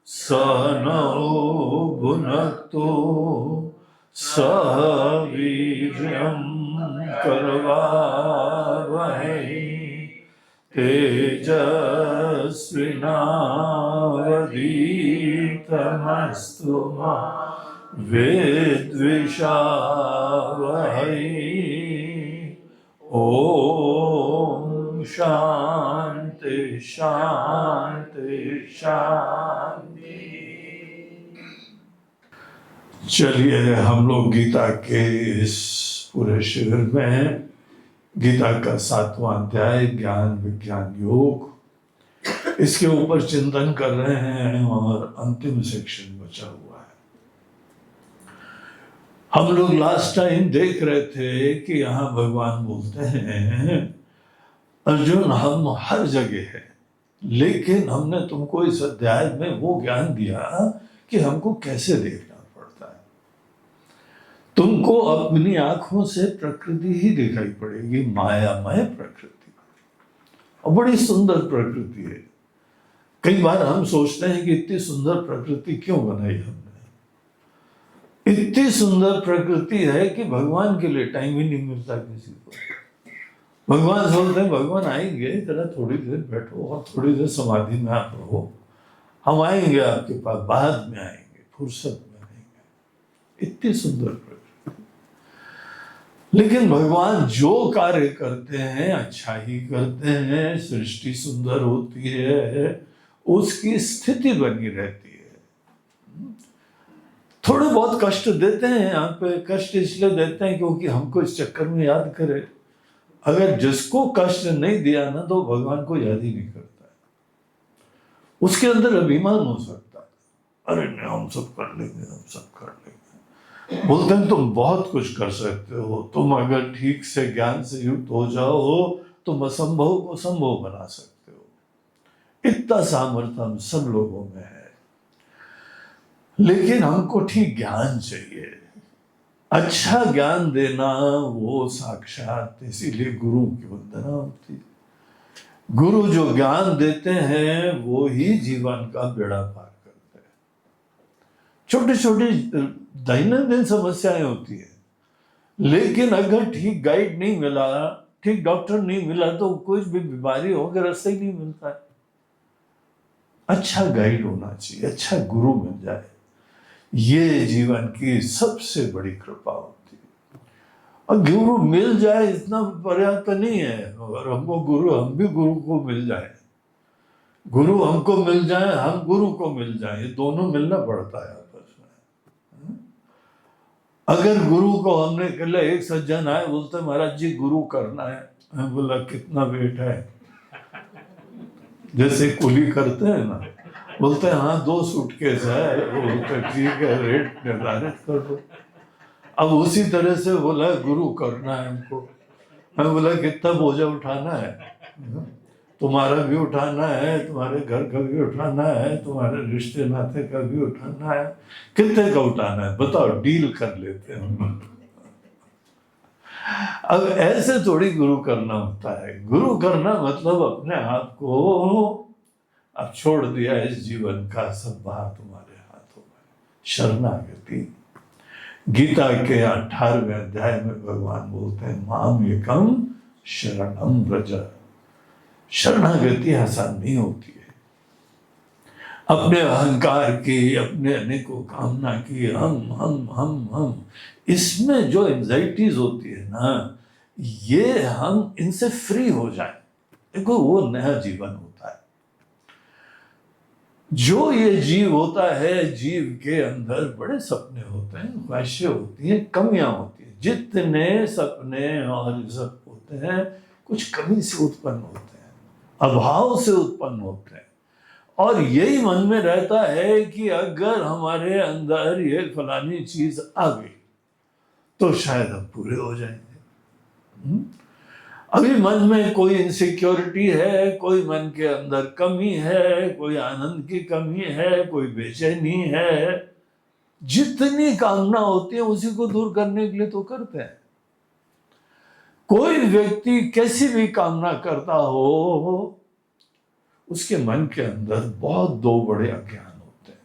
सहनौ भुनक्तु सह वीर्यं करवावहै तेजस्विनावधीतमस्तु मा विद्विषावहै। ओम शांति शांति शांति। चलिए हम लोग गीता के इस पूरे शिविर में गीता का 7वां अध्याय ज्ञान विज्ञान योग, इसके ऊपर चिंतन कर रहे हैं और अंतिम सेक्शन बचा हुआ है। हम लोग लास्ट टाइम देख रहे थे कि यहाँ भगवान बोलते हैं अर्जुन हम हर जगह है, लेकिन हमने तुमको इस अध्याय में वो ज्ञान दिया कि हमको कैसे देखना पड़ता है। तुमको अपनी आंखों से प्रकृति ही दिखाई पड़ेगी, मायामय प्रकृति, और बड़ी सुंदर प्रकृति है। कई बार हम सोचते हैं कि इतनी सुंदर प्रकृति क्यों बनाई हमने। इतनी सुंदर प्रकृति है कि भगवान के लिए टाइम ही नहीं मिलता किसी को। भगवान सोचते हैं भगवान आएंगे, जरा थोड़ी देर बैठो और थोड़ी देर समाधि में आप रहो, हम आएंगे आपके पास, बाद में आएंगे, फुर्सत में आएंगे। इतनी सुंदर प्रकृति। लेकिन भगवान जो कार्य करते हैं अच्छा ही करते हैं। सृष्टि सुंदर होती है, उसकी स्थिति बनी रहती है। थोड़े बहुत कष्ट देते हैं यहाँ पे। कष्ट इसलिए देते हैं क्योंकि हमको इस चक्कर में याद करे। अगर जिसको कष्ट नहीं दिया ना तो भगवान को याद ही नहीं करता है। उसके अंदर अभिमान हो सकता है, अरे नहीं हम सब कर लेंगे, हम सब कर लेंगे। बोलते हैं तुम बहुत कुछ कर सकते हो, तुम अगर ठीक से ज्ञान से युक्त हो जाओ तुम असंभव को संभव बना सकते हो। इतना सामर्थ्य हम सब लोगों में है, लेकिन हमको ठीक ज्ञान चाहिए। अच्छा ज्ञान देना वो साक्षात, इसीलिए गुरु की वंदना होती है। गुरु जो ज्ञान देते हैं वो ही जीवन का बेड़ा पार करते हैं। छोटी छोटी दैनंदिन समस्याएं होती है, लेकिन अगर ठीक गाइड नहीं मिला, ठीक डॉक्टर नहीं मिला तो कोई भी बीमारी हो के रास्ते ही नहीं मिलता है। अच्छा गाइड होना चाहिए, अच्छा गुरु मिल जाए, ये जीवन की सबसे बड़ी कृपा होती है। और गुरु मिल जाए इतना पर्याप्त नहीं है, और हमको गुरु, हम भी गुरु को मिल जाए, गुरु हमको मिल जाए, हम गुरु को मिल जाए, ये दोनों मिलना पड़ता है आपस में। अगर गुरु को हमने कल एक सज्जन आए, बोलते महाराज जी गुरु करना है, मैं बोला कितना वेट है, जैसे कुली करते हैं ना, बोलते हैं हाँ 2 सूटकेस है, बोलते ठीक है रेट निर्धारित कर दो। अब उसी तरह से बोला गुरु करना है हमको। मैं बोला कितना बोझा उठाना है, तुम्हारा भी उठाना है, तुम्हारे घर का भी उठाना है, तुम्हारे रिश्ते नाते का भी उठाना है, कितने का उठाना है बताओ, डील कर लेते हैं हम। अब ऐसे थोड़ी गुरु करना होता है। गुरु करना मतलब अपने आप को अब छोड़ दिया, इस जीवन का सब भार तुम्हारे हाथों में, शरणागति। गीता के 18वें अध्याय में भगवान बोलते हैं माम एकम शरणम व्रज। शरणागति आसान नहीं होती है। अपने अहंकार की, अपने अनेकों कामना की, हम इसमें जो एंजाइटीज होती है ना, ये हम इनसे फ्री हो जाए, देखो वो नया जीवन होता है। जो ये जीव होता है, जीव के अंदर बड़े सपने होते हैं, ख्वाहिशें होती हैं, कमियां होती हैं। जितने सपने और सब होते हैं कुछ कमी से उत्पन्न होते हैं, अभाव से उत्पन्न होते हैं। और यही मन में रहता है कि अगर हमारे अंदर ये फलानी चीज आ गई तो शायद हम पूरे हो जाएंगे। अभी मन में कोई इनसिक्योरिटी है, कोई मन के अंदर कमी है, कोई आनंद की कमी है, कोई बेचैनी है। जितनी कामना होती है उसी को दूर करने के लिए तो करते हैं। कोई व्यक्ति कैसी भी कामना करता हो, उसके मन के अंदर बहुत दो बड़े अज्ञान होते हैं।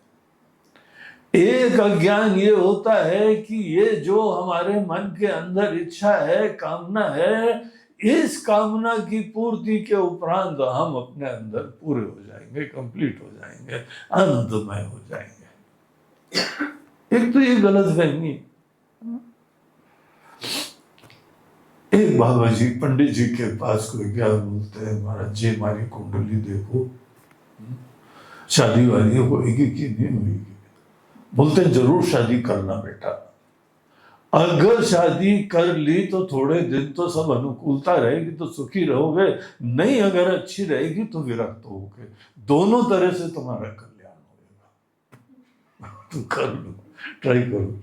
एक अज्ञान ये होता है कि ये जो हमारे मन के अंदर इच्छा है, कामना है, इस कामना की पूर्ति के उपरांत हम अपने अंदर पूरे हो जाएंगे, कंप्लीट हो जाएंगे, आनंदमय हो जाएंगे। एक तो ये गलत फहमी। एक बाबा जी पंडित जी के पास कोई गया, बोलते हैं महाराज जी हमारी कुंडली देखो, शादी वादी होगी कि नहीं होगी। बोलते हैं जरूर शादी करना बेटा, अगर शादी कर ली तो थोड़े दिन तो सब अनुकूलता रहेगी तो सुखी रहोगे, नहीं अगर अच्छी रहेगी तो विरक्त होगे, दोनों तरह से तुम्हारा कल्याण होगा। तो कर लो, ट्राई करो।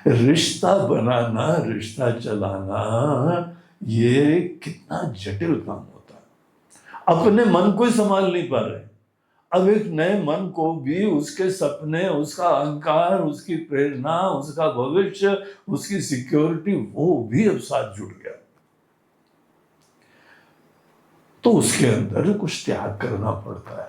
रिश्ता बनाना, रिश्ता चलाना, ये कितना जटिल काम होता है। अपने मन को ही संभाल नहीं पा रहे, अब एक नए मन को भी उसके सपने, उसका अहंकार, उसकी प्रेरणा, उसका भविष्य, उसकी सिक्योरिटी, वो भी अब साथ जुड़ गया। तो उसके अंदर कुछ त्याग करना पड़ता है।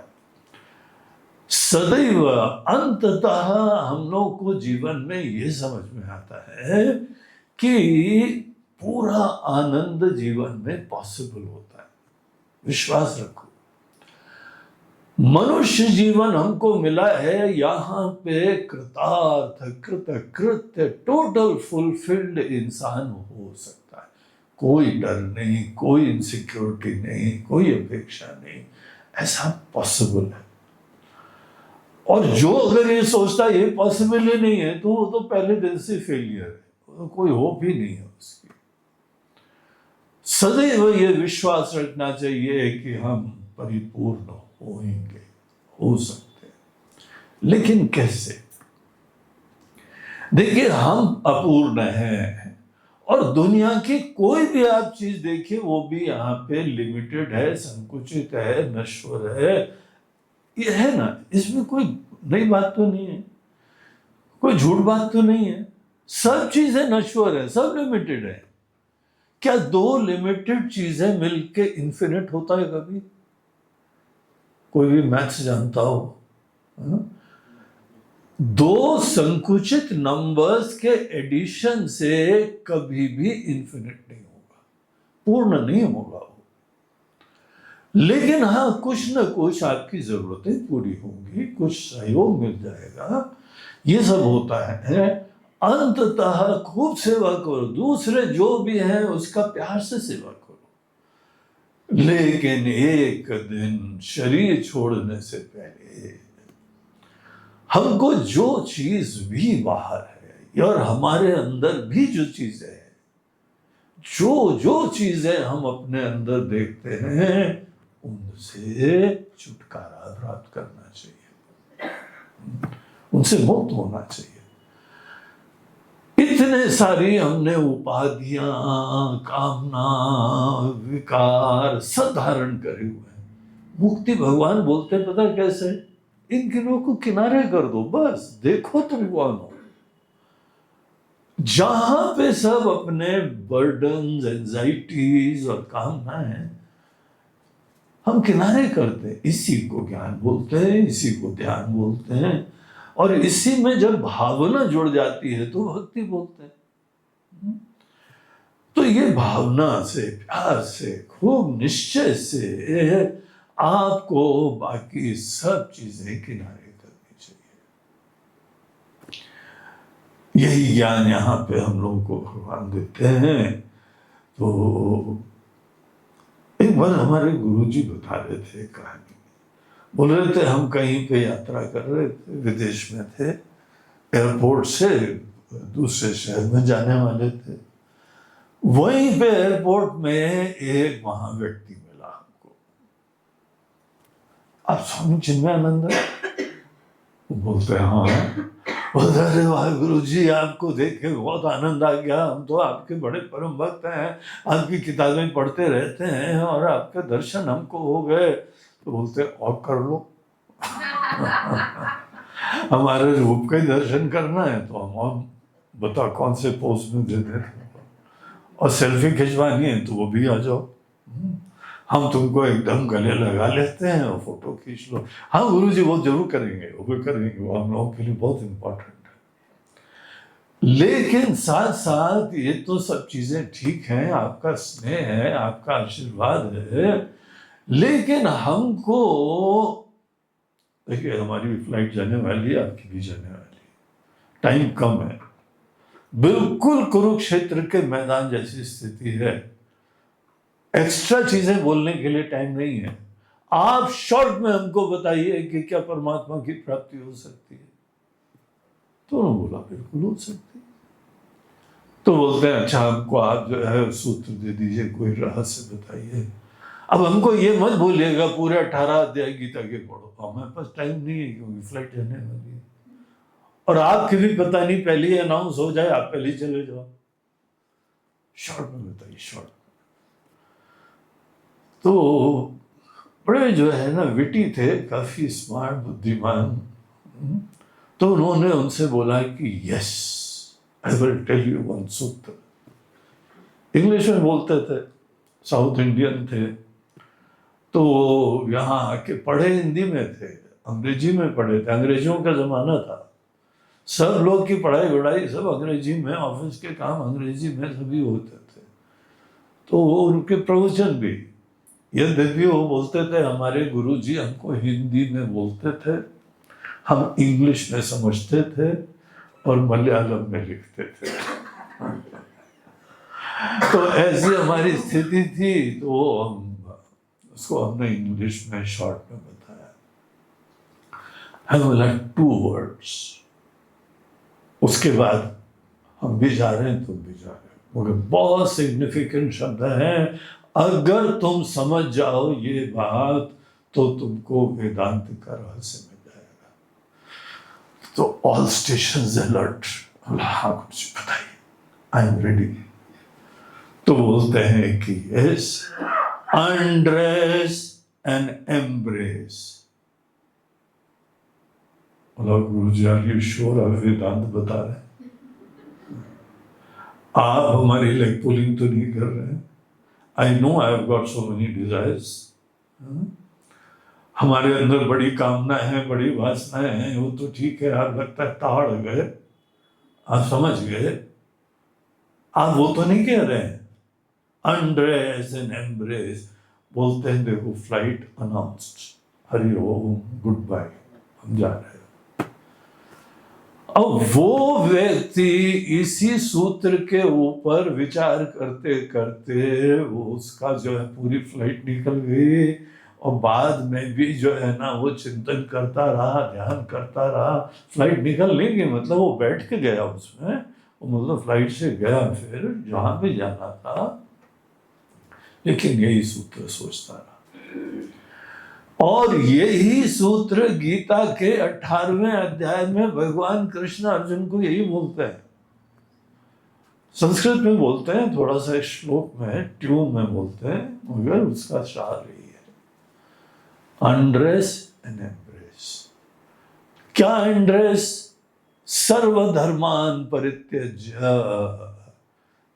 सदैव अंततः हम लोग को जीवन में ये समझ में आता है कि पूरा आनंद जीवन में पॉसिबल होता है। विश्वास रखो, मनुष्य जीवन हमको मिला है, यहाँ पे कृतार्थ, कृतकृत्य, टोटल फुलफिल्ड इंसान हो सकता है। कोई डर नहीं, कोई इनसिक्योरिटी नहीं, कोई अपेक्षा नहीं, ऐसा पॉसिबल है। और जो अगर ये सोचता है ये पॉसिबल ही नहीं है, तो वो तो पहले दिन से फेलियर है, कोई होप ही नहीं है उसकी। सदैव ये विश्वास रखना चाहिए कि हम परिपूर्ण होंगे, हो सकते हैं। लेकिन कैसे? देखिए, हम अपूर्ण हैं, और दुनिया की कोई भी आप चीज देखिए वो भी यहाँ पे लिमिटेड है, संकुचित है, नश्वर है। ये है ना, इसमें कोई नई बात तो नहीं है, कोई झूठ बात तो नहीं है। सब चीजें नश्वर है, सब लिमिटेड है। क्या दो लिमिटेड चीजें मिलके इंफिनिट होता है कभी? कोई भी मैथ्स जानता हो, दो संकुचित नंबर्स के एडिशन से कभी भी इंफिनिट नहीं होगा, पूर्ण नहीं होगा वो। लेकिन हाँ, कुछ न कुछ आपकी जरूरतें पूरी होंगी, कुछ सहयोग मिल जाएगा, ये सब होता है। अंततः खूब सेवा करो, दूसरे जो भी हैं उसका प्यार से सेवा करो। लेकिन एक दिन शरीर छोड़ने से पहले हमको जो चीज भी बाहर है और हमारे अंदर भी जो चीजें हैं, जो चीजें हम अपने अंदर देखते हैं, उनसे छुटकारा प्राप्त करना चाहिए, उनसे मुक्त होना चाहिए। इतने सारी हमने उपाधियां, कामना, विकार सब धारण करे हुए हैं। मुक्ति भगवान बोलते हैं पता कैसे? इन गिनों को किनारे कर दो, बस देखो तुम कौन हो। जहां पे सब अपने बर्डन्स, एंजाइटीज और कामनाएं हम किनारे करते हैं, इसी को ज्ञान बोलते हैं, इसी को ध्यान बोलते हैं। और इसी में जब भावना जुड़ जाती है तो भक्ति बोलते हैं। तो ये भावना से, प्यार से, खूब निश्चय से आपको बाकी सब चीजें किनारे करनी चाहिए। यही ज्ञान यहाँ पे हम लोगों को भगवान देते हैं। तो एक बार हमारे गुरुजी बता रहे थे कहानी, बोल रहे थे हम कहीं पे यात्रा कर रहे थे, विदेश में थे, एयरपोर्ट से दूसरे शहर में जाने वाले थे। वहीं पे एयरपोर्ट में एक वहां व्यक्ति मिला हमको। आप स्वामी चिन्मयानंद? बोलते हैं हाँ। बोलते अरे वाह गुरुजी, आपको देख के बहुत आनंद आ गया, हम तो आपके बड़े परम भक्त हैं, आपकी किताबें पढ़ते रहते हैं और आपके दर्शन हमको हो गए। तो बोलते और कर लो। हमारे रूप का ही दर्शन करना है तो हम और बता कौन से पोज में दे दें, और सेल्फी खिंचवानी है तो वो भी आ जाओ। हम तुमको एकदम गले लगा लेते हैं और फोटो खींच लो। हाँ गुरुजी वो जरूर करेंगे, वो करेंगे, वो हम लोगों के लिए बहुत इम्पोर्टेंट है। लेकिन साथ साथ ये तो सब चीजें ठीक हैं, आपका स्नेह है, आपका आशीर्वाद है, लेकिन हमको देखिए हमारी भी फ्लाइट जाने वाली है, आपकी भी जाने वाली है, टाइम कम है, बिल्कुल कुरुक्षेत्र के मैदान जैसी स्थिति है, एक्स्ट्रा चीजें बोलने के लिए टाइम नहीं है। आप शॉर्ट में हमको बताइए कि क्या परमात्मा की प्राप्ति हो सकती है? तो उन्होंने बोला बिल्कुल हो सकती है। तो बोलते हैं अच्छा हमको आप जो है सूत्र दे दीजिए, कोई रहस्य बताइए। अब हमको ये मत बोलिएगा पूरे 18 अध्याय गीता के पढ़ो, हमारे पास टाइम नहीं है क्योंकि फ्लाइट जाने वाली है, और आपकी भी पता नहीं पहले ही अनाउंस हो जाए, आप पहले ही चले जाओ। शॉर्ट में बताइए, शॉर्ट। तो बड़े जो है ना विटी थे, काफी स्मार्ट, बुद्धिमान। तो उन्होंने उनसे बोला कि yes I will tell you one sutra. English में बोलते थे, साउथ इंडियन थे, तो यहाँ आके पढ़े हिंदी में थे, अंग्रेजी में पढ़े थे, अंग्रेजियों का जमाना था, सब लोग की पढ़ाई वढ़ाई सब अंग्रेजी में, ऑफिस के काम अंग्रेजी में सभी होते थे। तो वो उनके प्रवचन भी, यद्यपि वो बोलते थे हमारे गुरुजी हमको हिंदी में बोलते थे, हम इंग्लिश में समझते थे और मलयालम में लिखते थे। तो ऐसी हमारी स्थिति थी, तो उसको हमने इंग्लिश में शॉर्ट में बताया। I will have 2 words। उसके बाद हम भी जा रहे हैं, तुम भी जा रहे हो, मगर बहुत सिग्निफिकेंट शब्द है, अगर तुम समझ जाओ ये बात तो तुमको वेदांत का रहस्य मिल जाएगा। तो ऑल स्टेशंस अलर्ट। हाँ कुछ बताइए, आई एम रेडी। तो बोलते हैं कि yes, undress and embrace. Guruji are you sure आप वेदांत बता रहे हैं? आप हमारी लेग पुलिंग तो नहीं कर रहे हैं? I know I have got so many desires, हमारे अंदर बड़ी कामना है, बड़ी वासनाएं हैं, वो तो ठीक है, आप लगता है ताड़ गए, आप समझ गए, आप वो तो नहीं कह रहे हैं। अनड्रेस एंड एम्ब्रेस, बोलते हैं देखो फ्लाइट अनाउंस्ड, हरि ओम, गुड बाय, हम जा रहे हैं। अब वो व्यक्ति इसी सूत्र के ऊपर विचार करते करते वो उसका जो है पूरी फ्लाइट निकल गई, और बाद में भी जो है ना वो चिंतन करता रहा, ध्यान करता रहा। फ्लाइट निकल नहीं गई, मतलब वो बैठ के गया उसमें, वो मतलब फ्लाइट से गया फिर जहां भी जाना था, लेकिन यही सूत्र सोचता रहा। और यही सूत्र गीता के 18वें अध्याय में भगवान कृष्ण अर्जुन को यही बोलते हैं। संस्कृत में बोलते हैं, थोड़ा सा श्लोक में ट्यून में बोलते हैं, मगर उसका सार यही है, अनड्रेस एंड एम्ब्रेस। क्या अनड्रेस? सर्वधर्मान परित्यज्य,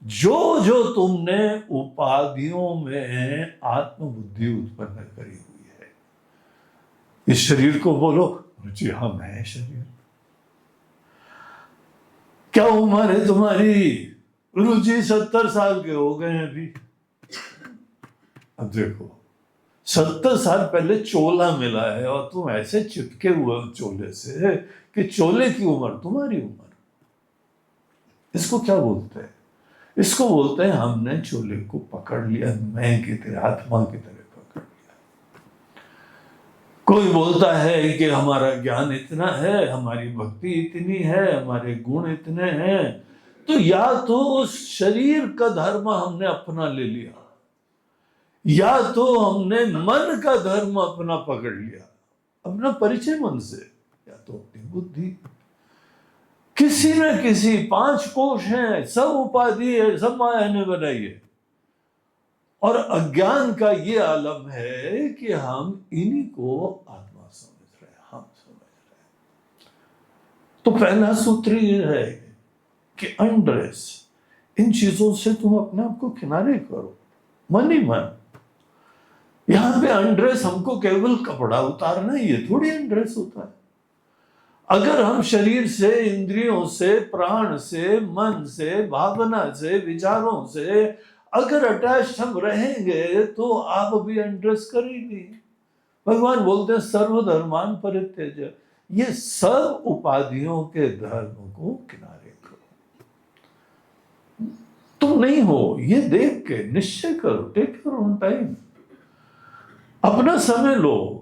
जो जो तुमने उपाधियों में आत्मबुद्धि उत्पन्न करी हुई है, इस शरीर को बोलो रुचि, हाँ मैं शरीर। क्या उम्र है तुम्हारी? रुचि 70 साल के हो गए अभी। अब देखो 70 साल पहले चोला मिला है और तुम ऐसे चिपके हुए हो चोले से कि चोले की उम्र तुम्हारी उम्र। इसको क्या बोलते हैं? इसको बोलते हैं हमने चोले को पकड़ लिया, मैं की तरह, आत्मा की तरह पकड़ लिया। कोई बोलता है कि हमारा ज्ञान इतना है, हमारी भक्ति इतनी है, हमारे गुण इतने हैं, तो या तो उस शरीर का धर्म हमने अपना ले लिया, या तो हमने मन का धर्म अपना पकड़ लिया, अपना परिचय मन से, या तो अपनी बुद्धि। किसी न किसी 5 कोश हैं, सब उपाधि है, सब माया ने बनाई है, और अज्ञान का ये आलम है कि हम इन्हीं को आत्मा समझ रहे हैं, हम समझ रहे हैं। तो पहला सूत्र ये है कि अनड्रेस, इन चीजों से तुम अपने आप को किनारे करो, मन ही मन। यहां पे अनड्रेस हमको केवल कपड़ा उतारना ही है, थोड़ी अनड्रेस होता है। अगर हम शरीर से, इंद्रियों से, प्राण से, मन से, भावना से, विचारों से अगर अटैच हम रहेंगे तो आप अभी अनड्रेस करेंगे। भगवान बोलते हैं सर्वधर्मान परित्यज्य, ये सब उपाधियों के धर्म को किनारे करो। तुम नहीं हो ये देख के निश्चय करो, टेक योर ओन टाइम, अपना समय लो।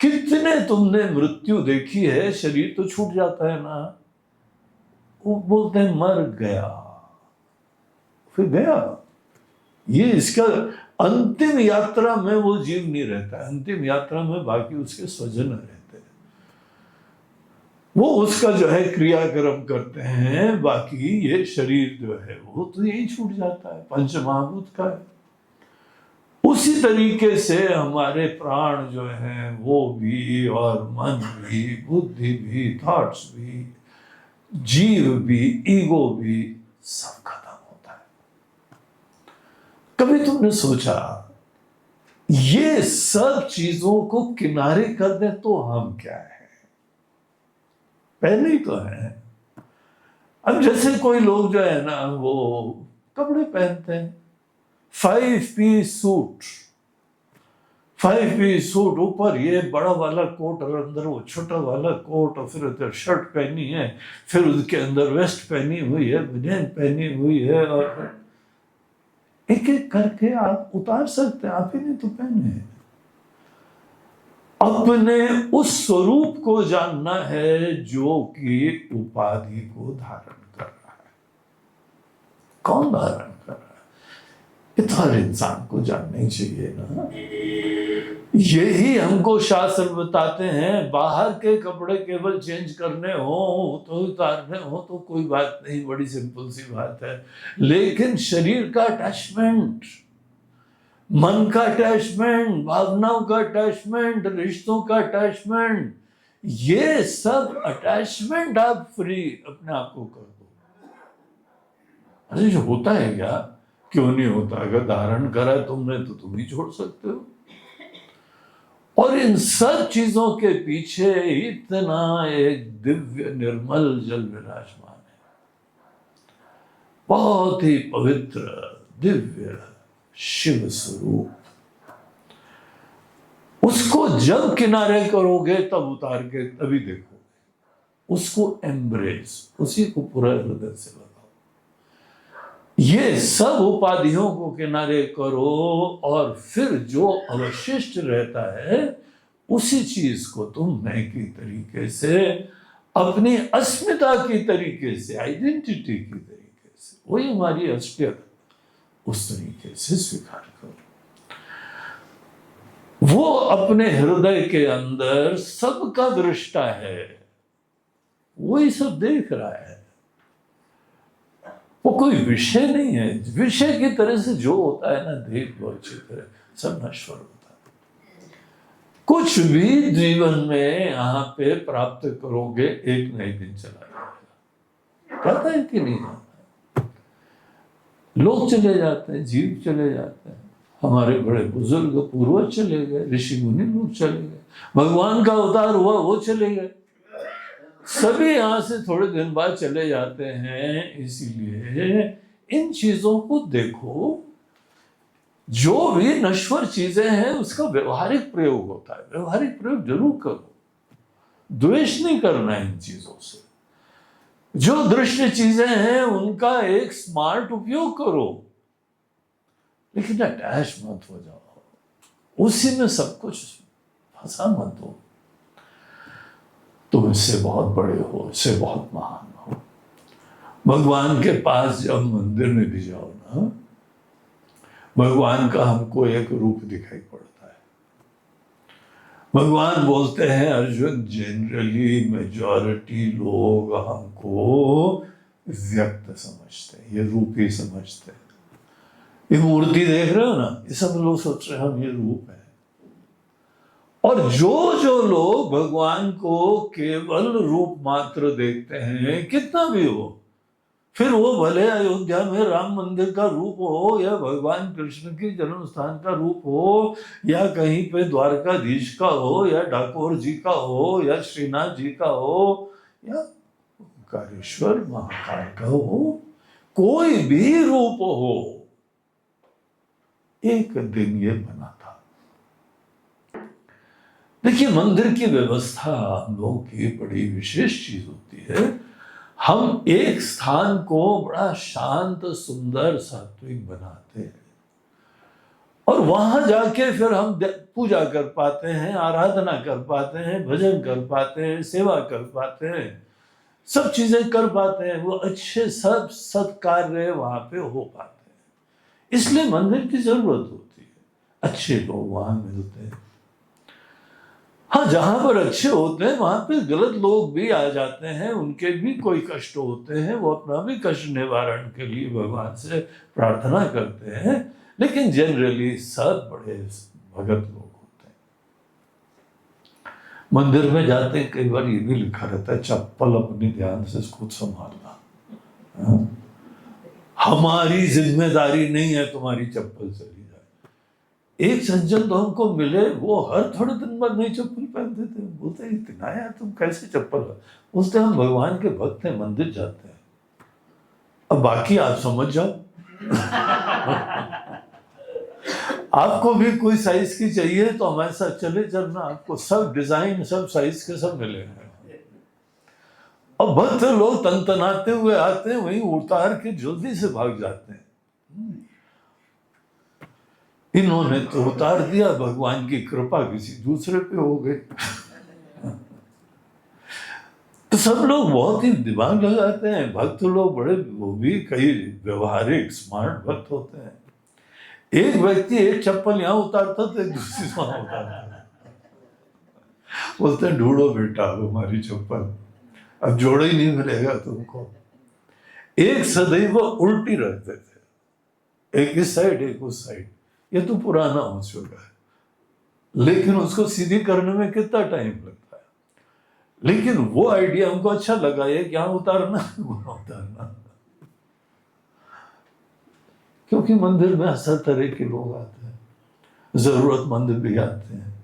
कितने तुमने मृत्यु देखी है, शरीर तो छूट जाता है ना, वो बोलते हैं मर गया, फिर गया। ये इसका अंतिम यात्रा में वो जीव नहीं रहता, अंतिम यात्रा में बाकी उसके स्वजन रहते हैं, वो उसका जो है क्रियाक्रम करते हैं, बाकी ये शरीर जो है वो तो यही छूट जाता है, पंच महाभूत का है। उसी तरीके से हमारे प्राण जो हैं वो भी, और मन भी, बुद्धि भी, थॉट्स भी, जीव भी, ईगो भी, सब खत्म होता है। कभी तुमने सोचा ये सब चीजों को किनारे कर दे तो हम क्या है? पहले ही तो है। अब जैसे कोई लोग जो है ना वो कपड़े पहनते हैं, 5 पीस सूट, 5 पीस सूट, ऊपर ये बड़ा वाला कोट और अंदर वो छोटा वाला कोट, और फिर उधर शर्ट पहनी है, फिर उसके अंदर वेस्ट पहनी हुई है, बनियान पहनी हुई है, और एक एक करके आप उतार सकते हैं, आप ही ने तो पहने हैं। अपने उस स्वरूप को जानना है जो कि उपाधि को धारण कर रहा है। कौन धारण कर रहा है? ये तो हर इंसान को जानना ही चाहिए ना। यही हमको शास्त्र बताते हैं, बाहर के कपड़े केवल चेंज करने हो तो उतारने हो तो कोई बात नहीं, बड़ी सिंपल सी बात है, लेकिन शरीर का अटैचमेंट, मन का अटैचमेंट, भावनाओं का अटैचमेंट, रिश्तों का अटैचमेंट, ये सब अटैचमेंट आप फ्री अपने आप को कर दो। अरे जो होता है क्या, क्यों नहीं होता? अगर धारण करा तुमने तो तुम ही छोड़ सकते हो। और इन सब चीजों के पीछे इतना एक दिव्य निर्मल जल विराजमान है, बहुत ही पवित्र दिव्य शिव स्वरूप। उसको जब किनारे करोगे तब उतार के तभी देखोगे, उसको एम्ब्रेस, उसी को पूरा हृदय से लगाओ। ये सब उपाधियों को किनारे करो, और फिर जो अवशिष्ट रहता है उसी चीज को तुम मैं की तरीके से, अपनी अस्मिता की तरीके से, आइडेंटिटी की तरीके से, वही हमारी असलियत, उस तरीके से स्वीकार करो। वो अपने हृदय के अंदर सबका दृष्टा है, वही सब देख रहा है, वो कोई विषय नहीं है। विषय की तरह से जो होता है ना, देख लो अच्छी तरह, सब नश्वर होता है। कुछ भी जीवन में यहाँ पे प्राप्त करोगे एक न एक दिन चला जाएगा, पता है कि नहीं? लोग चले जाते हैं, जीव चले जाते हैं, हमारे बड़े बुजुर्ग पूर्वज चले गए, ऋषि मुनि लोग चले गए, भगवान का अवतार हुआ वो चले गए, सभी यहां से थोड़े दिन बाद चले जाते हैं। इसीलिए इन चीजों को देखो, जो भी नश्वर चीजें हैं उसका व्यवहारिक प्रयोग होता है, व्यवहारिक प्रयोग जरूर करो, द्वेष नहीं करना है इन चीजों से। जो दृश्य चीजें हैं उनका एक स्मार्ट उपयोग करो, लेकिन अटैच मत हो जाओ, उसी में सब कुछ फंसा मत हो। तुम इससे बहुत बड़े हो, इससे बहुत महान हो। भगवान के पास जब मंदिर में भी जाओ ना, भगवान का हमको एक रूप दिखाई पड़ता है। भगवान बोलते हैं अर्जुन, जनरली मेजॉरिटी लोग हमको व्यक्त समझते हैं, ये रूप ही समझते हैं। ये मूर्ति देख रहे हो ना, ये सब लोग सोच रहे हैं हम ये रूप है। और जो लोग भगवान को केवल रूप मात्र देखते हैं, कितना भी हो, फिर वो भले अयोध्या में राम मंदिर का रूप हो, या भगवान कृष्ण की जन्म स्थान का रूप हो, या कहीं पे द्वारकाधीश का हो, या डाकोर जी का हो, या श्रीनाथ जी का हो, या ओंकारेश्वर महाकाल का हो, कोई भी रूप हो, एक दिन ये बना था। देखिए, मंदिर की व्यवस्था हम लोगों की बड़ी विशेष चीज होती है। हम एक स्थान को बड़ा शांत, सुंदर, सात्विक बनाते हैं, और वहां जाके फिर हम पूजा कर पाते हैं, आराधना कर पाते हैं, भजन कर पाते हैं, सेवा कर पाते हैं, सब चीजें कर पाते हैं। वो अच्छे सब सत्कार्य वहां पे हो पाते हैं। इसलिए मंदिर की जरूरत होती है। अच्छे लोग वहां मिलते हैं। हाँ, जहां पर अच्छे होते हैं वहां पे गलत लोग भी आ जाते हैं, उनके भी कोई कष्ट होते हैं, वो अपना भी कष्ट निवारण के लिए भगवान से प्रार्थना करते हैं, लेकिन जनरली सब बड़े भगत लोग होते हैं। मंदिर में जाते हैं, कई बार ये भी लिखा रहता है, चप्पल अपनी ध्यान से खुद संभालना, हमारी जिम्मेदारी नहीं है तुम्हारी चप्पल चली। एक सज्जन तो हमको मिले, वो हर थोड़े दिन बाद नई चप्पल पहनते थे। बोलते इतना यार तुम कैसे चप्पल? उससे हम भगवान के भक्त हैं, मंदिर जाते हैं। अब बाकी आप समझ जाओ। आपको भी कोई साइज की चाहिए तो हमारे साथ चले चलना, आपको सब डिजाइन, सब साइज के सब मिलेंगे। और भक्त लोग तनतनाते हुए आते हैं, वहीं उतार के जल्दी से भाग जाते हैं। इन्होंने तो उतार दिया, भगवान की कृपा किसी दूसरे पे हो गई। तो सब लोग बहुत ही दिमाग लगाते हैं। भक्त लोग बड़े, वो भी कई व्यवहारिक स्मार्ट भक्त होते हैं। एक व्यक्ति एक चप्पल यहाँ उतारता तो एक दूसरी वहां उतारता। बोलते हैं ढूंढो बेटा हमारी चप्पल, अब जोड़ा ही नहीं मिलेगा तुमको। एक सदैव उल्टी रखते थे, एक इस साइड एक उस साइड। ये तो पुराना हो चुका है, लेकिन उसको सीधी करने में कितना टाइम लगता है। लेकिन वो आइडिया हमको अच्छा लगा, ये क्या उतारना वहां उतारना। क्योंकि मंदिर में हर तरह के लोग आते हैं, जरूरतमंद भी आते हैं।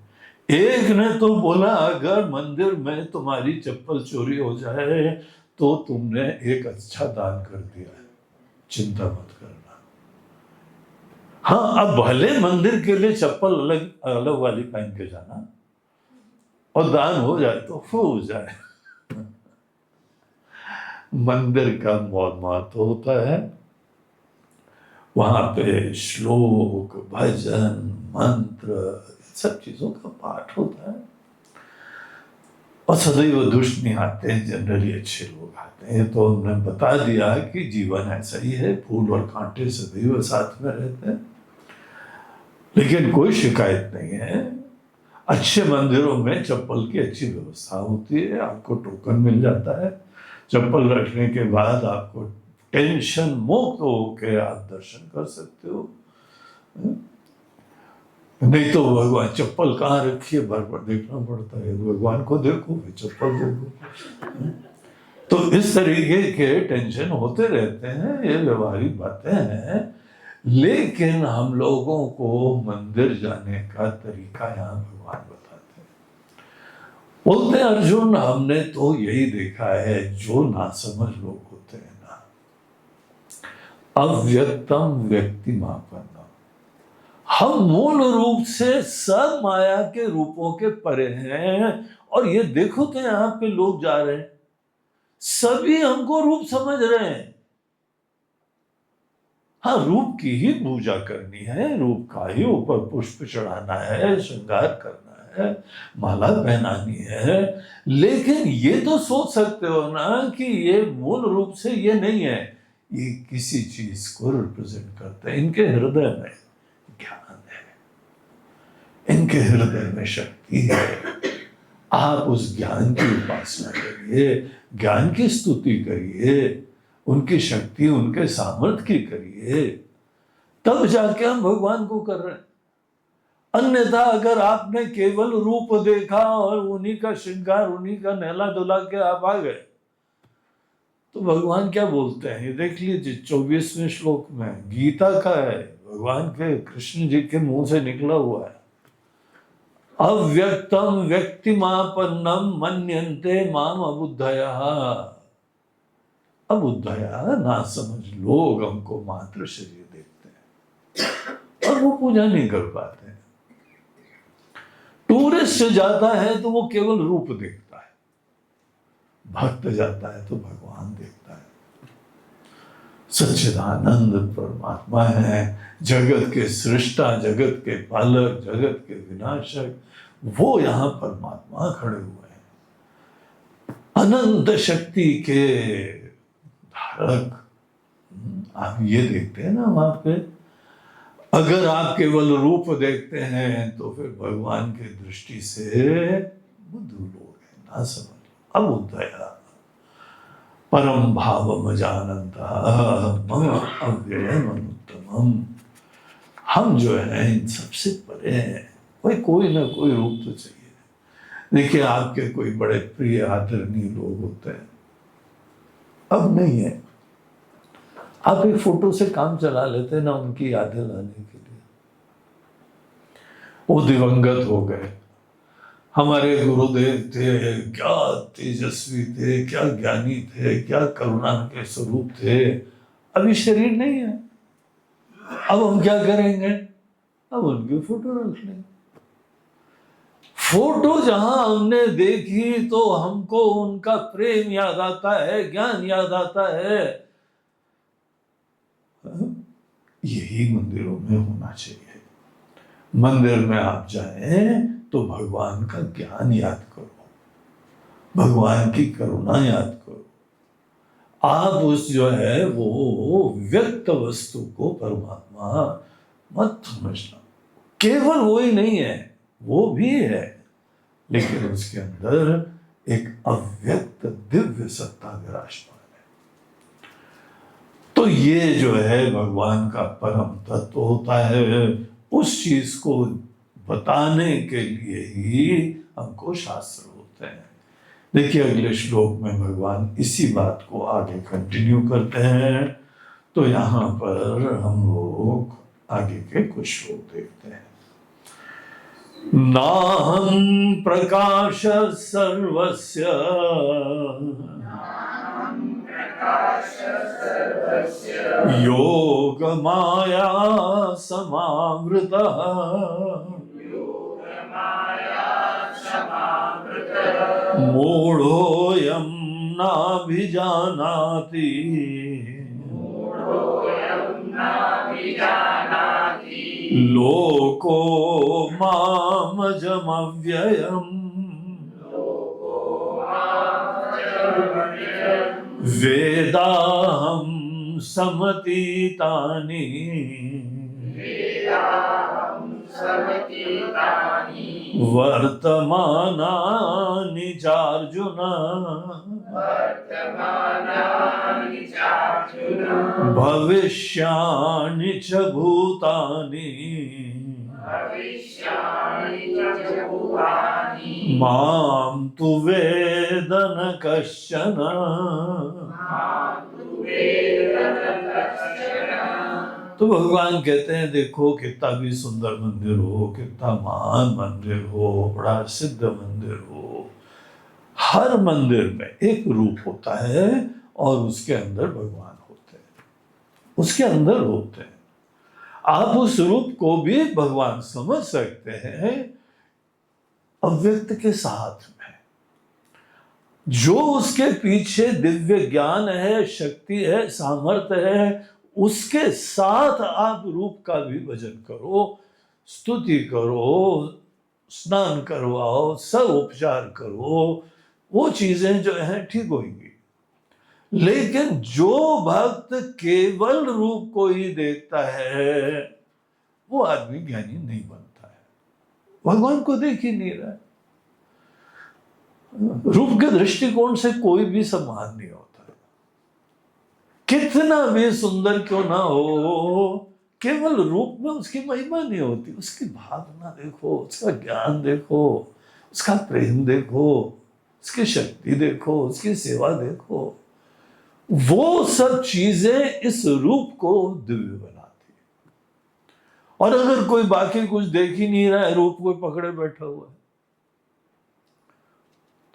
एक ने तो बोला अगर मंदिर में तुम्हारी चप्पल चोरी हो जाए तो तुमने एक अच्छा दान कर दिया है, चिंता मत करना। हाँ, अब भले मंदिर के लिए चप्पल अलग अलग वाली पहन के जाना, और दान हो जाए तो हो जाए। मंदिर का बहुत महत्व होता है। वहां पे श्लोक, भजन, मंत्र, सब चीजों का पाठ होता है। और सदैव दुष्ट नहीं आते हैं, जनरली अच्छे लोग आते हैं। तो हमने बता दिया कि जीवन ऐसा ही है, फूल और कांटे सदैव साथ में रहते हैं, लेकिन कोई शिकायत नहीं है। अच्छे मंदिरों में चप्पल की अच्छी व्यवस्था होती है, आपको टोकन मिल जाता है। चप्पल रखने के बाद आपको टेंशन मुक्त होकर आप दर्शन कर सकते हो। नहीं तो भगवान चप्पल कहाँ रखी है बार बार देखना पड़ता है, भगवान को देखो चप्पल देखो। तो इस तरीके के टेंशन होते रहते हैं, ये व्यवहारिक बातें हैं। लेकिन हम लोगों को मंदिर जाने का तरीका यहाँ भगवान बताते हैं। बोलते हैं अर्जुन हमने तो यही देखा है, जो नासमझ लोग होते हैं ना, अव्यक्तम व्यक्तिमापन्नम, हम मूल रूप से सब माया के रूपों के परे हैं। और ये देखो तो यहां पे लोग जा रहे हैं, सभी हमको रूप समझ रहे हैं। हाँ, रूप की ही पूजा करनी है, रूप का ही ऊपर पुष्प चढ़ाना है, श्रृंगार करना है, माला पहनानी है। लेकिन ये तो सोच सकते हो ना कि ये मूल रूप से ये नहीं है, ये किसी चीज को रिप्रेजेंट करते हैं। इनके हृदय में ज्ञान है, इनके हृदय में शक्ति है। आप उस ज्ञान की उपासना करिए, ज्ञान की स्तुति करिए, उनकी शक्ति, उनके सामर्थ्य की करिए, तब जाके हम भगवान को कर रहे हैं। अन्यथा अगर आपने केवल रूप देखा और उन्हीं का श्रृंगार, उन्हीं का नहला धुला के आप आ गए, तो भगवान क्या बोलते हैं, ये देख लीजिए 24वें श्लोक में, गीता का है, भगवान के कृष्ण जी के मुंह से निकला हुआ है। अव्यक्तम व्यक्तिमापन्नम मन्यन्ते माम अबुद्धयः। अबुद्धयः ना समझ लोग हमको मात्र शरीर देखते हैं और वो पूजा नहीं कर पाते हैं। टूरिस्ट जाता है तो वो केवल रूप देखता है, भक्त जाता है तो भगवान देखता है। सच्चिदानंद परमात्मा है, जगत के सृष्टा, जगत के पालक, जगत के विनाशक, वो यहाँ परमात्मा खड़े हुए हैं, अनंत शक्ति के धारक। आप ये देखते हैं ना वहां पे, अगर आप केवल रूप देखते हैं तो फिर भगवान की दृष्टि से बुद्ध लोग हैं, ना समझ। अबुद्धया परम भावम जानन्तः मम अव्ययम अनुत्तमम। हम जो है इन सबसे परे हैं। भाई कोई ना कोई रूप तो चाहिए। देखिए आपके कोई बड़े प्रिय आदरणीय लोग होते हैं, अब नहीं है, आप एक फोटो से काम चला लेते हैं ना उनकी यादें लाने के लिए। वो दिवंगत हो गए, हमारे गुरुदेव थे, क्या तेजस्वी थे, क्या ज्ञानी थे, क्या करुणा के स्वरूप थे। अभी शरीर नहीं है, अब हम क्या करेंगे, अब उनकी फोटो रख लेंगे। फोटो जहां हमने देखी तो हमको उनका प्रेम याद आता है, ज्ञान याद आता है। यही मंदिरों में होना चाहिए। मंदिर में आप जाएं तो भगवान का ज्ञान याद करो, भगवान की करुणा याद करो। आप उस जो है वो व्यक्त वस्तु को परमात्मा मत समझना। केवल वो ही नहीं है, वो भी है, लेकिन उसके अंदर एक अव्यक्त दिव्य सत्ता विराजमान है। तो ये जो है भगवान का परम तत्व होता है। उस चीज को बताने के लिए ही हमको शास्त्र होते हैं। देखिए अगले श्लोक में भगवान इसी बात को आगे कंटिन्यू करते हैं। तो यहाँ पर हम लोग आगे के कुछ श्लोक देखते हैं। नाहं प्रकाश सर्वस्य योग माया समावृतः मूढ़ोऽयं नाभिजानाति लोको मामजमव्ययम् वेदाहं समतीतानि वर्तमानानि चार्जुन भविष्याणि च भूतानि मां तु वेद न कश्चन। तो भगवान कहते हैं देखो कितना भी सुंदर मंदिर हो, कितना महान मंदिर हो, बड़ा सिद्ध मंदिर हो, हर मंदिर में एक रूप होता है और उसके अंदर भगवान होते हैं, उसके अंदर होते हैं। आप उस रूप को भी भगवान समझ सकते हैं अव्यक्त के साथ में। जो उसके पीछे दिव्य ज्ञान है, शक्ति है, सामर्थ्य है, उसके साथ आप रूप का भी भजन करो, स्तुति करो, स्नान करवाओ, सब उपचार करो, वो चीजें जो हैं ठीक होंगी। लेकिन जो भक्त केवल रूप को ही देखता है वो आदमी ज्ञानी नहीं बनता है, भगवान को देख ही नहीं रहा है। रूप के दृष्टिकोण से कोई भी सम्मान नहीं होता है, कितना भी सुंदर क्यों ना हो, केवल रूप में उसकी महिमा नहीं होती। उसकी भावना देखो, उसका ज्ञान देखो, उसका प्रेम देखो, उसकी शक्ति देखो, उसकी सेवा देखो, वो सब चीजें इस रूप को दिव्य बनाती है। और अगर कोई बाकी कुछ देख ही नहीं रहा है, रूप को पकड़े बैठा हुआ है,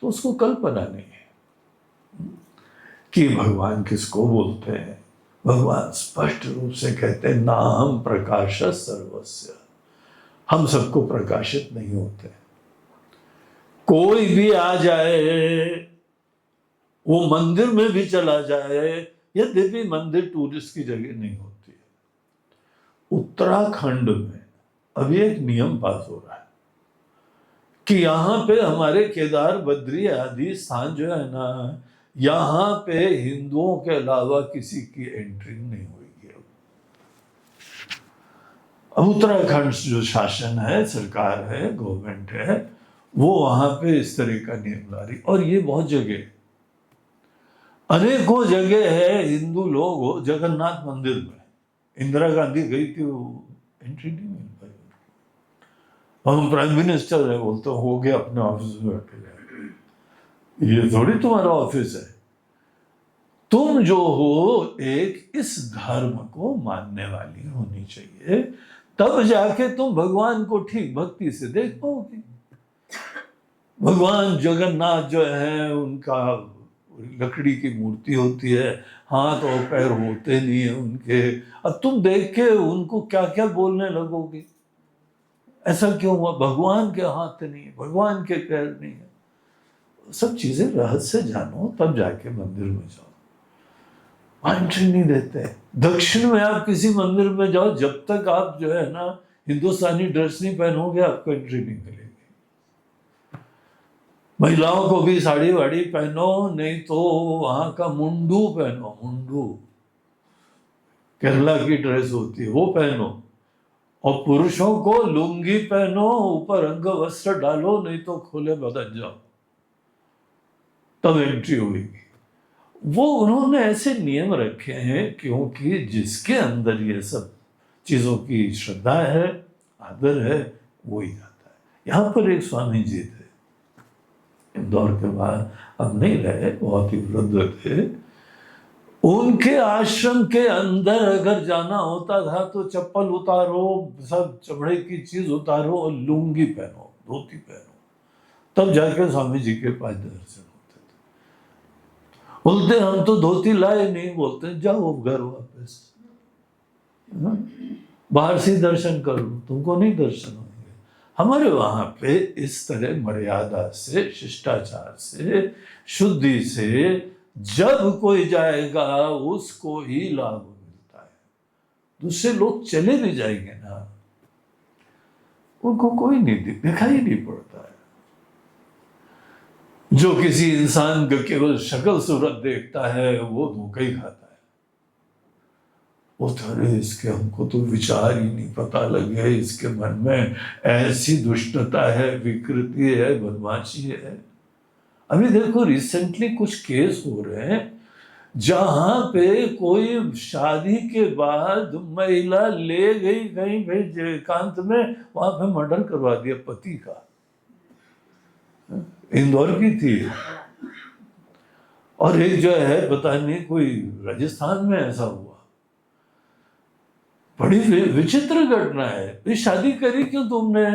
तो उसको कल्पना नहीं है कि भगवान किसको बोलते हैं। भगवान स्पष्ट रूप से कहते हैं, नाहम प्रकाश सर्वस्य, हम सबको प्रकाशित नहीं होते। कोई भी आ जाए, वो मंदिर में भी चला जाए, यद्यपि मंदिर टूरिस्ट की जगह नहीं होती है। उत्तराखंड में अभी एक नियम पास हो रहा है कि यहाँ पे हमारे केदार बद्री आदि स्थान जो है ना, यहाँ पे हिंदुओं के अलावा किसी की एंट्री नहीं होगी। अब उत्तराखंड जो शासन है, सरकार है, गवर्नमेंट है, वो वहां पे इस तरह का नियम ला रही। और ये बहुत जगह, अनेकों जगह है, हिंदू लोग जगन्नाथ मंदिर में, इंदिरा गांधी गई थी, वो एंट्री नहीं मिल पाई। हम प्राइम मिनिस्टर है, बोलते हो गया अपने ऑफिस में बैठे जाए। ये थोड़ी तुम्हारा ऑफिस है। तुम जो हो एक इस धर्म को मानने वाली होनी चाहिए, तब जाके तुम भगवान को ठीक भक्ति से देख पाओगे। भगवान जगन्नाथ जो है, उनका लकड़ी की मूर्ति होती है, हाथ और पैर होते नहीं है उनके। अब तुम देख के उनको क्या क्या बोलने लगोगे, ऐसा क्यों हुआ? भगवान के हाथ नहीं है, भगवान के पैर नहीं है। सब चीजें रहस्य जानो, तब जाके मंदिर में जाओ। एंट्री नहीं देते। दक्षिण में आप किसी मंदिर में जाओ, जब तक आप जो है ना हिंदुस्तानी ड्रेस नहीं पहनोगे, आपको एंट्री नहीं मिलेगी। महिलाओं को भी साड़ी वाड़ी पहनो, नहीं तो वहां का मुंडू पहनो। मुंडू केरला की ड्रेस होती है, वो पहनो। और पुरुषों को लुंगी पहनो, ऊपर अंग वस्त्र डालो, नहीं तो खुले बदन जाओ, तब एंट्री होगी। वो उन्होंने ऐसे नियम रखे हैं क्योंकि जिसके अंदर ये सब चीजों की श्रद्धा है, आदर है, वो ही जाता है। यहाँ पर एक स्वामी जी थे, इंदौर के बाद, अब नहीं रहे, बहुत ही वृद्ध थे। उनके आश्रम के अंदर अगर जाना होता था तो चप्पल उतारो, सब चमड़े की चीज उतारो और लुंगी पहनो, धोती पहनो, तब जाके स्वामी जी के पास दर्शन होते थे। बोलते हम तो धोती लाए नहीं, बोलते जाओ घर वापस, बाहर से दर्शन कर लो, तुमको नहीं दर्शन होंगे। हमारे वहां पे इस तरह मर्यादा से, शिष्टाचार से, शुद्धि से जब कोई जाएगा उसको ही लाभ मिलता है। दूसरे लोग चले भी जाएंगे ना, उनको कोई नहीं दिखाई नहीं पड़ता है। जो किसी इंसान का केवल शक्ल सूरत देखता है, वो धोखा ही खाता है। वो अरे इसके हमको तो विचार ही नहीं पता लगे, इसके मन में ऐसी दुष्टता है, विकृति है, बदमाशी है। अभी देखो रिसेंटली कुछ केस हो रहे हैं जहां पे कोई शादी के बाद महिला ले गई कहीं भाई एकांत में, वहां पे मर्डर करवा दिया पति का। इंदौर की थी। और एक जो है पता नहीं कोई राजस्थान में ऐसा हुआ। बड़ी विचित्र घटना है। ये शादी करी क्यों तुमने?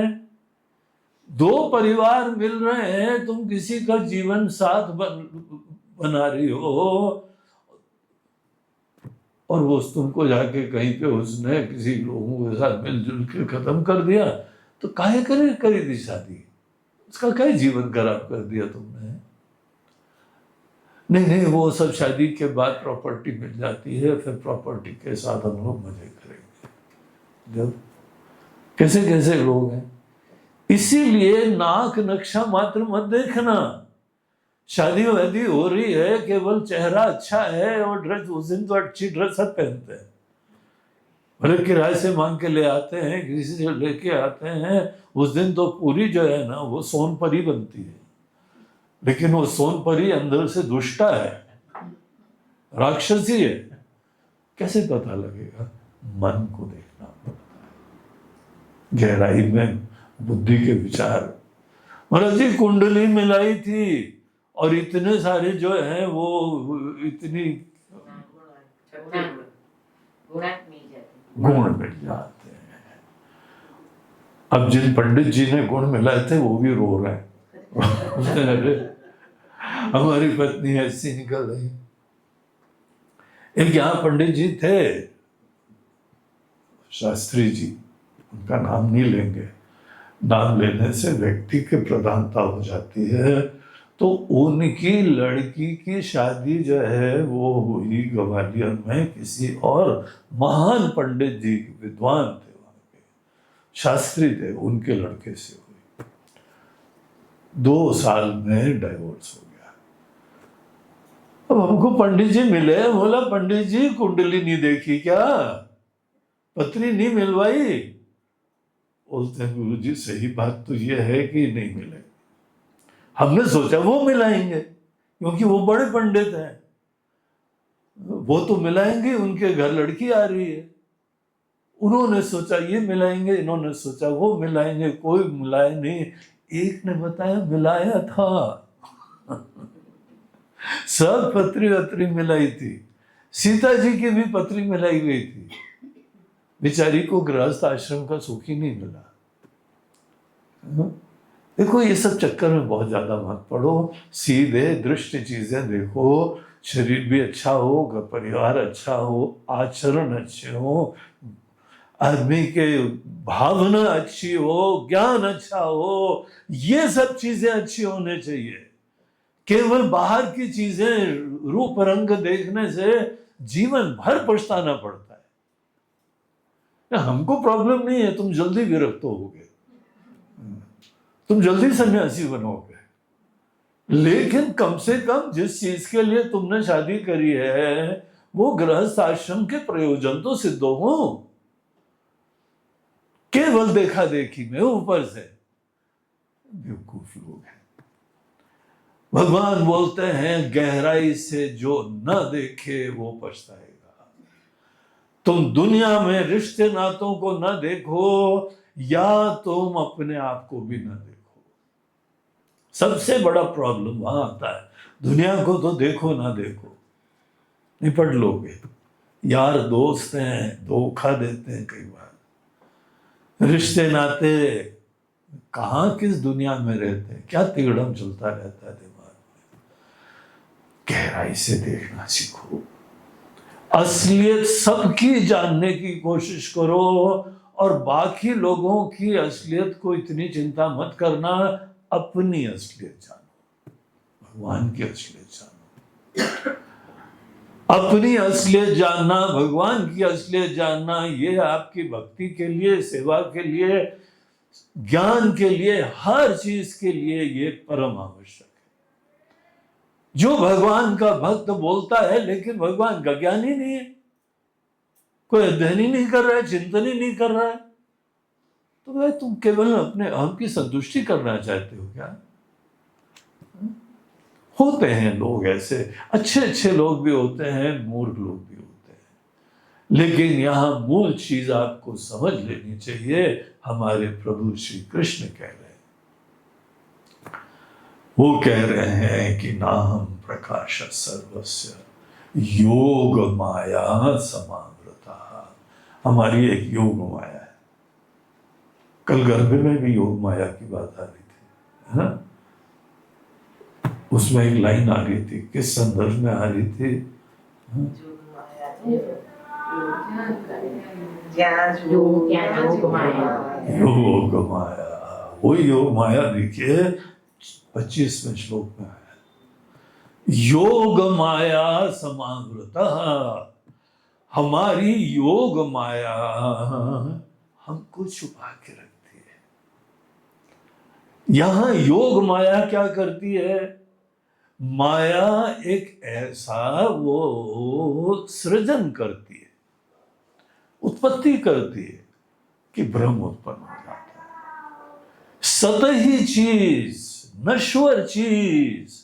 दो परिवार मिल रहे हैं, तुम किसी का जीवन साथ बना रही हो, और वो तुमको जाके कहीं पे उसने किसी लोगों के साथ मिलजुल के खत्म कर दिया, तो काहे करी थी शादी? उसका क्या जीवन खराब कर दिया तुमने? नहीं, वो सब शादी के बाद प्रॉपर्टी मिल जाती है, फिर प्रॉपर्टी के साथ हम लोग मजे करेंगे। जब कैसे कैसे लोग हैं। इसीलिए नाक नक्शा मात्र मत देखना। शादी वादी हो रही है, केवल चेहरा अच्छा है और ड्रेस, उस दिन तो अच्छी ड्रेस सब पहनते हैं, भले किराए से मांग के ले आते हैं, किसी से लेके आते हैं, उस दिन तो पूरी जो है ना वो सोनपरी बनती है, लेकिन वो सोनपरी अंदर से दुष्टा है, राक्षसी है। कैसे पता लगेगा? मन को देखना पड़ता है, गहराई में बुद्धि के विचार। महाराज जी कुंडली मिलाई थी और इतने सारे जो हैं वो इतनी गुण मिल जाते हैं। अब जिन पंडित जी ने गुण मिलाए थे वो भी रो रहे हैं। अरे हमारी पत्नी ऐसी निकल रही। एक यहाँ पंडित जी थे, शास्त्री जी, उनका नाम नहीं लेंगे, नाम लेने से व्यक्ति की प्रधानता हो जाती है। तो उनकी लड़की की शादी जो है वो हुई ग्वालियर में किसी और महान पंडित जी, विद्वान थे वहां के, शास्त्री थे, उनके लड़के से हुई। 2 साल में डाइवोर्स हो गया। अब हमको पंडित जी मिले, बोला पंडित जी कुंडली नहीं देखी क्या, पत्री नहीं मिलवाई? बोलते हैं गुरु जी सही बात तो ये है कि नहीं मिले। हमने सोचा वो मिलाएंगे क्योंकि वो बड़े पंडित हैं, वो तो मिलाएंगे, उनके घर लड़की आ रही है। उन्होंने सोचा ये मिलाएंगे, इन्होंने सोचा वो मिलाएंगे, कोई मिलाया नहीं। एक ने बताया मिलाया था। सब पत्री वत्री मिलाई थी, सीता जी की भी पत्री मिलाई गई थी, बेचारी को गृहस्थ आश्रम का सुख ही नहीं मिला। देखो ये सब चक्कर में बहुत ज्यादा मत पड़ो, सीधे दृष्टि चीजें देखो, शरीर भी अच्छा हो, परिवार अच्छा हो, आचरण अच्छे हो, आदमी के भावना अच्छी हो, ज्ञान अच्छा हो, ये सब चीजें अच्छी होने चाहिए। केवल बाहर की चीजें, रूप रंग देखने से जीवन भर पछताना पड़ता है। हमको प्रॉब्लम नहीं है, तुम जल्दी विरक्त होगे, तुम जल्दी सन्यासी बनोगे, लेकिन कम से कम जिस चीज के लिए तुमने शादी करी है वो गृहस्थ आश्रम के प्रयोजन तो सिद्ध हो। केवल देखा देखी में ऊपर से बेवकूफ लोग हैं। भगवान बोलते हैं गहराई से जो न देखे वो पछताएगा। तुम दुनिया में रिश्ते नातों को न देखो या तुम अपने आप को भी न देखो। सबसे बड़ा प्रॉब्लम वहां आता है। दुनिया को तो देखो ना देखो, निपट लोगे। यार दोस्त हैं, धोखा देते हैं कई बार। रिश्ते नाते कहाँ किस दुनिया में रहते हैं, क्या तिगड़म चलता रहता है दिमाग में। गहराई से देखना सीखो, असलियत सबकी जानने की कोशिश करो, और बाकी लोगों की असलियत को इतनी चिंता मत करना, अपनी असलियत जानो, भगवान की असलियत जानो। अपनी असलियत जानना, भगवान की असलियत जानना, ये आपकी भक्ति के लिए, सेवा के लिए, ज्ञान के लिए, हर चीज के लिए ये परम आवश्यक है। जो भगवान का भक्त बोलता है लेकिन भगवान का ज्ञान ही नहीं है, कोई अध्ययन ही नहीं कर रहा है, चिंतन ही नहीं कर रहा है, तो भाई तुम केवल अपने अहम की संतुष्टि करना चाहते हो क्या? होते हैं लोग ऐसे, अच्छे अच्छे लोग भी होते हैं, मूर्ख लोग भी होते हैं, लेकिन यहां मूल चीज आपको समझ लेनी चाहिए। हमारे प्रभु श्री कृष्ण कह रहे हैं, वो कह रहे हैं कि नाहं प्रकाश सर्वस्य योग माया समावृता। हमारी एक योग माया है। कल गर्भ में भी योग माया की बात आ रही थी, है ना? उसमें एक लाइन आ रही थी, किस संदर्भ में आ रही थी? योग माया। वो योग माया देखिए 25वें श्लोक में है, योग माया समावृतः। हमारी योग माया हमको छुपा के रखती है। यहां योग माया क्या करती है? माया एक ऐसा वो सृजन करती है, उत्पत्ति करती है कि भ्रम उत्पन्न हो जाता है। सतही चीज, नश्वर चीज,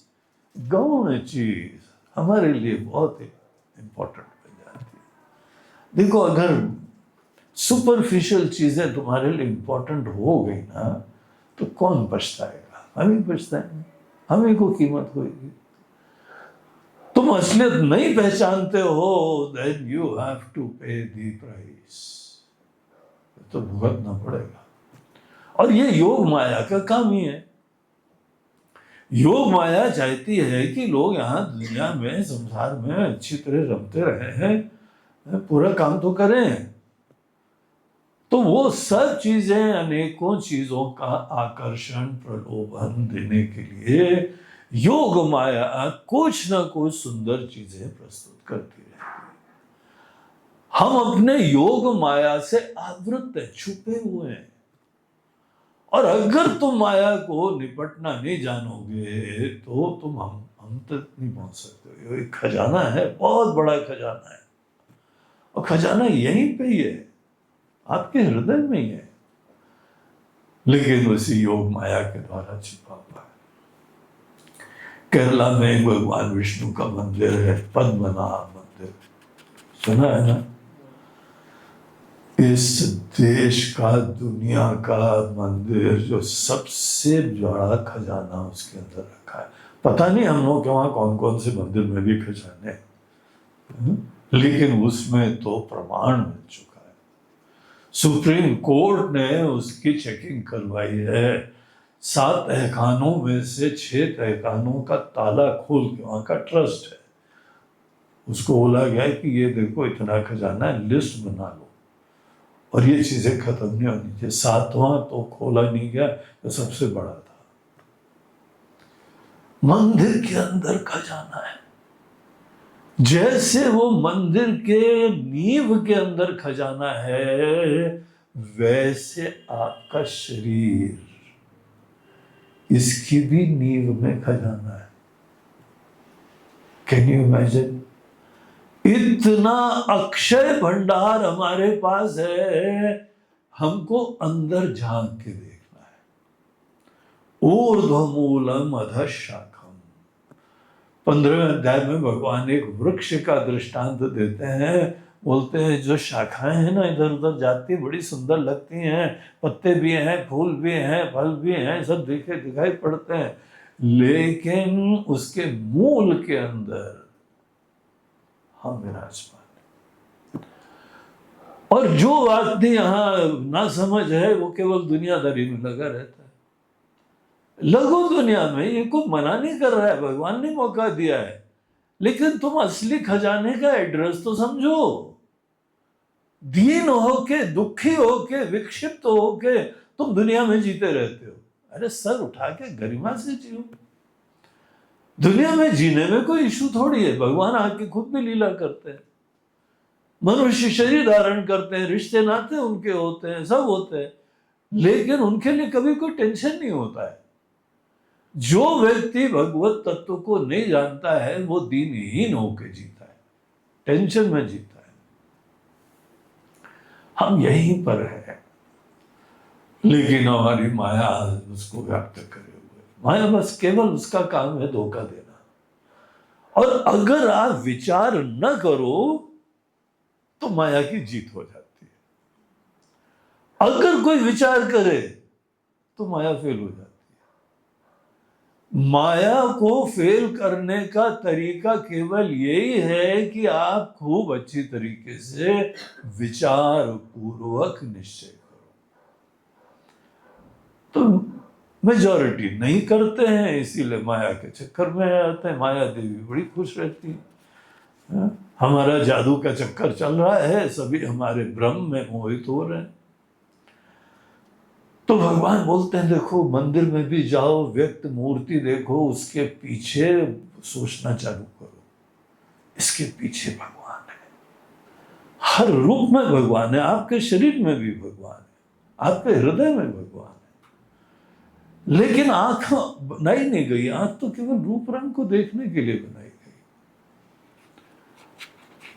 गौण चीज हमारे लिए बहुत इंपॉर्टेंट बन जाती है। देखो अगर सुपरफिशियल चीजें तुम्हारे लिए इंपॉर्टेंट हो गई ना, तो कौन पछताएगा? हम ही पछताएंगे, हमें को कीमत होगी। तुम तुम असलियत नहीं पहचानते हो, then you have to pay the price, तो भुगतना पड़ेगा। और ये योग माया का काम ही है। योग माया चाहती है कि लोग यहाँ दुनिया में, संसार में अच्छी तरह रमते रहे हैं, पूरा काम तो करें। तो वो सब चीजें, अनेकों चीजों का आकर्षण, प्रलोभन देने के लिए योग माया कुछ ना कुछ सुंदर चीजें प्रस्तुत करती रहती है। हम अपने योग माया से आवृत है, छुपे हुए हैं। और अगर तुम माया को निपटना नहीं जानोगे तो तुम हम तक नहीं पहुंच सकते। ये खजाना है, बहुत बड़ा खजाना है, और खजाना यहीं पे ही है, आपके हृदय में ही है, लेकिन उसी योग माया के द्वारा छिपा हुआ है। केरला में भगवान विष्णु का मंदिर है, पद्मनाभ मंदिर, सुना है ना? इस देश का, दुनिया का मंदिर जो सबसे बड़ा खजाना उसके अंदर रखा है। पता नहीं हम लोग के वहां कौन कौन से मंदिर में भी खजाने, लेकिन उसमें तो प्रमाण मिल चुका है। सुप्रीम कोर्ट ने उसकी चेकिंग करवाई है। 7 तहखानों में से 6 तहखानों का ताला खोल के, वहां का ट्रस्ट है, उसको बोला गया है कि ये देखो इतना खजाना है, लिस्ट बना लो, और ये चीजें खत्म नहीं होनी चाहिए। 7वां तो खोला नहीं गया, तो सबसे बड़ा था। मंदिर के अंदर खजाना है, जैसे वो मंदिर के नींव के अंदर खजाना है, वैसे आपका शरीर, इसकी भी नींव में खजाना है। Can you imagine? इतना अक्षय भंडार हमारे पास है, हमको अंदर झांक के देखना है। ऊर्ध्वमूलम अधः शाखम, 15वें अध्याय में भगवान एक वृक्ष का दृष्टांत देते हैं। बोलते हैं जो शाखाएं हैं ना, इधर उधर जाती, बड़ी सुंदर लगती हैं, पत्ते भी हैं, फूल भी हैं, फल भी हैं, सब दिखाई पड़ते हैं, लेकिन उसके मूल के अंदर हम विराजमान। और जो आदमी यहाँ ना समझ है, वो केवल दुनियादारी में लगा रहता है। लघु दुनिया में, ये कोई मना नहीं कर रहा है, भगवान ने मौका दिया है, लेकिन तुम असली खजाने का एड्रेस तो समझो। दीन होके, दुखी होके, विक्षिप्त होके तुम दुनिया में जीते रहते हो। अरे सर उठा के गरिमा से जियो। दुनिया में जीने में कोई इशू थोड़ी है। भगवान आके खुद भी लीला करते हैं, मनुष्य शरीर धारण करते हैं, रिश्ते नाते उनके होते हैं, सब होते हैं, लेकिन उनके लिए कभी कोई टेंशन नहीं होता है। जो व्यक्ति भगवत तत्व को नहीं जानता है, वो दीनहीन होकर जीता है, टेंशन में जीता है। हम यहीं पर है, लेकिन हमारी माया उसको व्याप्त करे। माया बस केवल उसका काम है धोखा देना। और अगर आप विचार न करो तो माया की जीत हो जाती है। अगर कोई विचार करे तो माया फेल हो जाती है। माया को फेल करने का तरीका केवल यही है कि आप खूब अच्छी तरीके से विचार पूर्वक निश्चय करो। तो मेजॉरिटी नहीं करते हैं, इसीलिए माया के चक्कर में आते हैं। माया देवी बड़ी खुश रहती है, हमारा जादू का चक्कर चल रहा है, सभी हमारे भ्रम में मोहित हो रहे हैं। तो भगवान बोलते हैं देखो, मंदिर में भी जाओ, व्यक्त मूर्ति देखो, उसके पीछे सोचना चालू करो, इसके पीछे भगवान है। हर रूप में भगवान है, आपके शरीर में भी भगवान है, आपके हृदय में भगवान है। लेकिन आंख बनाई नहीं गई, आंख तो केवल रूप रंग को देखने के लिए बनाई गई।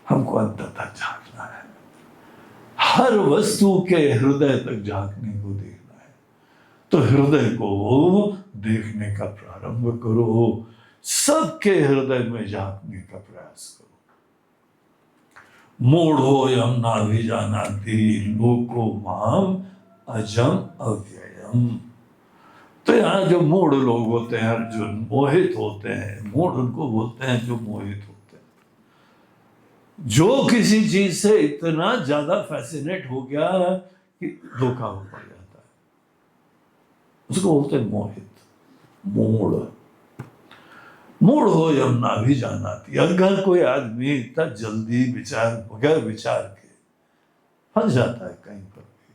हमको अंततः झांकना है, हर वस्तु के हृदय तक झांकने को देखना है। तो हृदय को देखने का प्रारंभ करो, सबके हृदय में झांकने का प्रयास करो। मूढ़ो यम नाभिजानाति लोको माम अजम अव्ययम। तो यहाँ जो मूढ़ लोग होते हैं, अर्जुन, मोहित होते हैं, मूढ़ उनको बोलते हैं जो मोहित होते जो किसी चीज से इतना ज्यादा फैसिनेट हो गया कि धोखा हो पड़ जाता है, उसको बोलते हैं मोहित, मूड। मूड हो यमुना भी जाना थी। अगर कोई आदमी इतना जल्दी विचार बगैर विचार के फंस जाता है कहीं पर भी,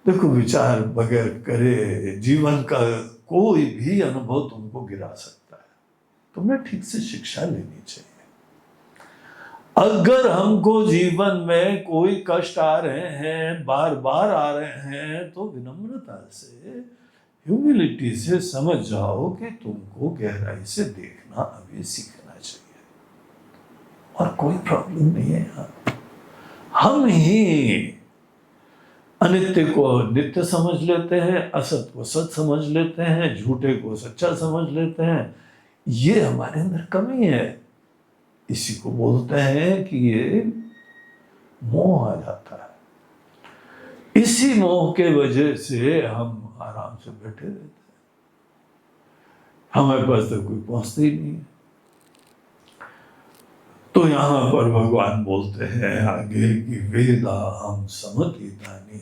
देखो विचार बगैर करे जीवन का कोई भी अनुभव तुमको गिरा सकता है। तुम्हें ठीक से शिक्षा लेनी चाहिए। अगर हमको जीवन में कोई कष्ट आ रहे हैं, बार बार आ रहे हैं, तो विनम्रता से, ह्यूमिलिटी से समझ जाओ कि तुमको गहराई से देखना अभी सीखना चाहिए, और कोई प्रॉब्लम नहीं है यहाँ। हम ही अनित्य को नित्य समझ लेते हैं, असत को सत समझ लेते हैं, झूठे को सच्चा समझ लेते हैं। ये हमारे अंदर कमी है। इसी को बोलते हैं कि ये मोह आ जाता है। इसी मोह के वजह से हम आराम से बैठे रहते हैं, हमारे पास तो कोई पहुंचता ही नहीं है। तो यहां पर भगवान बोलते हैं आगे कि वेदा हम समतीतानि।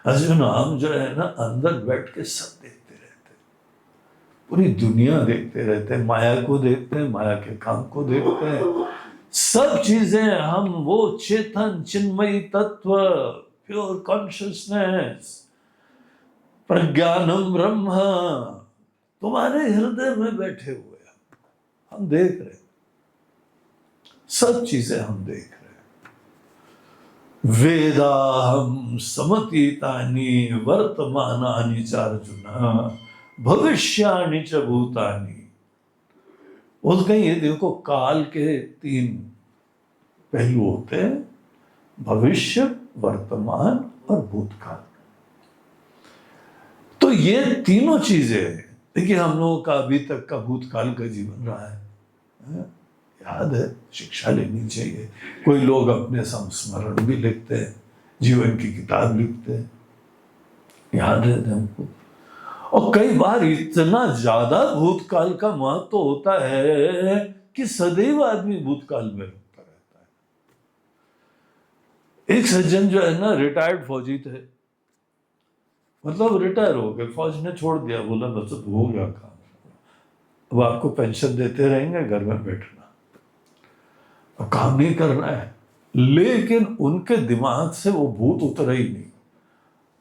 अर्जुन, हम जो है ना अंदर बैठ के सब देखते रहते, पूरी दुनिया देखते रहते हैं, माया को देखते हैं, माया के काम को देखते हैं, सब चीजें हम वो चेतन चिन्मयी तत्व, प्योर कॉन्शियसनेस, प्रज्ञानम ब्रह्म तुम्हारे हृदय में बैठे हुए हैं, हम देख रहे हैं, सब चीजें हम देख रहे हैं। वेदाहम समतीतानि वर्तमानानि च अर्जुन भविष्यानि च भूतानि। बोलते हैं ये देखो, काल के 3 पहलू होते हैं, भविष्य, वर्तमान और भूतकाल। तो ये तीनों चीजें, देखिए हम लोगों का अभी तक का भूतकाल का जीवन रहा है, याद है, शिक्षा लेनी चाहिए। कोई लोग अपने संस्मरण भी लिखते हैं, जीवन की किताब लिखते हैं, याद रहते हमको। और कई बार इतना ज्यादा भूतकाल का महत्व होता है कि सदैव आदमी भूतकाल में रहता रहता है। एक सज्जन जो है ना, रिटायर्ड फौजी थे, मतलब रिटायर हो गए, फौज ने छोड़ दिया, बोला बस अब हो गया काम, अब आपको पेंशन देते रहेंगे, घर में बैठना, अब काम नहीं करना है। लेकिन उनके दिमाग से वो भूत उतरा ही नहीं,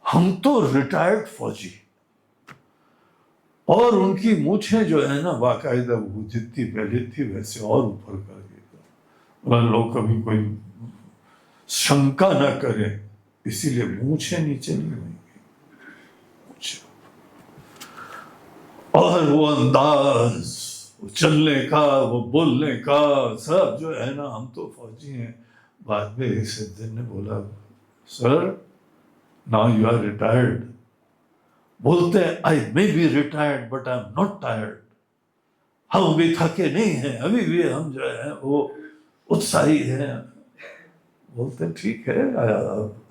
हम तो रिटायर्ड फौजी। और उनकी मूछें जो है ना बाकायदा वो जितनी पहले थी वैसे और ऊपर कर दिया, लोग कभी कोई शंका ना करे, इसीलिए मूछें नीचे नहीं हुई। और वो अंदाज, वो चलने का, वो बोलने का, सब जो है ना, हम तो फौजी हैं। बाद में एक सज्जन ने बोला, sir now you are retired. बोलते हैं I may be retired but I am not tired. हम अभी थके नहीं हैं, अभी भी हम जो है वो उत्साही हैं। बोलते हैं ठीक है,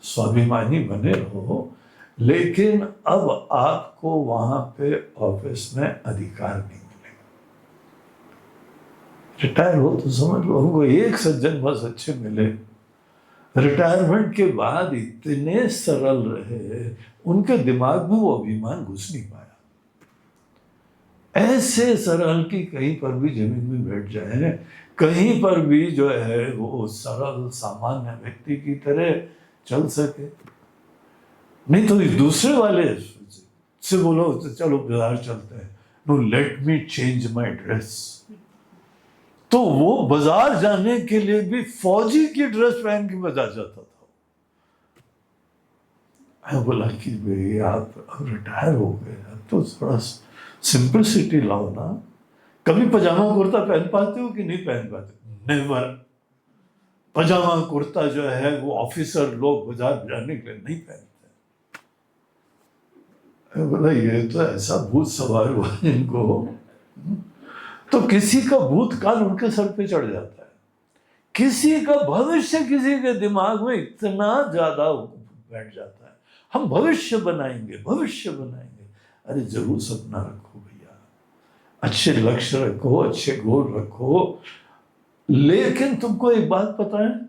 स्वाभिमानी बने रहो, लेकिन अब आपको वहां पे ऑफिस में अधिकार नहीं मिलेगा। रिटायर हो तो समझ लो। हमको एक सज्जन बस अच्छे मिले, रिटायरमेंट के बाद इतने सरल रहे, उनके दिमाग में वो अभिमान घुस नहीं पाया। ऐसे सरल कि कहीं पर भी जमीन में बैठ जाए, कहीं पर भी जो है वो सरल सामान्य व्यक्ति की तरह चल सके। नहीं तो दूसरे वाले से बोलो तो चलो बाजार चलते हैं, no let me change my dress, तो वो बाजार जाने के लिए भी फौजी की ड्रेस पहन के बाजार जाता था। मैं बोला कि भाई आप अब रिटायर हो गए, अब तो थोड़ा सिंपलिसिटी लाओ ना। कभी पजामा कुर्ता पहन पाते हो कि नहीं पहन पाते? नेवर। पजामा कुर्ता जो है वो ऑफिसर लोग बाजार जाने के लिए नहीं पहनते। बोला ये तो ऐसा भूत सवार हुआ इनको, तो किसी का भूतकाल उनके सर पे चढ़ जाता है, किसी का भविष्य किसी के दिमाग में इतना ज्यादा बैठ जाता है, हम भविष्य बनाएंगे, भविष्य बनाएंगे। अरे जरूर सपना रखो भैया, अच्छे लक्ष्य रखो, अच्छे गोल रखो, लेकिन तुमको एक बात पता है,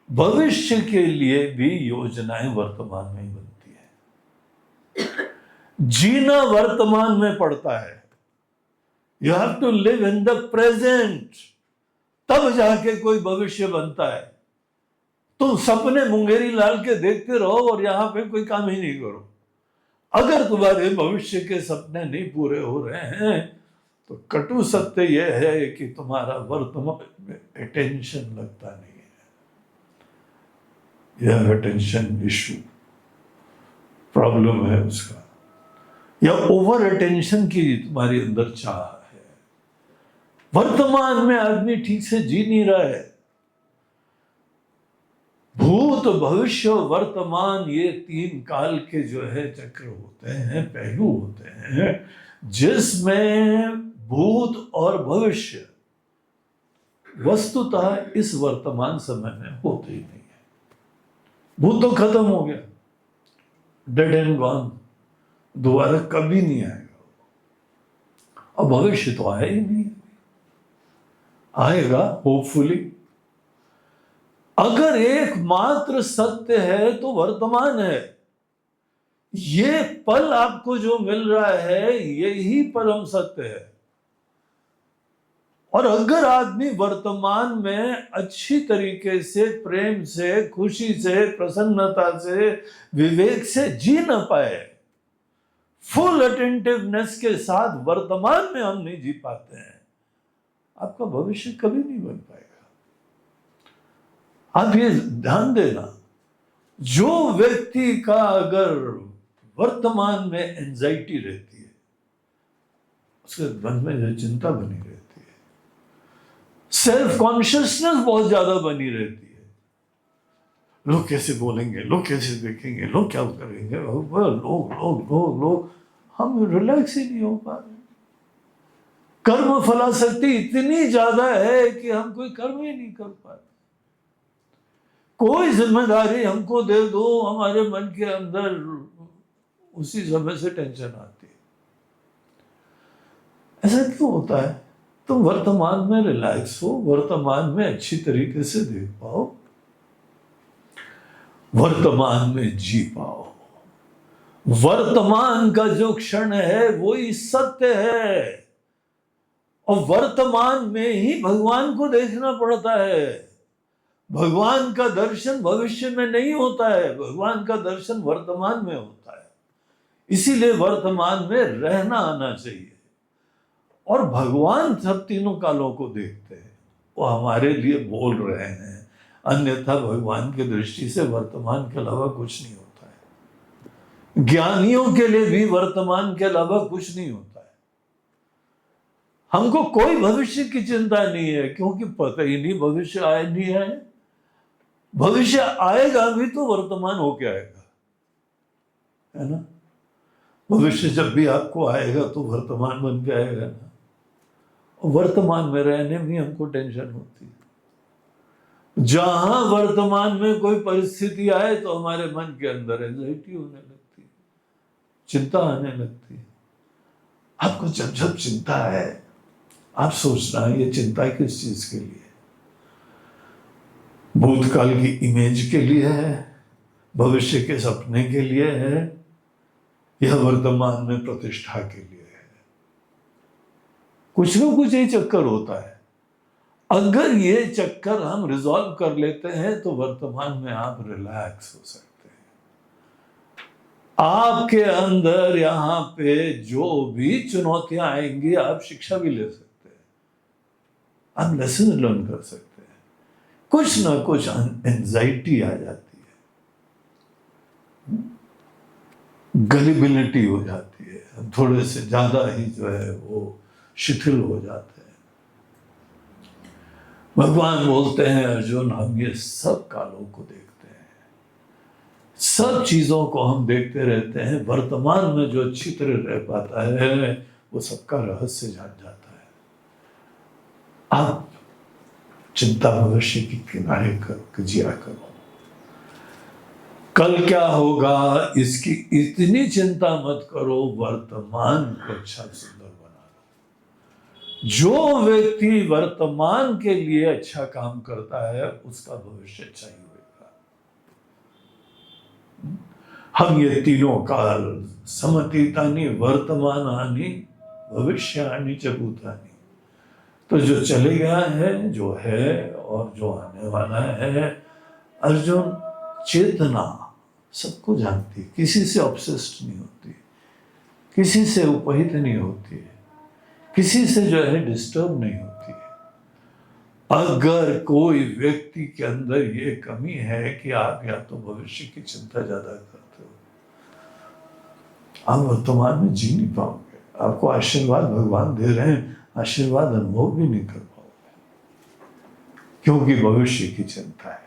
भविष्य के लिए भी योजनाएं वर्तमान में ही बनती है। जीना वर्तमान में पड़ता है। You have to live in the present, तब जाके कोई भविष्य बनता है। तुम सपने मुंगेरी लाल के देखते रहो और यहां पे कोई काम ही नहीं करो। अगर तुम्हारे भविष्य के सपने नहीं पूरे हो रहे हैं तो कटु सत्य यह है कि तुम्हारा वर्तमान में अटेंशन लगता नहीं है। यह अटेंशन इशू प्रॉब्लम है उसका, या ओवर अटेंशन की तुम्हारे अंदर चाह है। वर्तमान में आदमी ठीक से जी नहीं रहा है। भूत भविष्य वर्तमान ये तीन काल के जो है चक्र होते हैं, पहलू होते हैं, जिसमें भूत और भविष्य वस्तुतः इस वर्तमान समय में होते ही नहीं है। भूत तो खत्म हो गया, डेड एंड गॉन, दोबारा कभी नहीं आएगा। और भविष्य तो आया ही नहीं, आएगा होपफुली। अगर एकमात्र सत्य है तो वर्तमान है। ये पल आपको जो मिल रहा है यही परम सत्य है। और अगर आदमी वर्तमान में अच्छी तरीके से, प्रेम से, खुशी से, प्रसन्नता से, विवेक से जी न पाए, फुल अटेंटिवनेस के साथ वर्तमान में हम नहीं जी पाते हैं, आपका भविष्य कभी नहीं बन पाएगा। आप ये ध्यान देना, जो व्यक्ति का अगर वर्तमान में एंजाइटी रहती है, उसके मन में जो चिंता बनी रहती है, सेल्फ कॉन्शियसनेस बहुत ज्यादा बनी रहती है, लोग कैसे बोलेंगे, लोग कैसे देखेंगे, लोग क्या करेंगे, लोग, हम रिलैक्स ही नहीं हो पा रहे। कर्म फलाशक्ति इतनी ज्यादा है कि हम कोई कर्म ही नहीं कर पा रहे। कोई जिम्मेदारी हमको दे दो, हमारे मन के अंदर उसी समय से टेंशन आती है। ऐसा क्यों होता है? तुम वर्तमान में रिलैक्स हो, वर्तमान में अच्छी तरीके से देख पाओ, वर्तमान में जी पाओ। वर्तमान का जो क्षण है वही सत्य है, और वर्तमान में ही भगवान को देखना पड़ता है। भगवान का दर्शन भविष्य में नहीं होता है, भगवान का दर्शन वर्तमान में होता है। इसीलिए वर्तमान में रहना आना चाहिए। और भगवान सब तीनों कालों को देखते हैं, वो हमारे लिए बोल रहे हैं। अन्यथा भगवान की दृष्टि से वर्तमान के अलावा कुछ नहीं होता है। ज्ञानियों के लिए भी वर्तमान के अलावा कुछ नहीं होता है। हमको कोई भविष्य की चिंता नहीं है, क्योंकि पता ही नहीं भविष्य आया नहीं है। भविष्य आएगा भी तो वर्तमान होके आएगा, है ना। भविष्य जब भी आपको आएगा तो वर्तमान बन के आएगा ना। और वर्तमान में रहने में हमको टेंशन होती है। जहां वर्तमान में कोई परिस्थिति आए तो हमारे मन के अंदर एंजाइटी होने लगती है, चिंता आने लगती है। आपको जब जब चिंता है, आप सोचना है ये चिंता किस चीज के लिए? भूतकाल की इमेज के लिए है, भविष्य के सपने के लिए है, या वर्तमान में प्रतिष्ठा के लिए है? कुछ ना कुछ ये चक्कर होता है। अगर ये चक्कर हम रिजॉल्व कर लेते हैं तो वर्तमान में आप रिलैक्स हो सकते हैं। आपके अंदर यहां पे जो भी चुनौतियां आएंगी, आप शिक्षा भी ले सकते हैं, आप लेसन लर्न कर सकते हैं। कुछ ना कुछ एंजाइटी आ जाती है, गलिबिलिटी हो जाती है, थोड़े से ज्यादा ही जो है वो शिथिल हो जाते हैं। भगवान बोलते हैं, अर्जुन हम ये सब कालों को देखते हैं, सब चीजों को हम देखते रहते हैं। वर्तमान में जो अच्छी तरह रह पाता है वो सबका रहस्य जान जाता है। आप चिंता भविष्य की किनारे करो, जिया करो। कल क्या होगा इसकी इतनी चिंता मत करो, वर्तमान को अच्छा सुंदर बना जो व्यक्ति वर्तमान के लिए अच्छा काम करता है उसका भविष्य अच्छा ही होगा। हम ये तीनों काल समतीतानि वर्तमानानि भविष्यानि च भूतानि, तो जो चले गया है, जो है और जो आने वाला है, अर्जुन चेतना सबको जानती है, किसी से ऑब्सेस्ड नहीं होती, किसी से उपहित नहीं होती है, किसी से जो है डिस्टर्ब नहीं होती है। अगर कोई व्यक्ति के अंदर ये कमी है कि आप या तो भविष्य की चिंता ज्यादा करते हो, आप वर्तमान में जी नहीं पाओगे। आपको आशीर्वाद भगवान दे रहे हैं, आशीर्वाद अनुभव भी नहीं कर पाओगे, क्योंकि भविष्य की चिंता है।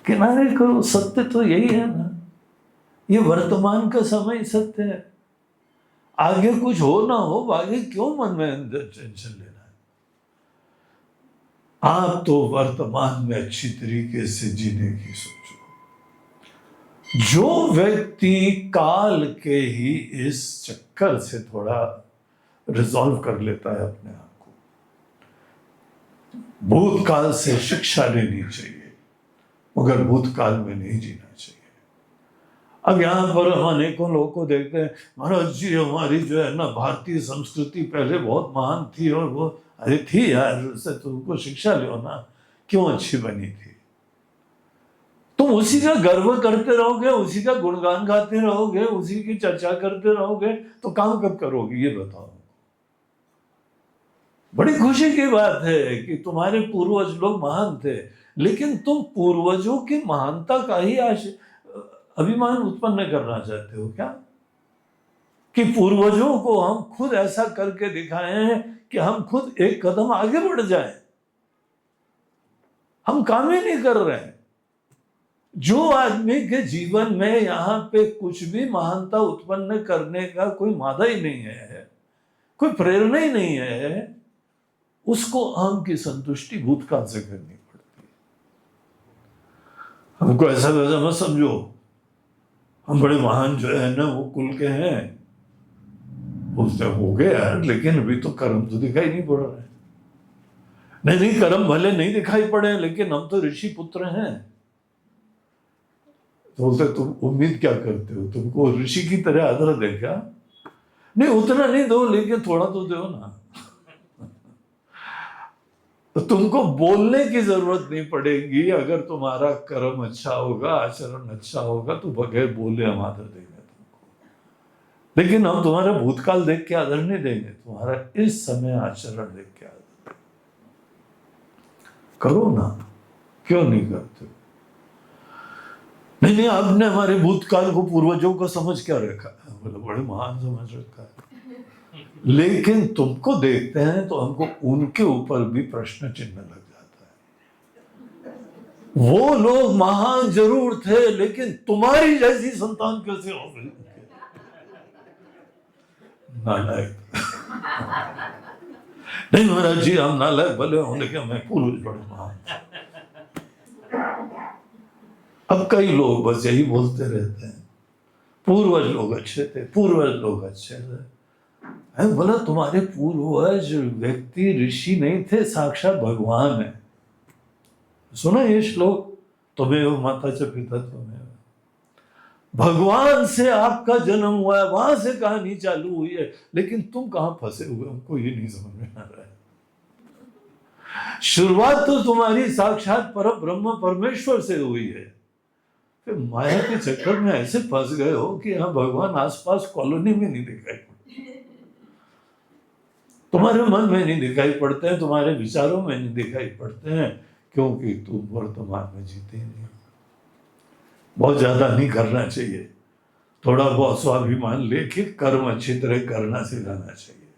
किनारे करो, सत्य तो यही है ना, ये वर्तमान का समय सत्य है। आगे कुछ हो ना हो, आगे क्यों मन में अंदर टेंशन लेना है। आप तो वर्तमान में अच्छी तरीके से जीने की सोचो। जो व्यक्ति काल के ही इस चक्कर से थोड़ा रिजॉल्व कर लेता है अपने आप को, भूतकाल से शिक्षा लेनी चाहिए मगर भूतकाल में नहीं जीना चाहिए। अब यहाँ पर हम अनेकों लोगों को देखते हैं, महाराज जी हमारी जो है ना भारतीय संस्कृति पहले बहुत महान थी, और वो अरे थी यार, उससे तुमको शिक्षा लो ना, क्यों अच्छी बनी थी। तुम उसी का गर्व करते रहोगे, उसी का गुणगान गाते रहोगे, उसी की चर्चा करते रहोगे, तो काम कब करोगे ये बताओ। बड़ी खुशी की बात है कि तुम्हारे पूर्वज लोग महान थे, लेकिन तुम पूर्वजों की महानता का ही अभिमान उत्पन्न करना चाहते हो क्या? कि पूर्वजों को हम खुद ऐसा करके दिखाएं कि हम खुद एक कदम आगे बढ़ जाएं। हम काम ही नहीं कर रहे हैं। जो आदमी के जीवन में यहां पे कुछ भी महानता उत्पन्न करने का कोई मादा ही नहीं है, कोई प्रेरणा ही नहीं है, उसको अहम की संतुष्टि भूतकाल से करनी पड़ती है। हमको ऐसा वैसा मत समझो, हम बड़े महान जो है ना वो कुल के हैं, उससे हो गए यार, लेकिन अभी तो कर्म तो दिखाई नहीं पड़ रहे। नहीं, कर्म भले नहीं दिखाई पड़े, लेकिन हम तो ऋषि पुत्र हैं। तो बोलते तुम उम्मीद क्या करते हो, तुमको ऋषि की तरह आदर दे क्या? नहीं उतना नहीं दो, लेकिन थोड़ा तो दो ना। तो तुमको बोलने की जरूरत नहीं पड़ेगी, अगर तुम्हारा कर्म अच्छा होगा, आचरण अच्छा होगा, तो बगैर बोले हम आदर देंगे तुमको। लेकिन हम तुम्हारा भूतकाल देख के आदर नहीं देंगे, तुम्हारा इस समय आचरण देख के आदर करो ना। क्यों नहीं करते? नहीं आपने हमारे भूतकाल को पूर्वजों को समझ क्या रखा है? बोले बड़े महान समझ रखा है, लेकिन तुमको देखते हैं तो हमको उनके ऊपर भी प्रश्न चिन्ह लग जाता है। वो लोग महान जरूर थे, लेकिन तुम्हारी जैसी संतान कैसे हो गई? नालायक। नहीं महाराज जी हम नालायक भले होने के, हमें पूर्वज बड़े महान। अब कई लोग बस यही बोलते रहते हैं, पूर्वज लोग अच्छे थे, पूर्वज लोग अच्छे थे। बोला तुम्हारे पूर्वज व्यक्ति ऋषि नहीं थे, साक्षात भगवान है। सुना ये श्लोक, तुम्हें माता च पिता तुम्हें, भगवान से आपका जन्म हुआ है, वहां से कहानी चालू हुई है, लेकिन तुम कहां फंसे हुए हमको ये नहीं समझ में आ रहा है। शुरुआत तो तुम्हारी साक्षात पर ब्रह्म परमेश्वर से हुई है, फिर माया के चक्कर में ऐसे फंस गए हो कि यहाँ भगवान आसपास कॉलोनी में नहीं दिखाई पड़ते, तुम्हारे मन में नहीं दिखाई पड़ते हैं, तुम्हारे विचारों में नहीं दिखाई पड़ते हैं, क्योंकि तुम वर्तमान में जीते नहीं। बहुत ज्यादा नहीं करना चाहिए, थोड़ा बहुत स्वाभिमान लेके कर्म अच्छी तरह करना सिखाना चाहिए।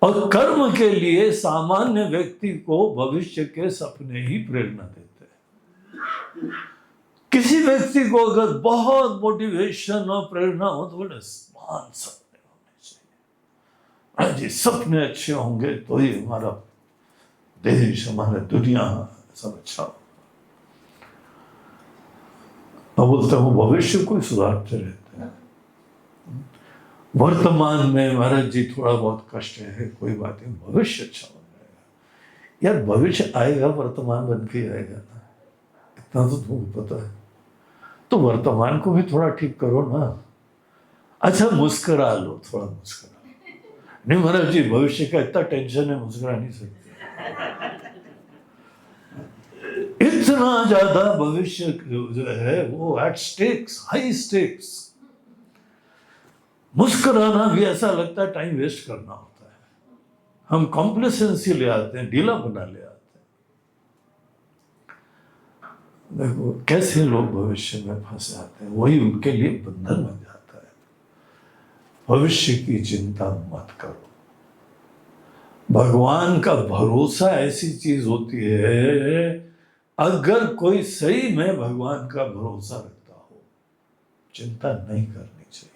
और कर्म के लिए सामान्य व्यक्ति को भविष्य के सपने ही प्रेरणा देते हैं। किसी व्यक्ति को अगर बहुत मोटिवेशन और प्रेरणा हो तो बड़े महान सपने होने चाहिए। जी सपने अच्छे होंगे तो ही हमारा देश, हमारा दुनिया सब अच्छा हो। मैं बोलता हूँ भविष्य को सुधारते रहते हैं। वर्तमान में महाराज जी थोड़ा बहुत कष्ट है, कोई बात नहीं, भविष्य अच्छा हो जाएगा। यार भविष्य आएगा, वर्तमान बन के आएगा ना, इतना तो तुमको पता है। तो वर्तमान को भी थोड़ा ठीक करो ना। अच्छा मुस्कुरा लो, थोड़ा मुस्कुरा। नहीं महाराज जी भविष्य का इतना टेंशन है, मुस्कुरा नहीं सकते। इतना ज्यादा भविष्य जो है वो एट स्टेक्स, हाई स्टेक्स। मुस्कुराना भी ऐसा लगता है टाइम वेस्ट करना होता है। हम कॉम्प्लेसेंसी ले आते हैं, ढीला बना ले आते हैं। देखो कैसे लोग भविष्य में फंस जाते हैं, वही उनके लिए बंधन बन जाता है। भविष्य की चिंता मत करो। भगवान का भरोसा ऐसी चीज होती है, अगर कोई सही में भगवान का भरोसा रखता हो, चिंता नहीं करनी चाहिए।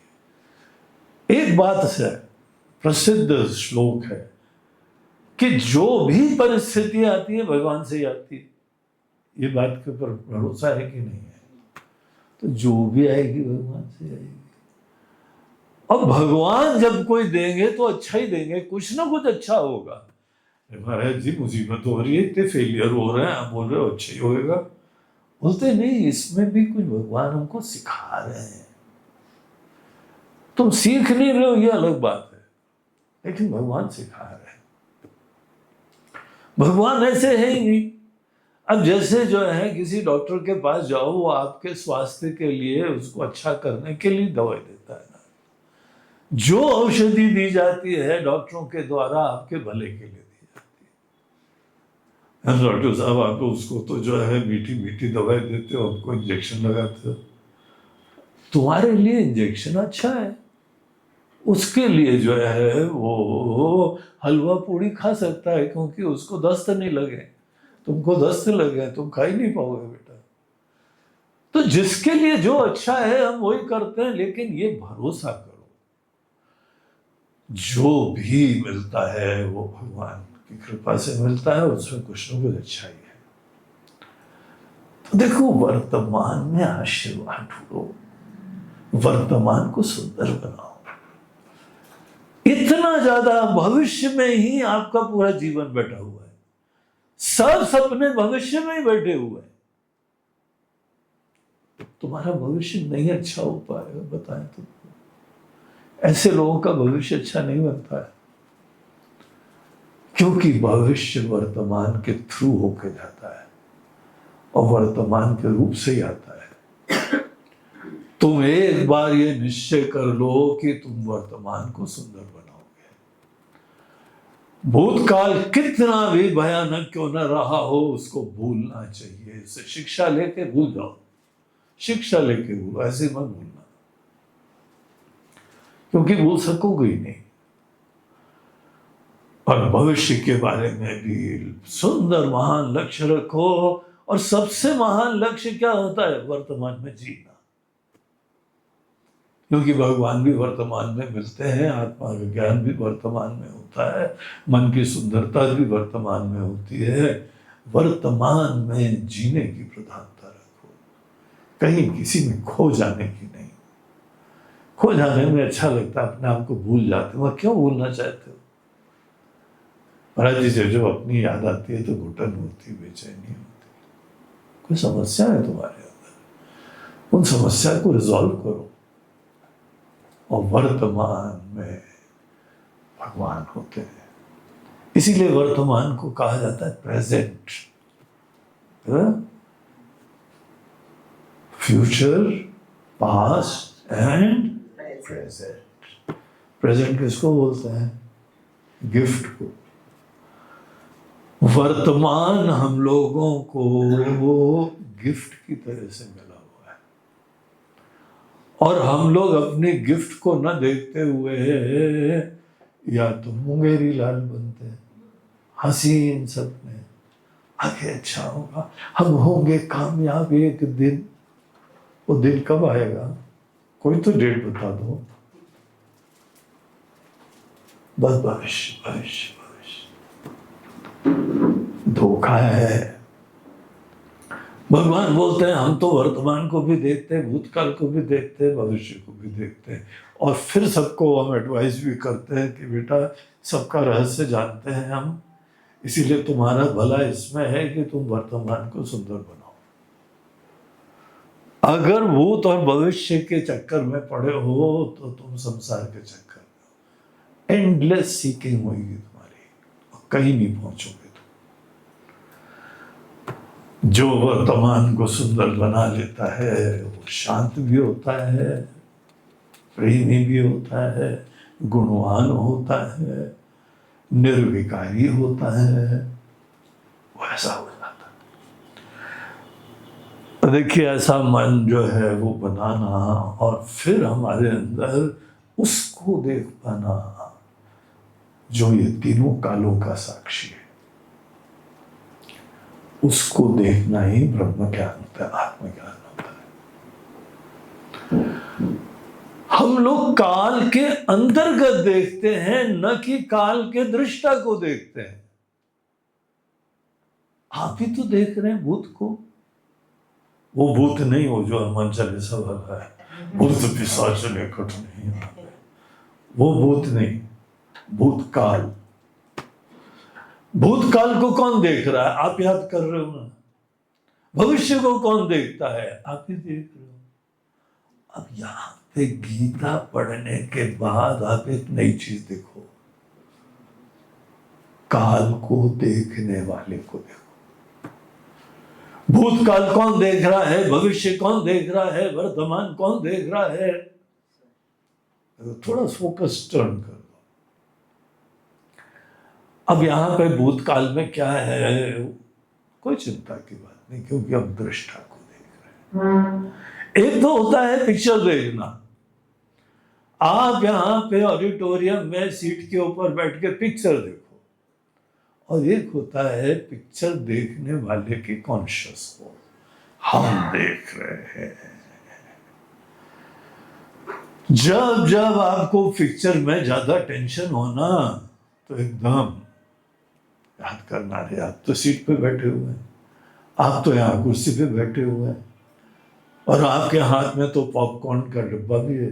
एक बात है, प्रसिद्ध श्लोक है कि जो भी परिस्थिति आती है भगवान से ही आती है। ये बात के ऊपर भरोसा है कि नहीं है? तो जो भी आएगी भगवान से आएगी। अब भगवान जब कोई देंगे तो अच्छा ही देंगे, कुछ ना कुछ अच्छा होगा। महाराज जी मुसीबत हो रही है, इतने फेलियर हो रहे हैं, आप बोल रहे हो अच्छा ही होएगा। बोलते नहीं, इसमें भी कुछ भगवान हमको सिखा रहे हैं। तुम सीख नहीं रहे हो ये अलग बात है, लेकिन भगवान सिखा रहे हैं। भगवान ऐसे है ही नहीं। अब जैसे जो है किसी डॉक्टर के पास जाओ, वो आपके स्वास्थ्य के लिए, उसको अच्छा करने के लिए दवाई देता है ना। जो औषधि दी जाती है डॉक्टरों के द्वारा आपके भले के लिए दी जाती है। डॉक्टर साहब आप उसको तो जो है मीठी मीठी दवाई देते हो, आपको इंजेक्शन लगाते हो। तुम्हारे लिए इंजेक्शन अच्छा है, उसके लिए जो है वो हलवा पूड़ी खा सकता है, क्योंकि उसको दस्त नहीं लगे। तुमको दस्त लगे, तुम खा ही नहीं पाओगे बेटा। तो जिसके लिए जो अच्छा है हम वही करते हैं, लेकिन ये भरोसा करो जो भी मिलता है वो भगवान की कृपा से मिलता है, उसमें कुछ ना कुछ अच्छा ही है। तो देखो वर्तमान में आशीर्वाद ढूंढो, वर्तमान को सुंदर बनाओ। इतना ज्यादा भविष्य में ही आपका पूरा जीवन बैठा हुआ है, सब सपने भविष्य में ही बैठे हुए हैं। तुम्हारा भविष्य नहीं अच्छा हो पाएगा, बताएं तुमको। ऐसे लोगों का भविष्य अच्छा नहीं बनता है, क्योंकि भविष्य वर्तमान के थ्रू होके जाता है और वर्तमान के रूप से ही आता है। तुम एक बार ये निश्चय कर लो कि तुम वर्तमान को सुंदर बनाओगे। भूतकाल कितना भी भयानक क्यों न रहा हो, उसको भूलना चाहिए। इससे शिक्षा लेके भूल जाओ, शिक्षा लेके भूलो, ऐसे मत भूलना, क्योंकि भूल सकोगे ही नहीं। और भविष्य के बारे में भी सुंदर महान लक्ष्य रखो। और सबसे महान लक्ष्य क्या होता है? वर्तमान में जीना, क्योंकि भगवान भी वर्तमान में मिलते हैं, आत्मा का ज्ञान भी वर्तमान में होता है, मन की सुंदरता भी वर्तमान में होती है। वर्तमान में जीने की प्रधानता रखो, कहीं किसी में खो जाने की नहीं। खो जाने में अच्छा लगता है, अपने आप को भूल जाते हो। क्यों भूलना चाहते हो? महाराज जी जब अपनी याद आती है तो घुटन होती, बेचैनी होती। कोई समस्या है तुम्हारे अंदर, उन समस्या को रिजॉल्व करो। और वर्तमान में भगवान होते हैं, इसीलिए वर्तमान को कहा जाता है present. Future, past and present. Present किसको बोलते हैं? गिफ्ट को। वर्तमान हम लोगों को गिफ्ट की तरह से मिला हुआ है, और हम लोग अपने गिफ्ट को न देखते हुए या तो मुंगेरी लाल बनते हैं, हसीन सपने, आगे अच्छा होगा, हम होंगे कामयाब एक दिन। वो दिन कब आएगा? कोई तो डेट बता दो। बस भविष्य भविष्य भविष्य, धोखा है। भगवान बोलते हैं हम तो वर्तमान को भी देखते हैं, भूतकाल को भी देखते हैं, भविष्य को भी देखते हैं, और फिर सबको हम एडवाइस भी करते हैं कि बेटा सबका रहस्य जानते हैं हम, इसीलिए तुम्हारा भला इसमें है कि तुम वर्तमान को सुंदर बनाओ। अगर भूत और भविष्य के चक्कर में पड़े हो तो तुम संसार के चक्कर में हो, एंडलेस सीकिंग होगी तुम्हारी, कहीं नहीं पहुंचोगे। जो वर्तमान को सुंदर बना लेता है वो शांत भी होता है, प्रेमी भी होता है, गुणवान होता है, निर्विकारी होता है, वो ऐसा हो जाता है। देखिए ऐसा मन जो है वो बनाना और फिर हमारे अंदर उसको देख पाना जो ये तीनों कालों का साक्षी है, उसको देखना ही ब्रह्म ज्ञान होता है, आत्मज्ञान होता है। हम लोग काल के अंतर्गत देखते हैं, न कि काल के दृष्टा को देखते हैं। आप ही तो देख रहे हैं भूत को, वो भूत नहीं हो जो हनुमान चालीसा वाला है, भूत पिशाच निकट नहीं, वो भूत नहीं, भूतकाल। भूतकाल को कौन देख रहा है? आप याद कर रहे हो ना। भविष्य को कौन देखता है? आप ही देख रहे हो। अब यहां पे गीता पढ़ने के बाद आप एक नई चीज देखो, काल को देखने वाले को देखो। भूतकाल कौन देख रहा है, भविष्य कौन देख रहा है, वर्तमान कौन देख रहा है? थोड़ा फोकस टर्न कर। अब यहां पे भूतकाल में क्या है, कोई चिंता की बात नहीं, क्योंकि अब दृष्टा को देख रहे हैं। एक तो होता है पिक्चर देखना, आप यहां पे ऑडिटोरियम में सीट के ऊपर बैठ के पिक्चर देखो, और एक होता है पिक्चर देखने वाले की कॉन्शियस हो, हम देख रहे हैं। जब जब आपको पिक्चर में ज्यादा टेंशन होना तो एकदम याद करना है, आप तो सीट पे बैठे हुए हैं, आप तो यहाँ कुर्सी पे बैठे हुए हैं, और आपके हाथ में तो पॉपकॉर्न का डिब्बा भी है।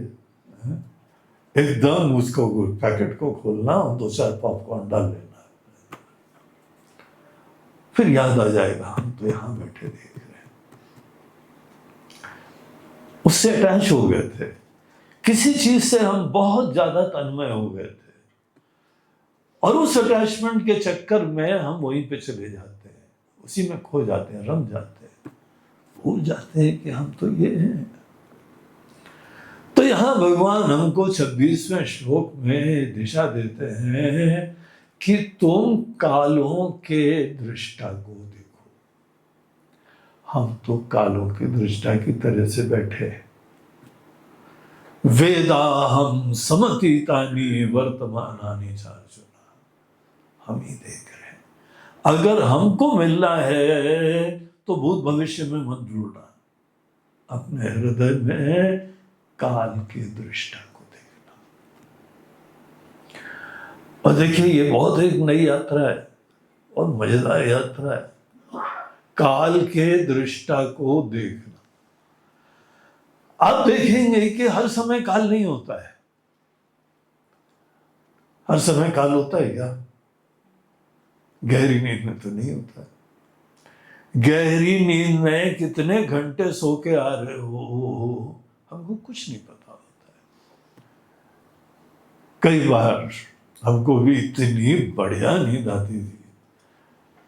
एकदम उसको पैकेट को खोलना और 2-4 पॉपकॉर्न डाल लेना, फिर याद आ जाएगा हम तो यहाँ बैठे देख रहे हैं। उससे अटैच हो गए थे, किसी चीज से हम बहुत ज्यादा तन्मय हो गए थे, और उस अटैचमेंट के चक्कर में हम वहीं पे चले जाते हैं, उसी में खो जाते हैं, रम जाते हैं, भूल जाते हैं कि हम तो ये हैं। तो यहां भगवान हमको 26वें श्लोक में दिशा देते हैं कि तुम कालों के दृष्टा को देखो। हम तो कालों के दृष्टा की तरह से बैठे हैं। वेदाहम समतीतानि वर्तमानानि चार्जुन, हम ही देख रहे हैं। अगर हमको मिलना है तो भूत भविष्य में मत ढूंढना, अपने हृदय में काल के दृष्टा को देखना। और देखिए ये बहुत एक नई यात्रा है और मजेदार यात्रा है, काल के दृष्टा को देखना। आप देखेंगे कि हर समय काल नहीं होता है। हर समय काल होता है क्या? गहरी नींद में तो नहीं होता है। गहरी नींद में कितने घंटे सो के आ रहे हो हमको कुछ नहीं पता होता है। कई बार हमको भी इतनी बढ़िया नींद आती थी।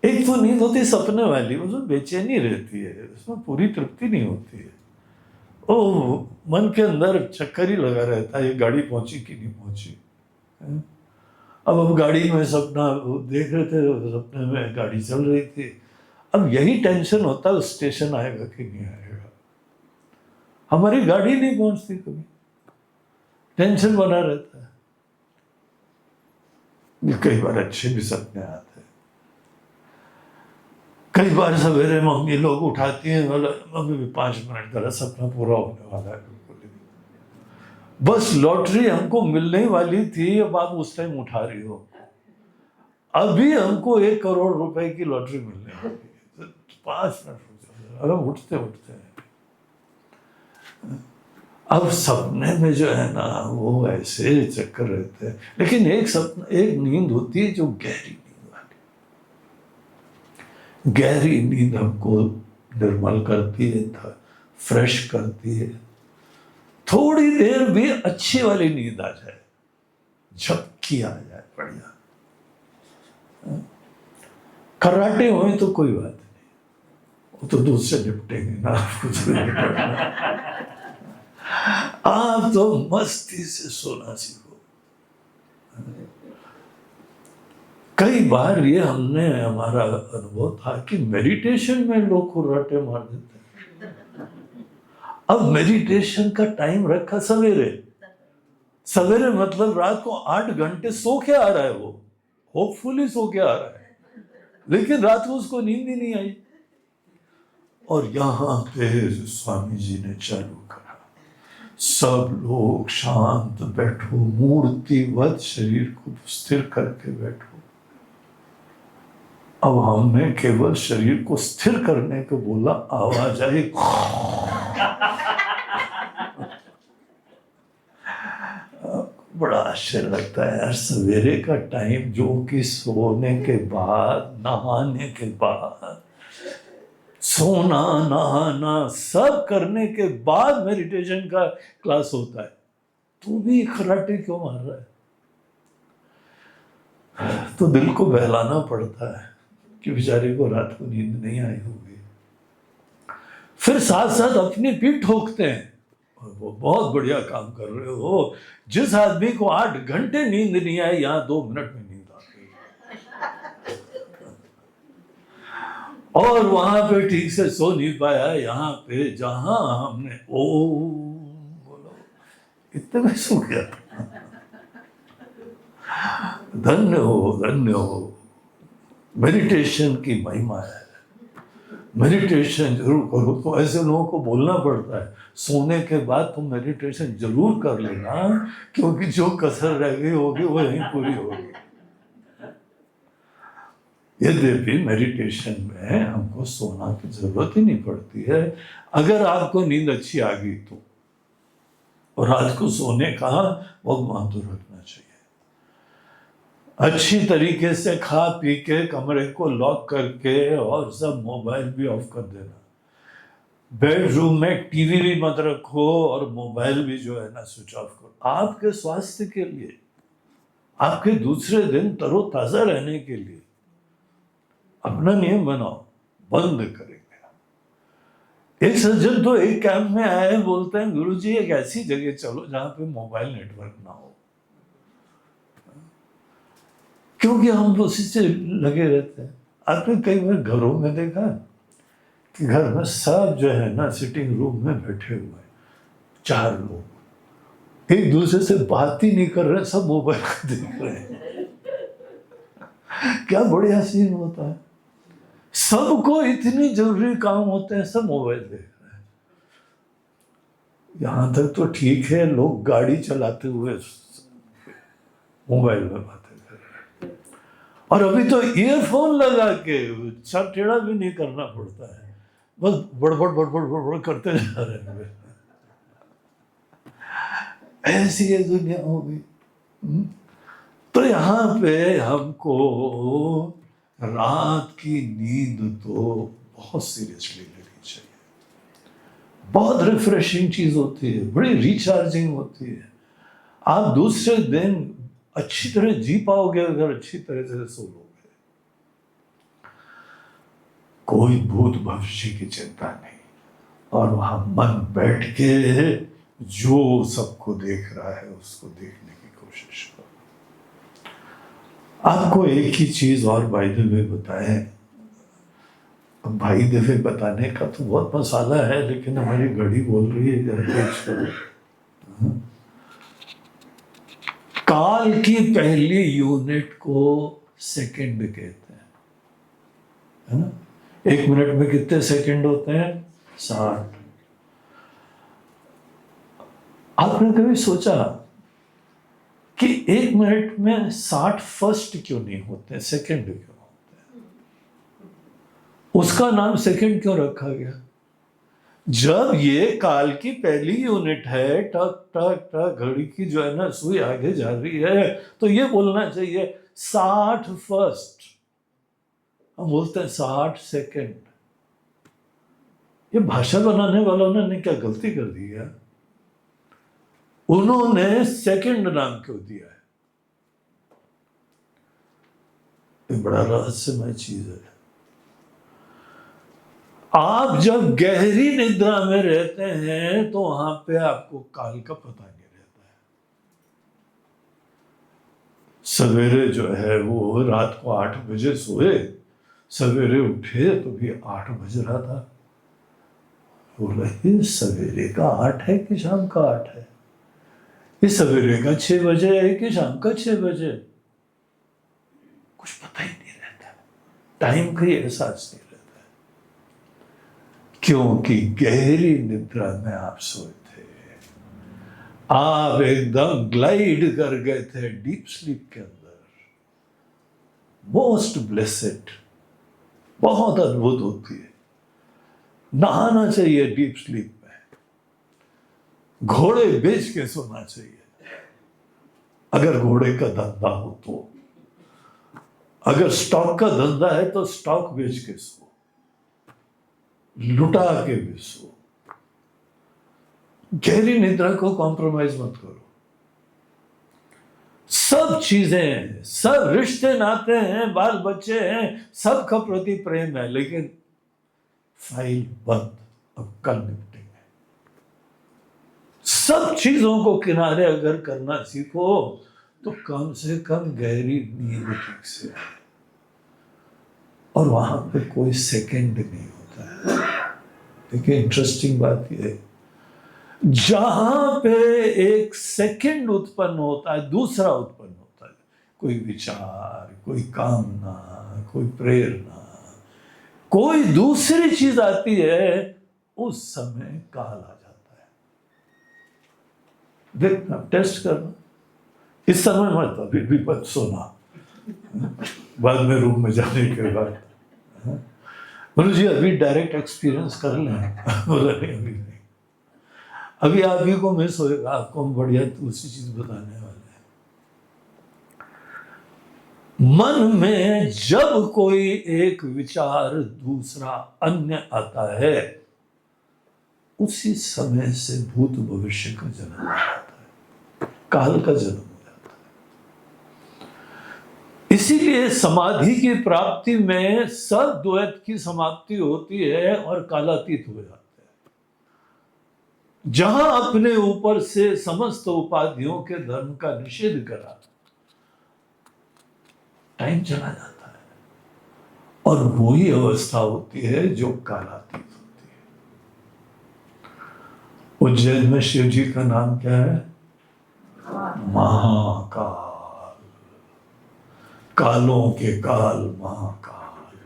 एक तो नींद होती सपने वाली, उसमें बेचैनी रहती है, उसमें पूरी तृप्ति नहीं होती है। ओ मन के अंदर चक्कर ही लगा रहता है, ये गाड़ी पहुंची कि नहीं पहुंची। अब हम गाड़ी में सपना देख रहे थे, सपने में गाड़ी चल रही थी। अब यही टेंशन होता है स्टेशन आएगा कि नहीं आएगा। हमारी गाड़ी नहीं पहुंचती, कभी टेंशन बना रहता है। कई बार अच्छे भी सपने आते हैं। कई बार सवेरे मम्मी लोग उठाती हैं, बोला मम्मी भी 5 मिनट का सपना पूरा होने वाला है, बस लॉटरी हमको मिलने वाली थी, अब आप उस टाइम उठा रही हो। अभी हमको 1 करोड़ रुपए की लॉटरी मिलने वाली है, 5 मिनट अरे उठते उठते अब सपने में जो है ना वो ऐसे चक्कर रहते हैं, लेकिन एक सपना, एक नींद होती है जो गहरी नींद वाली। गहरी नींद हमको निर्मल करती है, फ्रेश करती है। थोड़ी देर भी अच्छी वाली नींद आ जाए, झपकी आ जाए, बढ़िया। कराटे हुए तो कोई बात नहीं, वो तो दूध से निपटेंगे ना, कुछ नहीं निपटना। आप तो मस्ती से सोना सीखो। कई बार ये हमने हमारा अनुभव था कि मेडिटेशन में लोग कुर्राटे मार देते हैं। अब मेडिटेशन का टाइम रखा सवेरे, सवेरे मतलब रात को 8 घंटे सो के आ रहा है, वो होपफुली सो के आ रहा है, लेकिन रात को उसको नींद ही नहीं आई। और यहाँ पे स्वामी जी ने चालू करा, सब लोग शांत बैठो, मूर्तिवत शरीर को स्थिर करके बैठो। अब हमने केवल शरीर को स्थिर करने को बोला, आवाज आई। बड़ा आश्चर्य लगता है यार, सवेरे का टाइम जो कि सोने के बाद, नहाने के बाद, सोना नहाना सब करने के बाद मेडिटेशन का क्लास होता है, तू भी खराटे क्यों मार रहा है? तो दिल को बहलाना पड़ता है कि बेचारे को रात को नींद नहीं आई होगी। फिर साथ साथ अपनी पीठ ठोकते हैं, वो बहुत बढ़िया काम कर रहे हो। जिस आदमी को 8 घंटे नींद नहीं आई, यहाँ 2 मिनट में नींद आ गई, और वहां पे ठीक से सो नहीं पाया। यहाँ पे जहां हमने ओम बोलो, इतने में सो गया। धन्य हो, धन्य हो। मेडिटेशन की महिमा है। मेडिटेशन जरूर करो। तो ऐसे लोगों को बोलना पड़ता है, सोने के बाद तुम मेडिटेशन जरूर कर लेना, क्योंकि जो कसर रह गई होगी वो यहीं पूरी होगी। यद्यपि मेडिटेशन में हमको सोना की जरूरत ही नहीं पड़ती है, अगर आपको नींद अच्छी आ गई तो। और रात को सोने का वक्त बहादुर रखना चाहिए। अच्छी तरीके से खा पी के कमरे को लॉक करके और सब मोबाइल भी ऑफ कर देना। बेडरूम में टीवी भी मत रखो और मोबाइल भी जो है ना स्विच ऑफ करो। आपके स्वास्थ्य के लिए, आपके दूसरे दिन तरोताजा रहने के लिए अपना नियम बनाओ, बंद करेंगे। एक सज्जन तो एक कैंप में आए, बोलते हैं गुरुजी एक ऐसी जगह चलो जहां पे मोबाइल नेटवर्क ना हो, क्योंकि हम उसी से लगे रहते हैं। आपने कई बार घरों में देखा कि घर में सब जो है ना सिटिंग रूम में बैठे हुए हैं, 4 लोग एक दूसरे से बात ही नहीं कर रहे, सब मोबाइल देख रहे हैं। क्या बढ़िया सीन होता है। सबको इतनी जरूरी काम होते हैं, सब मोबाइल देख रहे हैं। यहां तक तो ठीक है, लोग गाड़ी चलाते हुए मोबाइल में बातें कर रहे हैं, और अभी तो ईयरफोन लगा के सर टेढ़ा भी नहीं करना पड़ता है, बस बड़बड़ बड़बड़ बड़बड़ करते जा रहे हैं। ऐसी ये दुनिया हो गई। तो यहाँ पे हमको रात की नींद तो बहुत सीरियसली लेनी चाहिए। बहुत रिफ्रेशिंग चीज होती है, बड़ी रिचार्जिंग होती है। आप दूसरे दिन अच्छी तरह जी पाओगे अगर अच्छी तरह से सो लोगे। कोई भूत भविष्य की चिंता नहीं, और वहां मन बैठ के जो सबको देख रहा है उसको देखने की कोशिश करो। आपको एक ही चीज और भाई दिव्य बताए। भाई दिव्य बताने का तो बहुत मसाला है, लेकिन हमारी घड़ी बोल रही है जरा। काल की पहली यूनिट को सेकंड कहते हैं, है ना? 1 मिनट में कितने सेकंड होते हैं? 60। आपने कभी सोचा कि 1 मिनट में 60 फर्स्ट क्यों नहीं होते, सेकंड क्यों होते हैं? उसका नाम सेकंड क्यों रखा गया? जब ये काल की पहली यूनिट है, टक टक टक घड़ी की जो है ना सुई आगे जा रही है, तो ये बोलना चाहिए 60 फर्स्ट, हम बोलते हैं 60 सेकंड। ये भाषा बनाने वालों ने क्या गलती कर दी है? उन्होंने सेकंड नाम क्यों दिया है? ये बड़ा रहस्यमय चीज है। आप जब गहरी निद्रा में रहते हैं तो वहां पे आपको काल का पता नहीं रहता है। सवेरे जो है वो रात को 8 बजे सोए, सवेरे उठे तो भी 8 बज रहा था। बोला ये सवेरे का 8 है कि शाम का 8 है? ये सवेरे का 6 बजे है कि शाम का 6 बजे? कुछ पता ही नहीं रहता, टाइम का ही एहसास नहीं रहता, क्योंकि गहरी निद्रा में आप सोए थे, आप एकदम ग्लाइड कर गए थे डीप स्लीप के अंदर। मोस्ट ब्लेसेड, बहुत अद्भुत होती है। नहाना चाहिए डीप स्लीप में, घोड़े बेच के सोना चाहिए अगर घोड़े का धंधा हो तो। अगर स्टॉक का धंधा है तो स्टॉक बेच के सो, लुटा के भी सो। गहरी निद्रा को कॉम्प्रोमाइज मत करो। सब चीजें, सब रिश्ते नाते हैं, बाल बच्चे हैं, सबका प्रति प्रेम है, लेकिन फाइल बंद, अब कल निपटेंगे। सब चीजों को किनारे अगर करना सीखो तो कम से कम गहरी नींद ठीक से आए, और वहां पे कोई सेकंड नहीं होता है। देखिए इंटरेस्टिंग बात यह है, जहां पे एक सेकंड उत्पन्न होता है, दूसरा उत्पन्न होता है। कोई विचार, कोई कामना, कोई प्रेरणा, कोई दूसरी चीज आती है, उस समय काल आ जाता है। देखना, टेस्ट करना, इस समय मत, अभी भी मत सोना, बाद में रूम में जाने के बाद। बोलो जी अभी डायरेक्ट एक्सपीरियंस कर लें? बोला नहीं अभी नहीं, अभी आप ही को मैं सोएगा, आपको हम बढ़िया दूसरी चीज बताने वाले हैं। मन में जब कोई एक विचार दूसरा अन्य आता है, उसी समय से भूत भविष्य का जन्म हो जाता है, काल का जन्म हो जाता है। इसीलिए समाधि की प्राप्ति में सब द्वैत की समाप्ति होती है और कालातीत हो जाता है। जहां अपने ऊपर से समस्त उपाधियों के धर्म का निषेध करा, टाइम चला जाता है, और वही अवस्था होती है जो कालातीत होती है। उज्जैन में शिव जी का नाम क्या है? महाकाल, कालों के काल महाकाल।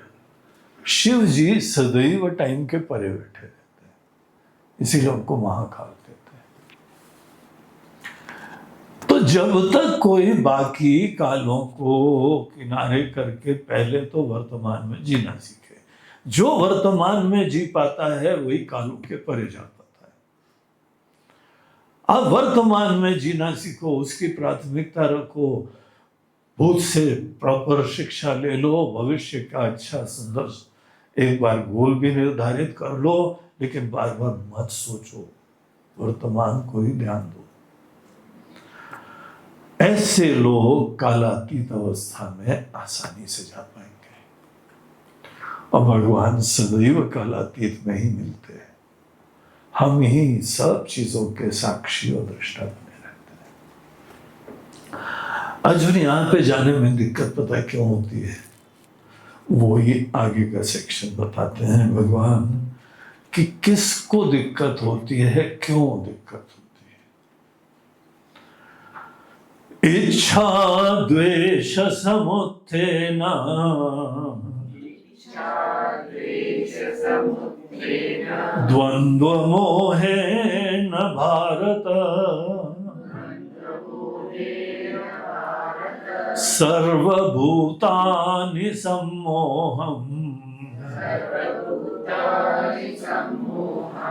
शिव जी सदैव टाइम के परे बैठे रहते हैं, इसीलिए उनको महाकाल कहते हैं। तो जब तक कोई बाकी कालों को किनारे करके पहले तो वर्तमान में जीना सीखे, जो वर्तमान में जी पाता है वही कालों के परे जा पाता है। अब वर्तमान में जीना सीखो, उसकी प्राथमिकता रखो, भूत से प्रॉपर शिक्षा ले लो, भविष्य का अच्छा सुंदर एक बार गोल भी निर्धारित कर लो, लेकिन बार बार मत सोचो, वर्तमान को ही ध्यान दो। ऐसे लोग कालातीत अवस्था में आसानी से जा पाएंगे, और भगवान सदैव कालातीत में ही मिलते हैं। हम ही सब चीजों के साक्षी और दृष्टा बने रहते हैं। अर्जुन यहाँ पे जाने में दिक्कत पता क्यों होती है? वो ही आगे का सेक्शन बताते हैं भगवान कि किसको दिक्कत होती है, क्यों दिक्कत होती है। इच्छा द्वेष समुत्थेन द्वंद्व मोहेन भारत सर्वभूतानि सम्मोहम्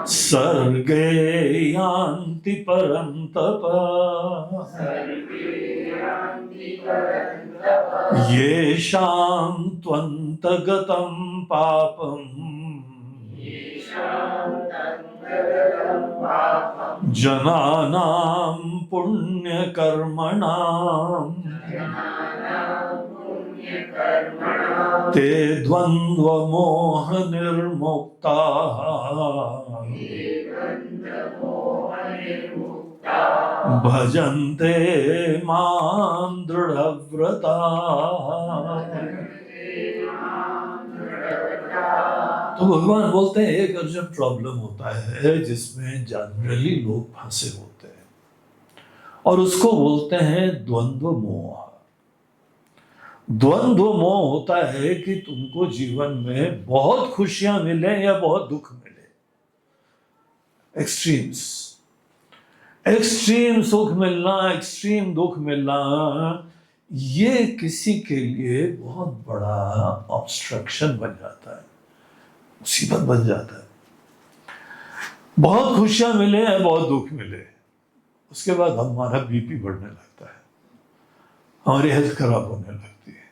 सर्गे यान्ति परन्तप येषां त्वन्तगतं पापम् जनानां पुण्यकर्मणां ते द्वन्द्वमोह निर्मुक्ताः भजन्ते मां दृढ़व्रताः। तो भगवान बोलते हैं एक अर्जुन प्रॉब्लम होता है जिसमें जनरली लोग फंसे होते हैं और उसको बोलते हैं द्वंद्व मोह। द्वंद्व मोह होता है कि तुमको जीवन में बहुत खुशियां मिले या बहुत दुख मिले, एक्सट्रीम्स, एक्सट्रीम सुख मिलना, एक्सट्रीम दुख मिलना, ये किसी के लिए बहुत बड़ा ऑब्स्ट्रक्शन बन जाता है, मुसीबत बन जाता है। बहुत खुशियां मिले या बहुत दुख मिले, उसके बाद हमारा बीपी बढ़ने लगता है, हमारी हेल्थ खराब होने लगती है।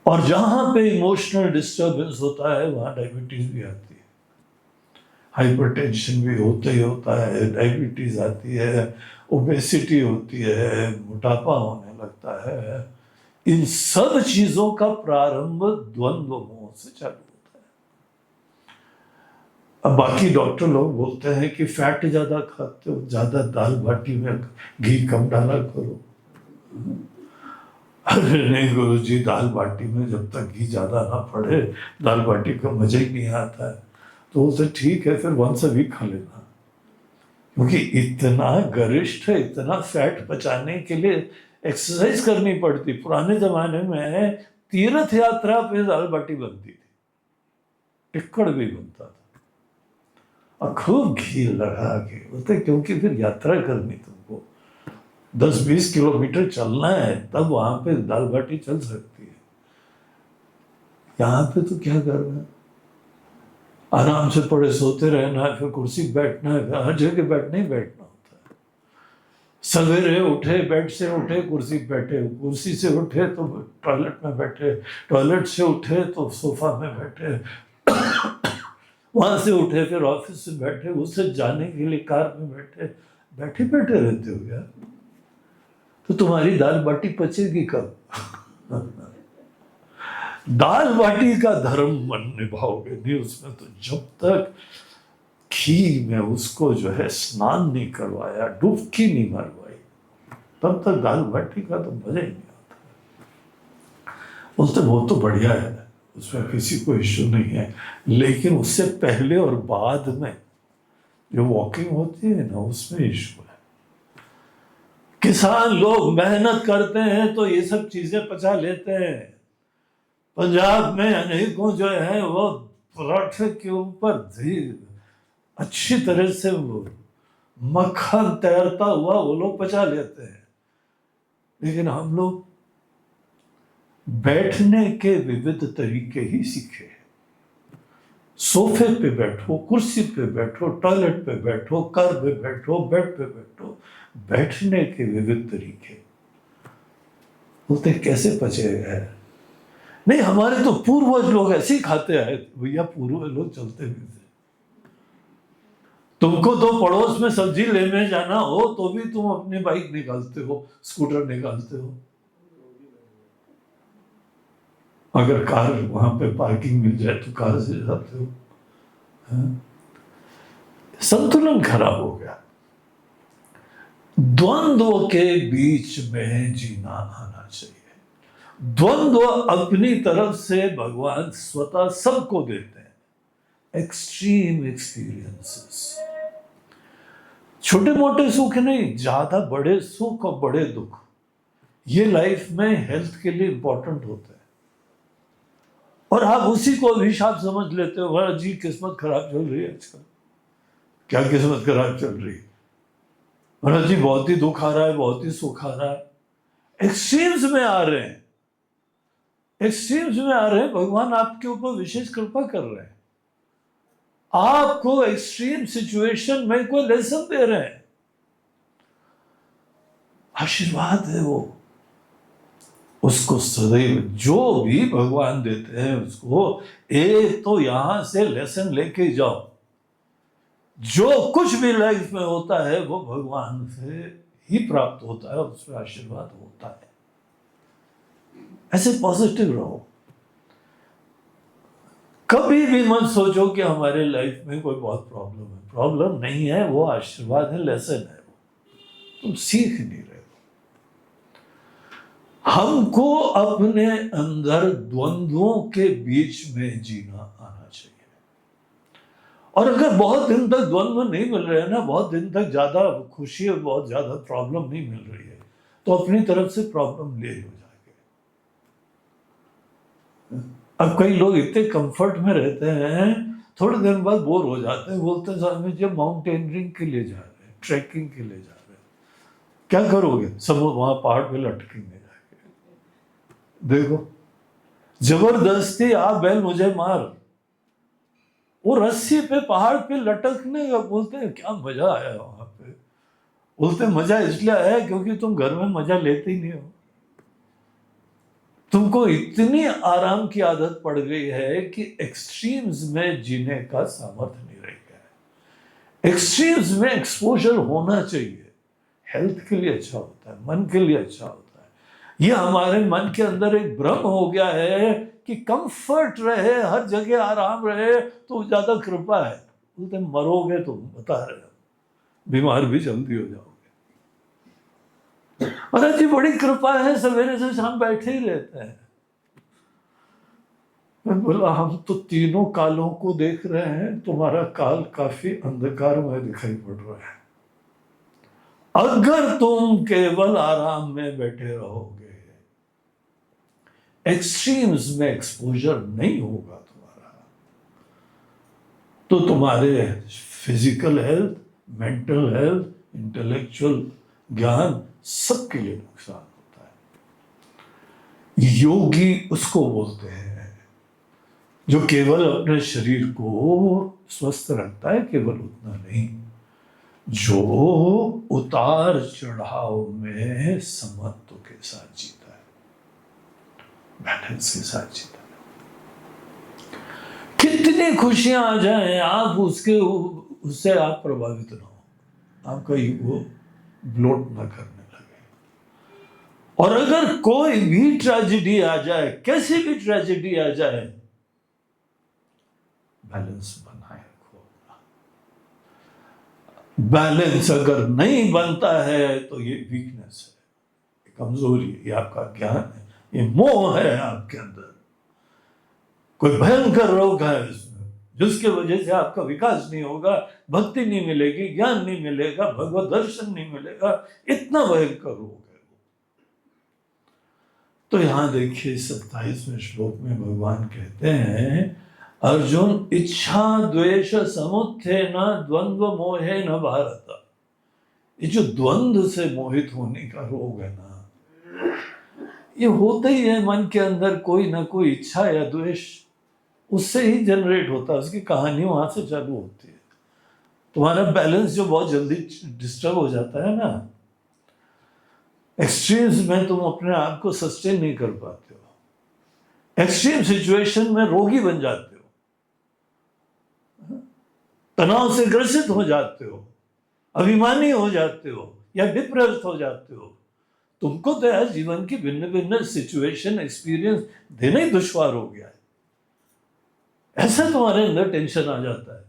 और जहां पे इमोशनल डिस्टर्बेंस होता है वहां डायबिटीज भी आती है, हाइपरटेंशन भी होता ही होता है, डायबिटीज आती है, ओबेसिटी होती है, मोटापा होने लगता है। इन सब चीजों का प्रारंभ द्वंद्व मोह से चालू होता है। अब बाकी डॉक्टर लोग बोलते हैं कि फैट ज्यादा खाते हो, ज्यादा दाल बाटी में घी कम डाला करो। अरे नहीं गुरुजी, दाल बाटी में जब तक घी ज्यादा ना पड़े दाल बाटी का मजा ही नहीं आता है। तो बोलते ठीक है, फिर वंस अ वीक खा लेना, क्योंकि इतना गरिष्ठ, इतना फैट बचाने के लिए एक्सरसाइज करनी पड़ती। पुराने जमाने में तीर्थ यात्रा पे दाल बाटी बनती थी, टिक्कड़ भी बनता था और खूब घी लगा के बोलते, क्योंकि फिर यात्रा करनी, तुमको 10-20 किलोमीटर चलना है, तब वहां पे दाल बाटी चल सकती है। यहाँ पे तो क्या करना है, आराम से पड़े सोते रहना है, फिर कुर्सी बैठना है, हर जगह बैठना ही बैठना होता है। सवेरे उठे बेड से उठे कुर्सी बैठे, कुर्सी से उठे तो टॉयलेट में बैठे, टॉयलेट से उठे तो सोफा में बैठे, वहां से उठे फिर ऑफिस से बैठे, उससे जाने के लिए कार में बैठे, बैठे बैठे रहते हो यार। तो तुम्हारी दाल बाटी पचेगी कब? दाल बाटी का धर्म मन निभाओगे नहीं उसमें, तो जब तक घी में उसको जो है स्नान नहीं करवाया, डुबकी नहीं मरवाई, तब तक दाल बाटी का तो मजा ही नहीं आता। बोलते वो तो बढ़िया है, उसमें किसी को इश्यू नहीं है, लेकिन उससे पहले और बाद में जो वॉकिंग होती है ना, उसमें इश्यू है। किसान लोग मेहनत करते हैं तो ये सब चीजें पचा लेते हैं। पंजाब में अनेकों जो है वो पराठे के ऊपर अच्छी तरह से मक्खन तैरता हुआ वो लोग पचा लेते हैं, लेकिन हम लोग बैठने के विविध तरीके ही सीखे। सोफे पे बैठो, कुर्सी पे बैठो, टॉयलेट पे बैठो, कार पे बैठो, बेड पे बैठो, बैठने के विविध तरीके। बोलते कैसे पचेगा है? नहीं, हमारे तो पूर्वज लोग ऐसे ही खाते आए। भैया पूर्वज लोग चलते भी थे। तुमको तो पड़ोस में सब्जी लेने जाना हो तो भी तुम अपनी बाइक निकालते हो, स्कूटर निकालते हो। अगर कार वहां पे पार्किंग मिल जाए तो कार से जाते हो। संतुलन खराब हो गया। द्वंद्व के बीच में जीना आना चाहिए। द्वंद्व अपनी तरफ से भगवान स्वतः सबको देते हैं। एक्सट्रीम एक्सपीरियंसेस, छोटे मोटे सुख नहीं, ज्यादा बड़े सुख और बड़े दुख, ये लाइफ में हेल्थ के लिए इंपॉर्टेंट होते हैं। और आप उसी को अभिशाप समझ लेते हो, बड़ा जी किस्मत खराब चल रही है आजकल। क्या किस्मत खराब चल रही है? महाराज जी बहुत ही दुख आ रहा है, बहुत ही सुख आ रहा है। एक्सट्रीम्स में आ रहे हैं, एक्सट्रीम्स में आ रहे हैं। भगवान आपके ऊपर विशेष कृपा कर रहे हैं। आपको एक्सट्रीम सिचुएशन में कोई लेसन दे रहे हैं, आशीर्वाद है वो। उसको सदैव जो भी भगवान देते हैं उसको एक तो यहां से लेसन लेके जाओ। जो कुछ भी लाइफ में होता है वो भगवान से ही प्राप्त होता है, उसमें आशीर्वाद होता है। ऐसे पॉजिटिव रहो। कभी भी मत सोचो कि हमारे लाइफ में कोई बहुत प्रॉब्लम है। प्रॉब्लम नहीं है, वो आशीर्वाद है, लेसन है। वो तुम सीख नहीं रहे हो। हमको अपने अंदर द्वंद्वों के बीच में जीना आना चाहिए। और अगर बहुत दिन तक द्वंद्व नहीं मिल रहे हैं ना, बहुत दिन तक ज्यादा खुशी और बहुत ज्यादा प्रॉब्लम नहीं मिल रही है, तो अपनी तरफ से प्रॉब्लम ले लो जाके। अब कई लोग इतने कंफर्ट में रहते हैं, थोड़े दिन बाद बोर हो जाते हैं, बोलते हैं स्वामी जी माउंटेनियरिंग के लिए जा रहे हैं, ट्रैकिंग के लिए जा रहे हैं, क्या करोगे? सब वहां पहाड़ पे लटकेंगे जाके। देखो, जबरदस्ती आ बैल मुझे मार, वो रस्सी पे पहाड़ पे लटकने का बोलते हैं क्या मजा आया वहां पे। बोलते मजा इसलिए आया क्योंकि तुम घर में मजा लेते ही नहीं हो। तुमको इतनी आराम की आदत पड़ गई है कि एक्सट्रीम्स में जीने का सामर्थ्य नहीं रह गया है। एक्सट्रीम्स में एक्सपोजर होना चाहिए। हेल्थ के लिए अच्छा होता है, मन के लिए अच्छा होता है। ये हमारे मन के अंदर एक भ्रम हो गया है कि कंफर्ट रहे, हर जगह आराम रहे तो ज्यादा कृपा है। बोलते मरोगे तुम, बता रहे हो, बीमार भी जल्दी हो जाओगे। अरे जी बड़ी कृपा है, सवेरे से शाम बैठे ही रहते हैं। मैं बोला हम तो तीनों कालों को देख रहे हैं, तुम्हारा काल काफी अंधकार में दिखाई पड़ रहा है। अगर तुम केवल आराम में बैठे रहोगे, एक्सट्रीम्स में एक्सपोजर नहीं होगा तुम्हारा, तो तुम्हारे physical health, mental health, intellectual ज्ञान सबके लिए नुकसान होता है। योगी उसको बोलते हैं जो केवल अपने शरीर को स्वस्थ रखता है, केवल उतना नहीं, जो उतार चढ़ाव में समत्व के साथ जीता है, बैलेंस के साथ जीता है। कितनी खुशियां आ जाएं, आप उससे आप प्रभावित ना हो, आपका ईगो ब्लोट ना करने लगे। और अगर कोई भी ट्रेजेडी आ जाए, कैसी भी ट्रेजेडी आ जाए, बैलेंस बनाए रखो। बैलेंस अगर नहीं बनता है तो ये वीकनेस है, कमजोरी है, ये आपका ज्ञान है, ये मोह है आपके अंदर। कोई भयंकर रोग है इसमें, जिसके वजह से आपका विकास नहीं होगा, भक्ति नहीं मिलेगी, ज्ञान नहीं मिलेगा, भगवत दर्शन नहीं मिलेगा। इतना भयंकर रोग है। तो यहां देखिए 27वें श्लोक में भगवान कहते हैं, अर्जुन इच्छा द्वेष समुत्थे न द्वंद्व मोहे न भारत। ये जो द्वंद्व से मोहित होने का रोग है ना, ये होता ही है मन के अंदर। कोई ना कोई इच्छा या द्वेष उससे ही जनरेट होता है, उसकी कहानी वहां से चालू होती है। तुम्हारा बैलेंस जो बहुत जल्दी डिस्टर्ब हो जाता है ना, एक्सट्रीम्स में तुम अपने आप को सस्टेन नहीं कर पाते हो, एक्सट्रीम सिचुएशन में रोगी बन जाते हो, तनाव से ग्रसित हो जाते हो, अभिमानी हो जाते हो, या डिप्रेस्ड हो जाते हो। तुमको तो यार जीवन की भिन्न भिन्न सिचुएशन एक्सपीरियंस देना ही दुश्वार हो गया है। ऐसा तुम्हारे अंदर टेंशन आ जाता है।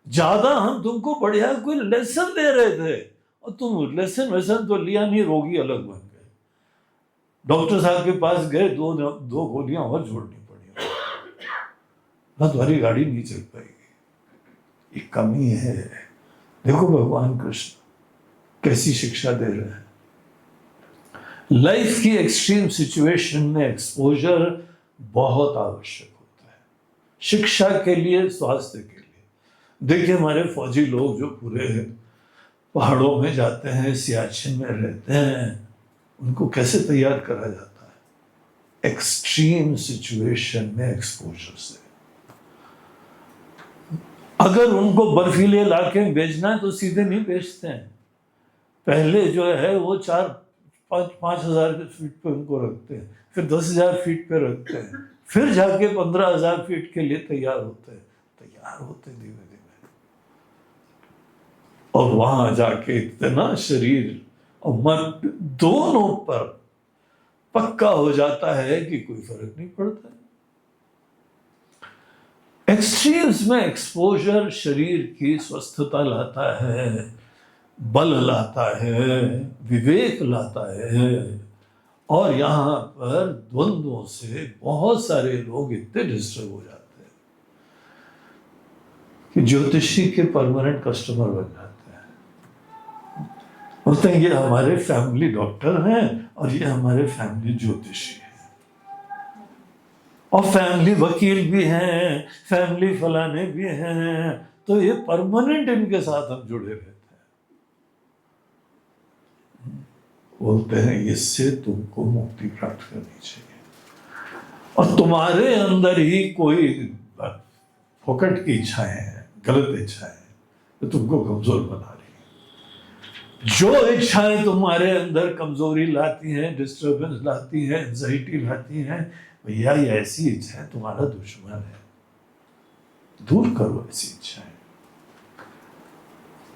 ज्यादा हम तुमको बढ़िया कोई लेसन दे रहे थे और तुम लेसन वेसन तो लिया नहीं, रोगी अलग बन गए। डॉक्टर साहब के पास गए, दो गोलियां और जोड़नी पड़ी, ना तुम्हारी गाड़ी नहीं चल पाएगी। ये कमी है। देखो भगवान कृष्ण कैसी शिक्षा दे रहे हैं। लाइफ की एक्सट्रीम सिचुएशन में एक्सपोजर बहुत आवश्यक होता है, शिक्षा के लिए, स्वास्थ्य के लिए। देखिए हमारे फौजी लोग जो पूरे पहाड़ों में जाते हैं, सियाचिन में रहते हैं, उनको कैसे तैयार करा जाता है? एक्सट्रीम सिचुएशन में एक्सपोजर से। अगर उनको बर्फीले इलाके में बेचना है तो सीधे नहीं बेचते हैं, पहले जो है वो 4-5 फीट पे उनको रखते हैं, फिर 10,000 फीट पे रखते हैं, फिर जाके 15,000 फीट के लिए तैयार होते धीमे धीमे। और वहां जाके इतना शरीर और मन दोनों पर पक्का हो जाता है कि कोई फर्क नहीं पड़ता। एक्सट्रीम्स में एक्सपोजर शरीर की स्वस्थता लाता है, बल लाता है, विवेक लाता है। और यहाँ पर द्वंद्वों से बहुत सारे लोग इतने डिस्टर्ब हो जाते हैं कि ज्योतिषी के परमानेंट कस्टमर बन जाते हैं। बोलते हैं ये हमारे फैमिली डॉक्टर हैं और ये हमारे फैमिली ज्योतिषी हैं, और फैमिली वकील भी हैं, फैमिली फलाने भी हैं, तो ये परमानेंट इनके साथ हम जुड़े रहते हैं। बोलते हैं इससे तुमको मुक्ति प्राप्त करनी चाहिए, और तुम्हारे अंदर ही कोई फोकट की इच्छाएं हैं, गलत इच्छाएं हैं, तो तुमको कमजोर बना रही है। जो इच्छाएं तुम्हारे अंदर कमजोरी लाती हैं, डिस्टर्बेंस लाती हैं, एंजाइटी लाती हैं, भैया ये ऐसी इच्छाएं तुम्हारा दुश्मन है, दूर करो ऐसी इच्छाएं।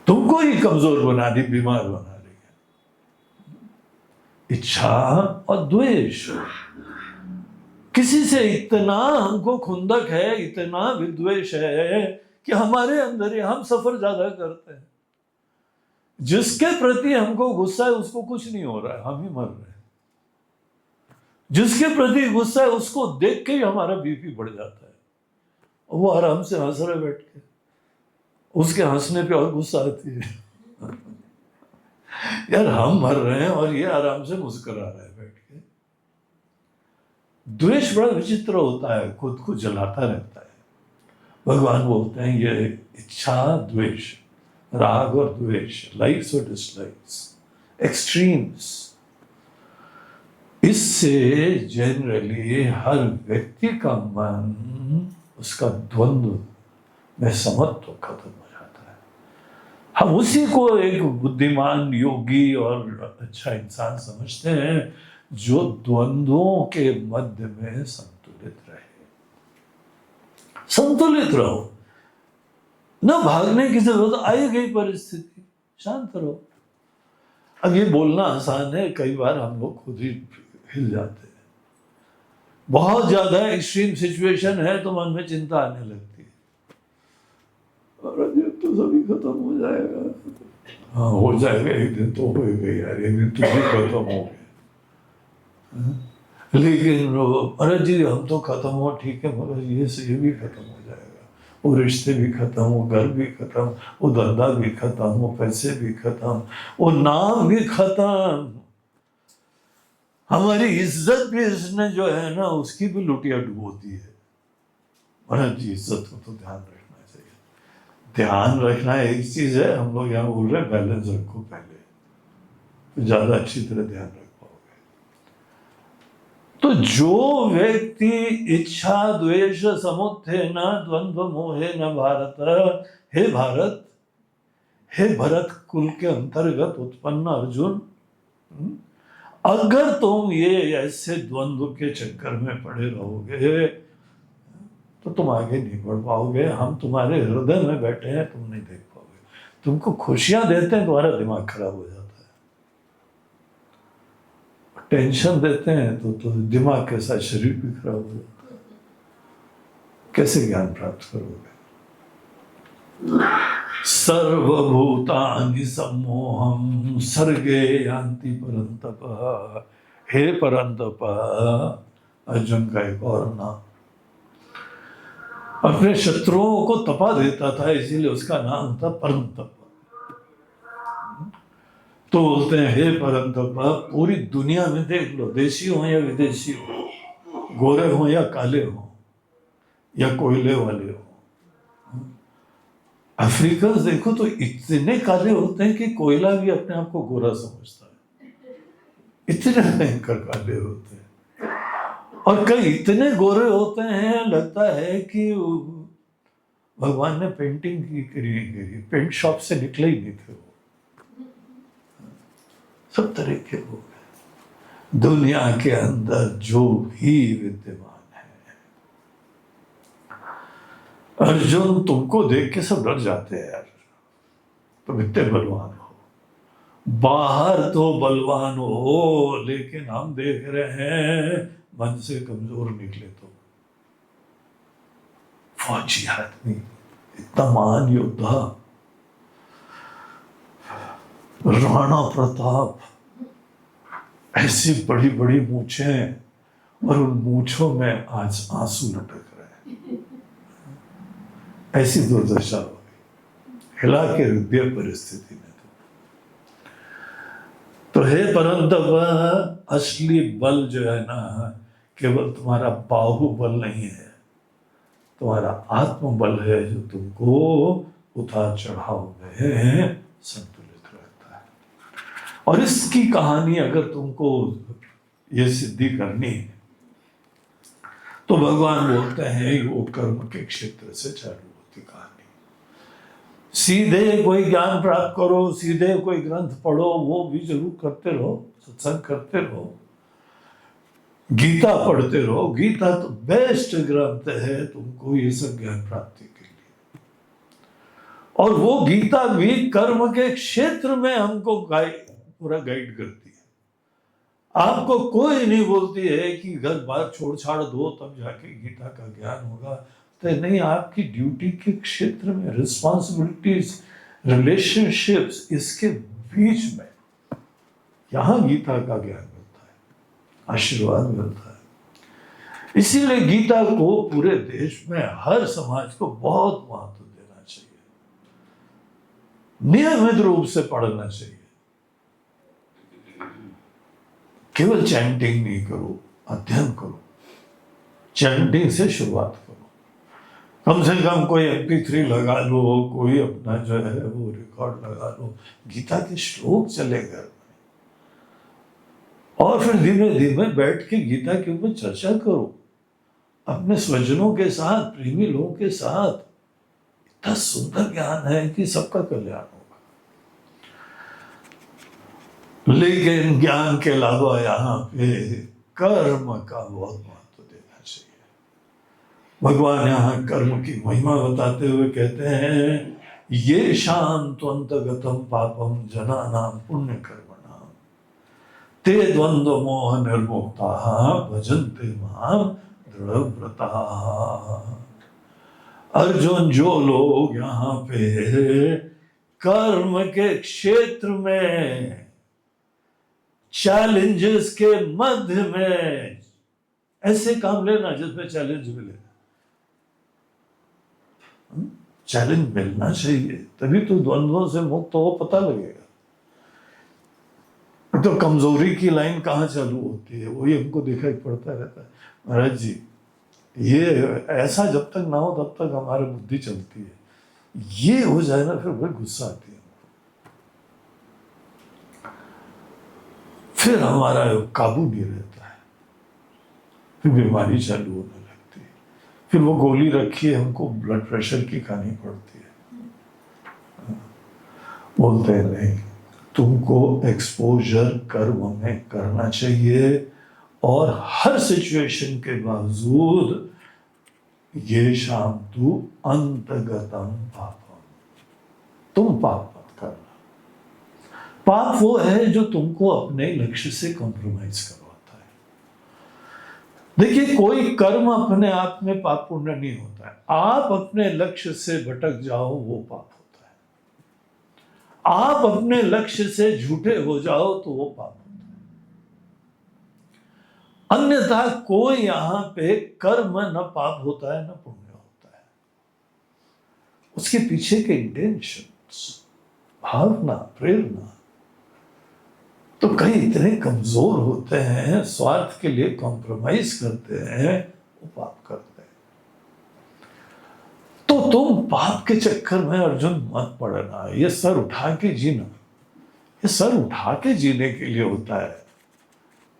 तुमको ही कमजोर बना दी, बीमार बना रही है। इच्छा और द्वेष, किसी से इतना हमको खुंदक है, इतना विद्वेष है कि हमारे अंदर ही हम सफर ज्यादा करते हैं। जिसके प्रति हमको गुस्सा है उसको कुछ नहीं हो रहा है, हम ही मर रहे हैं। जिसके प्रति गुस्सा है उसको देख के ही हमारा बीपी बढ़ जाता है, और वो आराम से हंस रहे बैठ के, उसके हंसने पे और गुस्सा आती है। यार हम मर रहे हैं और ये आराम से मुस्कुरा रहा है बैठ के। द्वेष बड़ा विचित्र होता है, खुद को जलाता रहता है। भगवान बोलते हैं ये इच्छा द्वेष, राग और द्वेष, लाइक्स और डिसलाइक्स, एक्सट्रीम्स, इससे जनरली हर व्यक्ति का मन, उसका द्वंद्व में समत्व खत्म हो जाता है। हम उसी को एक बुद्धिमान योगी और अच्छा इंसान समझते हैं जो द्वंद्वों के मध्य में संतुलित रहे। संतुलित रहो, न भागने की जरूरत, आई गई परिस्थिति शांत रहो। अब ये बोलना आसान है, कई बार हम लोग खुद ही हिल जाते हैं। बहुत ज्यादा एक्सट्रीम सिचुएशन है तो मन में चिंता आने लगती है, और ये तो सभी खत्म हो जाएगा। हाँ हो जाएगा, एक दिन तो होएगा यार, एक दिन तो भी खत्म हो गया। लेकिन अरे जी हम तो खत्म हो, ठीक है, मगर ये भी खत्म हो जाएगा, वो रिश्ते भी खत्म, वो घर भी खत्म, वो धंधा भी खत्म, वो पैसे भी खत्म, वो नाम भी खत्म, हमारी इज्जत भी इसने जो है ना उसकी भी लुटिया डुबोती है। महाराज जी इज्जत को तो ध्यान रखना चाहिए। ध्यान रखना एक चीज है, हम लोग यहाँ बोल रहे हैं बैलेंस रखो पहले, तो ज्यादा अच्छी तरह ध्यान रख पाओगे। तो जो व्यक्ति इच्छा द्वेष समुत्थे न द्वंद्व मोहे न भारत, हे भारत, हे भरत कुल के अंतर्गत उत्पन्न अर्जुन, अगर तुम ये ऐसे द्वंद्व के चक्कर में पड़े रहोगे तो तुम आगे नहीं बढ़ पाओगे। हम तुम्हारे हृदय में बैठे हैं, तुम नहीं देख पाओगे। तुमको खुशियां देते हैं, तुम्हारा दिमाग खराब हो जाता है। टेंशन देते हैं तो दिमाग के साथ शरीर भी खराब हो जाता है। कैसे ज्ञान प्राप्त करोगे? सर्वभूतानि सम्मोहम सर्गे यान्ति परंतप। हे परंतप, अर्जुन का एक और नाम, अपने शत्रुओं को तपा देता था, इसीलिए उसका नाम था परंतप। तो बोलते हैं हे परंतप, पूरी दुनिया में देख लो, देशी हो या विदेशी हो, गोरे हो या काले हो या कोयले वाले हो, अफ्रीकन देखो तो इतने काले होते हैं कि कोयला भी अपने आप को गोरा समझता है, इतने भयंकर काले होते हैं। और कई इतने गोरे होते हैं लगता है कि भगवान ने पेंटिंग की करी नहीं करी, पेंट शॉप से निकले ही नहीं थे वो। सब तरह के लोग हैं दुनिया के अंदर जो भी विद्यमान है। अर्जुन तुमको देख के सब डर जाते हैं यार, तुम इतने बलवान हो, बाहर तो बलवान हो, लेकिन हम देख रहे हैं मन से कमजोर निकले। तो फौजी आदमी, इतना महान योद्धा राणा प्रताप, ऐसी बड़ी बड़ी मूछें, और उन मूछों में आज आंसू लटक रहे हैं। ऐसी दुर्दशा हो गई, हिला के रख दिया परिस्थिति में। तो हे परम तप, असली बल जो है ना, केवल तुम्हारा बाहुबल नहीं है, तुम्हारा आत्मबल है, जो तुमको उतार चढ़ाव में संतुलित रखता है। और इसकी कहानी अगर तुमको ये सिद्धि करनी है, तो भगवान बोलते हैं वो कर्म के क्षेत्र से चालू होती कहानी। सीधे कोई ज्ञान प्राप्त करो, सीधे कोई ग्रंथ पढ़ो, वो भी जरूर करते रहो, सत्संग करते रहो, गीता पढ़ते रहो। गीता तो बेस्ट ग्रंथ है तुमको ये सब ज्ञान प्राप्ति के लिए। और वो गीता भी कर्म के क्षेत्र में हमको पूरा गाइड करती है। आपको कोई नहीं बोलती है कि घर बार छोड़ छाड़ दो तब जाके गीता का ज्ञान होगा, तो नहीं, आपकी ड्यूटी के क्षेत्र में, रिस्पॉन्सिबिलिटीज, रिलेशनशिप्स, इसके बीच में यहां गीता का ज्ञान मिलता है, आशीर्वाद मिलता है। इसीलिए गीता को पूरे देश में हर समाज को बहुत महत्व देना चाहिए, नियमित रूप से पढ़ना चाहिए। केवल चैंटिंग नहीं करो, अध्ययन करो। चैंटिंग से शुरुआत करो, कम से कम कोई MP3 लगा लो, कोई अपना जो है वो रिकॉर्ड लगा लो, गीता के श्लोक चले घर में, और फिर धीमे धीमे बैठ के गीता के ऊपर चर्चा करो अपने स्वजनों के साथ, प्रेमी लोगों के साथ। इतना सुंदर ज्ञान है कि सबका कल्याण होगा। लेकिन ज्ञान के अलावा यहाँ पे कर्म का बहुत महत्व देना चाहिए। भगवान यहाँ कर्म की महिमा बताते हुए कहते हैं, ये शांतवंतगतम पापम जनानाम पुण्य कर्मणाम ते द्वंद्व मोह निर्मुक्ताः भजन्ते मां दृढ़व्रताः। अर्जुन, जो लोग यहाँ पे कर्म के क्षेत्र में, चैलेंजेस के मध्य में, ऐसे काम लेना जिसमें चैलेंज मिले। चैलेंज मिलना चाहिए, तभी तो द्वंद्वों से मुक्त हो पता लगेगा। तो कमजोरी की लाइन कहाँ चालू होती है, वही हमको दिखाई पड़ता रहता है। महाराज जी, ये ऐसा जब तक ना हो तब तक हमारी बुद्धि चलती है, ये हो जाए ना फिर बड़ी गुस्सा आती है, फिर हमारा काबू नहीं रहता है, फिर बीमारी चालू होने लगती है, फिर वो गोली रखी है हमको ब्लड प्रेशर की खानी पड़ती है। बोलते हैं नहीं, तुमको एक्सपोजर कर्म में करना चाहिए, और हर सिचुएशन के बावजूद ये शाम तू अंतगतम पापम, तुम पाप मत करना। पाप वो है जो तुमको अपने लक्ष्य से कॉम्प्रोमाइज करवाता है। देखिए, कोई कर्म अपने आप में पाप पुण्य नहीं होता है। आप अपने लक्ष्य से भटक जाओ वो पाप होता है, आप अपने लक्ष्य से झूठे हो जाओ तो वो पाप होता है। अन्यथा कोई यहां पे कर्म न पाप होता है न पुण्य होता है, उसके पीछे के इंटेंशंस, भावना, प्रेरणा तो कई इतने कमजोर होते हैं, स्वार्थ के लिए कॉम्प्रोमाइज करते हैं, वो पाप करते हैं। तो तुम पाप के चक्कर में अर्जुन मत पड़ना। ये सर उठा के जीना, ये सर उठा के जीने के लिए होता है,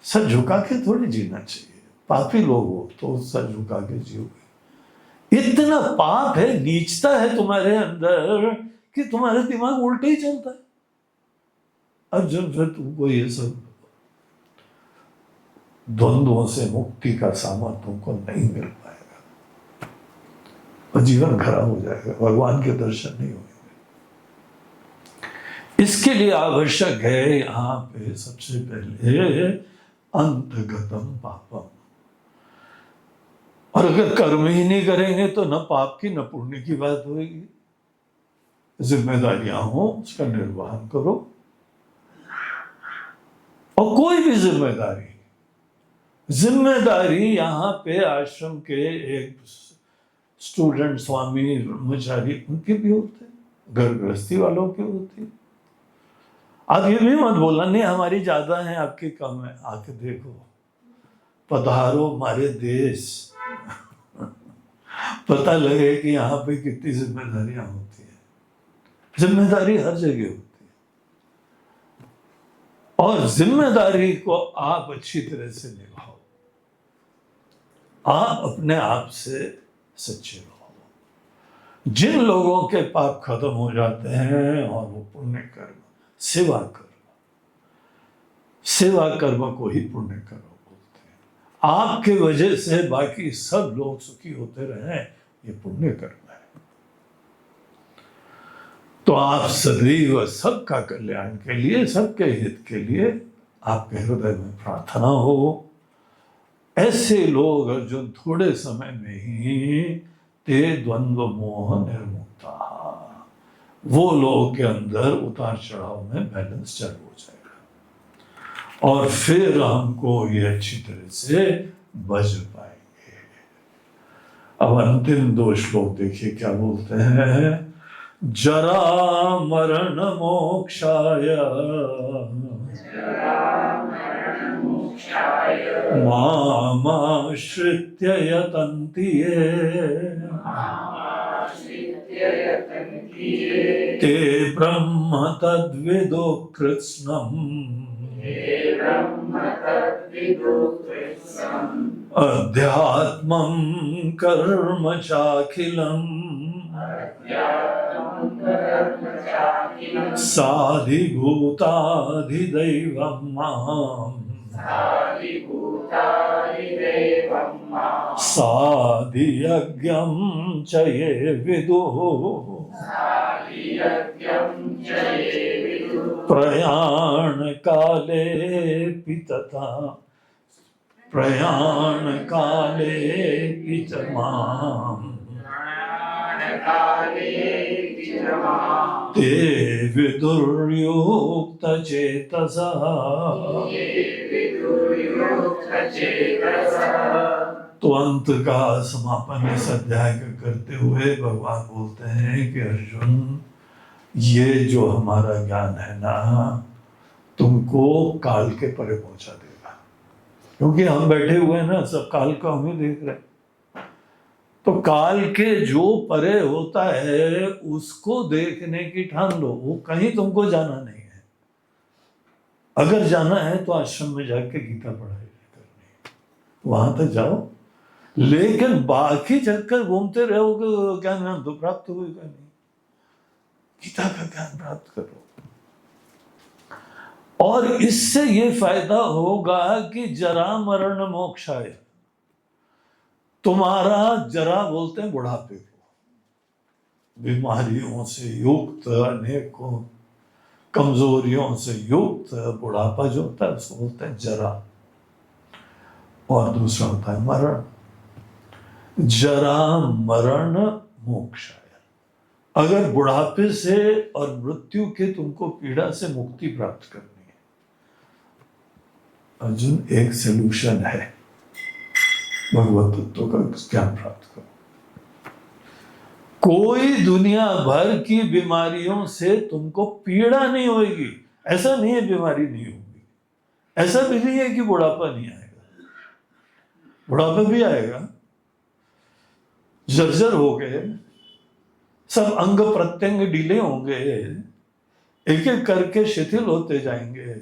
सर झुका के थोड़ी जीना चाहिए। पापी लोग हो तो सर झुका के जियोगे। इतने इतना पाप है, नीचता है तुम्हारे अंदर कि तुम्हारा दिमाग उल्टे ही चलता है। अर्जुन फिर तुमको ये सब द्वंद्वों से मुक्ति का सामर्थ्य तुमको नहीं मिल पाएगा और जीवन खराब हो जाएगा, भगवान के दर्शन नहीं होंगे। इसके लिए आवश्यक है यहाँ पे सबसे पहले अंतगतम पापम। और अगर कर्म ही नहीं करेंगे तो न पाप की न पुण्य की बात होगी। जिम्मेदारियां हो उसका निर्वहन करो, और कोई भी जिम्मेदारी यहाँ पे आश्रम के एक स्टूडेंट, स्वामी, ब्रह्मचारी, उनके भी होते, घर गृहस्थी वालों के होते। आप ये भी मत बोलना नहीं हमारी ज्यादा है आपकी कम है। आके देखो, पधारो हमारे देश, पता लगे कि यहाँ पे कितनी जिम्मेदारियां होती है। जिम्मेदारी हर जगह होती है, और जिम्मेदारी को आप अच्छी तरह से निभाओ। आप अपने आप से सच्चे रहो। जिन लोगों के पाप खत्म हो जाते हैं और वो पुण्य कर्म, सेवा कर्म को ही पुण्य कर्म बोलते हैं। आपके वजह से बाकी सब लोग सुखी होते रहे, ये पुण्य कर्म है। तो आप सदैव सबका कल्याण के लिए, सबके हित के लिए आपके हृदय में प्रार्थना हो। ऐसे लोग अर्जुन थोड़े समय में ही ते द्वंद्व मोह निर्मुक्ता, वो लोगों के अंदर उतार चढ़ाव में बैलेंस चालू हो जाएगा, और फिर हमको ये अच्छी तरह से बच पाएंगे। अब अंतिम 2 श्लोक देखिए क्या बोलते हैं। जरा मरण मोक्षाय मामाश्रित्य यतन्ति ये ते ब्रह्म तद्विदो कृत्स्नम् अध्यात्मं कर्म चाखिलम् साधिभूताधिदैवं माम् साधियज्ञं च ये विदुः प्रयाणकालेऽपि तथा प्रयाणकालेऽपि च माम् ते विदुर्युक्तचेतसः। तो अंत का समापन इस अध्याय का करते हुए भगवान बोलते हैं कि अर्जुन, ये जो हमारा ज्ञान है ना, तुमको काल के परे पहुंचा देगा। क्योंकि हम बैठे हुए हैं ना, सब काल को हम ही देख रहे हैं। तो काल के जो परे होता है उसको देखने की ठान लो। वो कहीं तुमको जाना नहीं है। अगर जाना है तो आश्रम में जाके गीता पढ़ाई करनी है, वहां तक जाओ। लेकिन बाकी चक्कर घूमते रहोगे, ज्ञान तो प्राप्त होगा नहीं। गीता का ज्ञान प्राप्त करो, और इससे ये फायदा होगा कि जरा मरण मोक्षाय। तुम्हारा जरा बोलते हैं बुढ़ापे को, बीमारियों से युक्त, अनेकों कमजोरियों से युक्त बुढ़ापा जो होता है उसको बोलते हैं जरा। और दूसरा होता है मरण। जरा मरण मोक्षाय। अगर बुढ़ापे से और मृत्यु के तुमको पीड़ा से मुक्ति प्राप्त करनी है, अर्जुन एक सलूशन है, भगवत तत्व का ज्ञान प्राप्त करो। कोई दुनिया भर की बीमारियों से तुमको पीड़ा नहीं होगी। ऐसा नहीं है बीमारी नहीं होगी, ऐसा भी नहीं है कि बुढ़ापा नहीं आएगा। बुढ़ापा भी आएगा, जर्जर हो गए, सब अंग प्रत्यंग ढीले होंगे, एक एक करके शिथिल होते जाएंगे।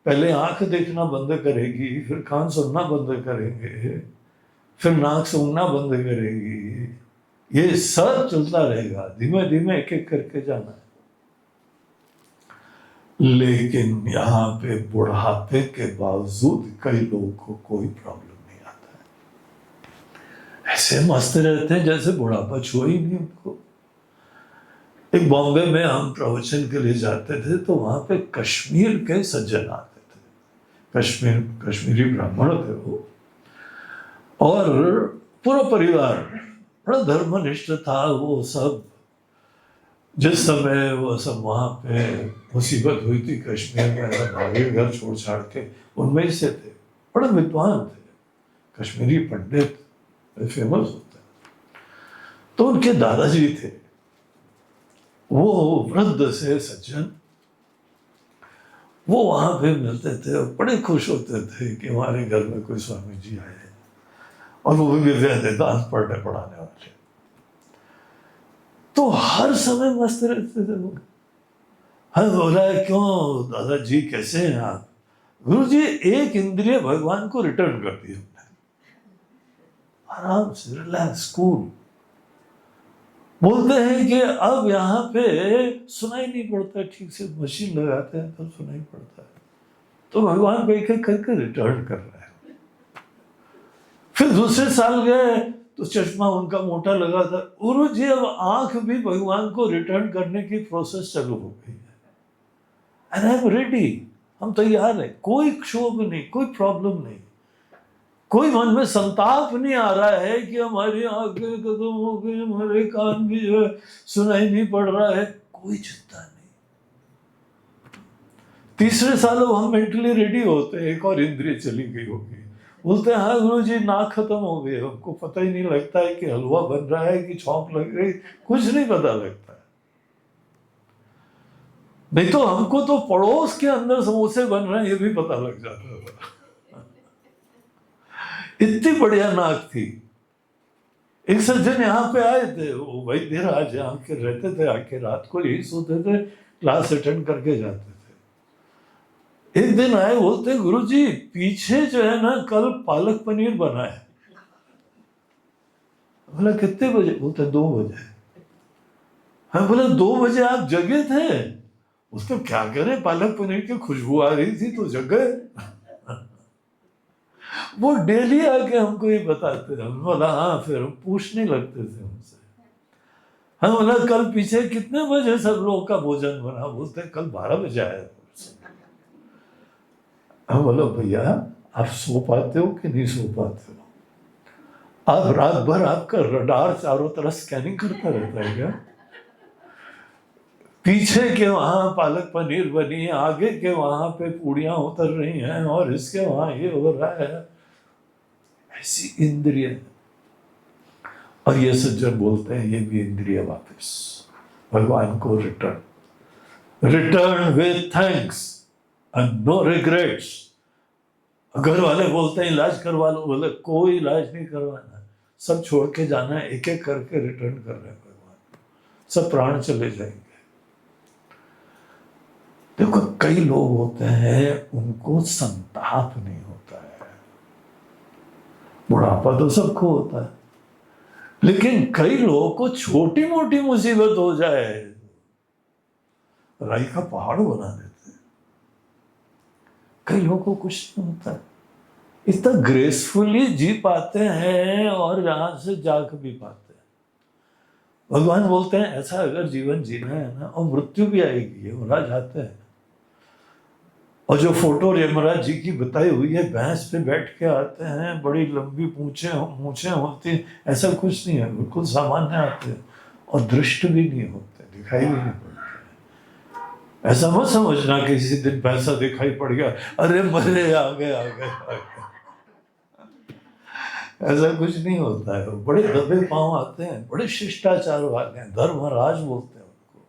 पहले आंख देखना बंद करेगी, फिर कान सुनना बंद करेंगे, फिर नाक सूंघना बंद करेगी। ये सब चलता रहेगा, धीमे धीमे एक एक करके जाना है। लेकिन यहाँ पे बुढ़ापे के बावजूद कई लोगों को कोई प्रॉब्लम नहीं आता है, ऐसे मस्त रहते हैं जैसे बुढ़ापा छुआ ही नहीं उनको। एक बॉम्बे में हम प्रवचन के लिए जाते थे, तो वहां पे कश्मीर के सज्जन आते थे, कश्मीरी ब्राह्मण थे वो, और पूरा परिवार बड़ा धर्मनिष्ठ था। वो सब जिस समय वो सब वहाँ पे मुसीबत हुई थी कश्मीर में, भागे घर छोड़ छाड़ के, उनमें से थे, बड़े विद्वान थे, कश्मीरी पंडित, फेमस होते हैं। तो उनके दादाजी थे, वो वृद्ध से सज्जन, वो वहां पे मिलते थे और बड़े खुश होते थे कि हमारे घर में कोई स्वामी जी आए हैं, और वो भी वेदांत पढ़ने पढ़ाने वाले। तो हर समय मस्त रहते थे वो। हाँ, बोला क्यों दादाजी कैसे हैं आप? गुरु जी एक इंद्रिय भगवान को रिटर्न कर दी हमने, आराम से रिलैक्स कूल। बोलते हैं कि अब यहाँ पे सुनाई नहीं पड़ता ठीक से, मशीन लगाते हैं तब सुनाई पड़ता है। तो भगवान को एक एक करके रिटर्न कर रहे हैं। फिर दूसरे साल गए तो चश्मा उनका मोटा लगा था। गुरु जी अब आंख भी भगवान को रिटर्न करने की प्रोसेस चालू हो गई है, एंड आई एम रेडी, हम तैयार है, कोई क्षोभ नहीं, कोई प्रॉब्लम नहीं, कोई मन में संताप नहीं आ रहा है कि हमारी आंखें खत्म हो गई, हमारे कान भी जो है सुनाई नहीं पड़ रहा है, कोई चिंता नहीं। तीसरे साल हम मेंटली रेडी होते हैं, एक और इंद्रिय चली गई होगी, बोलते हैं हाँ गुरु जी नाक खत्म हो गई, हमको पता ही नहीं लगता है कि हलवा बन रहा है कि छौंक लग रही, कुछ नहीं पता लगता है। नहीं तो हमको तो पड़ोस के अंदर समोसे बन रहे हैं ये भी पता लग जाता है। इतनी बढ़िया नाक थी। एक सज्जन यहाँ पे आए थे, वो वैद्यराज यहाँ के रहते थे, आके रात को यही सोते थे, क्लास अटेंड करके जाते थे। एक दिन आए, बोलते गुरुजी पीछे जो है ना कल पालक पनीर बना है। बोला कितने बजे? बोलते 2 बजे। हाँ, बोला 2 बजे आप जगे थे? उसको क्या करे, पालक पनीर की खुशबू आ रही थी तो जग गए। वो डेली आके हमको ये बताते थे। हम बोला हाँ, फिर हम पूछने लगते थे उनसे। हम बोला कल पीछे कितने बजे सब लोगों का भोजन बना? बोलते कल 12 बजे आया। हम बोला भैया आप सो पाते हो कि नहीं सो पाते हो? आप रात भर आपका रडार चारों तरफ स्कैनिंग करता रहता है क्या? पीछे के वहां पालक पनीर बनी है, आगे के वहां पे पूड़ियां उतर रही हैं, और इसके वहां ये हो रहा है। ऐसी इंद्रिय। और ये सज्जन बोलते हैं ये भी इंद्रिय वापस भगवान को return with thanks and no regrets. घर वाले बोलते हैं इलाज करवा लो, बोले कोई इलाज नहीं करवाना, सब छोड़ के जाना है, एक एक करके रिटर्न कर रहे हैं भगवान, सब प्राण चले जाएंगे। देखो कई लोग होते हैं उनको संताप नहीं होता है, बुढ़ापा तो सबको होता है, लेकिन कई लोगों को छोटी मोटी मुसीबत हो जाए राई का पहाड़ बना देते हैं। कई लोगों को कुछ नहीं होता है, इतना ग्रेसफुली जी पाते हैं और यहां से जाग भी पाते हैं। भगवान बोलते हैं ऐसा अगर जीवन जीना है ना, और मृत्यु भी आएगी, यमराज आते हैं, और जो फोटो यमराज जी की बताई हुई है, भैंस पे बैठ के आते हैं, बड़ी लंबी मूछें होती हैं, ऐसा कुछ नहीं है, बिल्कुल सामान्य आते हैं, और दृष्ट भी नहीं होते, दिखाई भी नहीं पड़ते। ऐसा मत समझना कि किसी दिन पैसा दिखाई पड़ गया, अरे मरे आ गए। ऐसा कुछ नहीं होता है। बड़े दबे पांव आते हैं, बड़े शिष्टाचार वाले हैं, धर्मराज बोलते हैं उनको,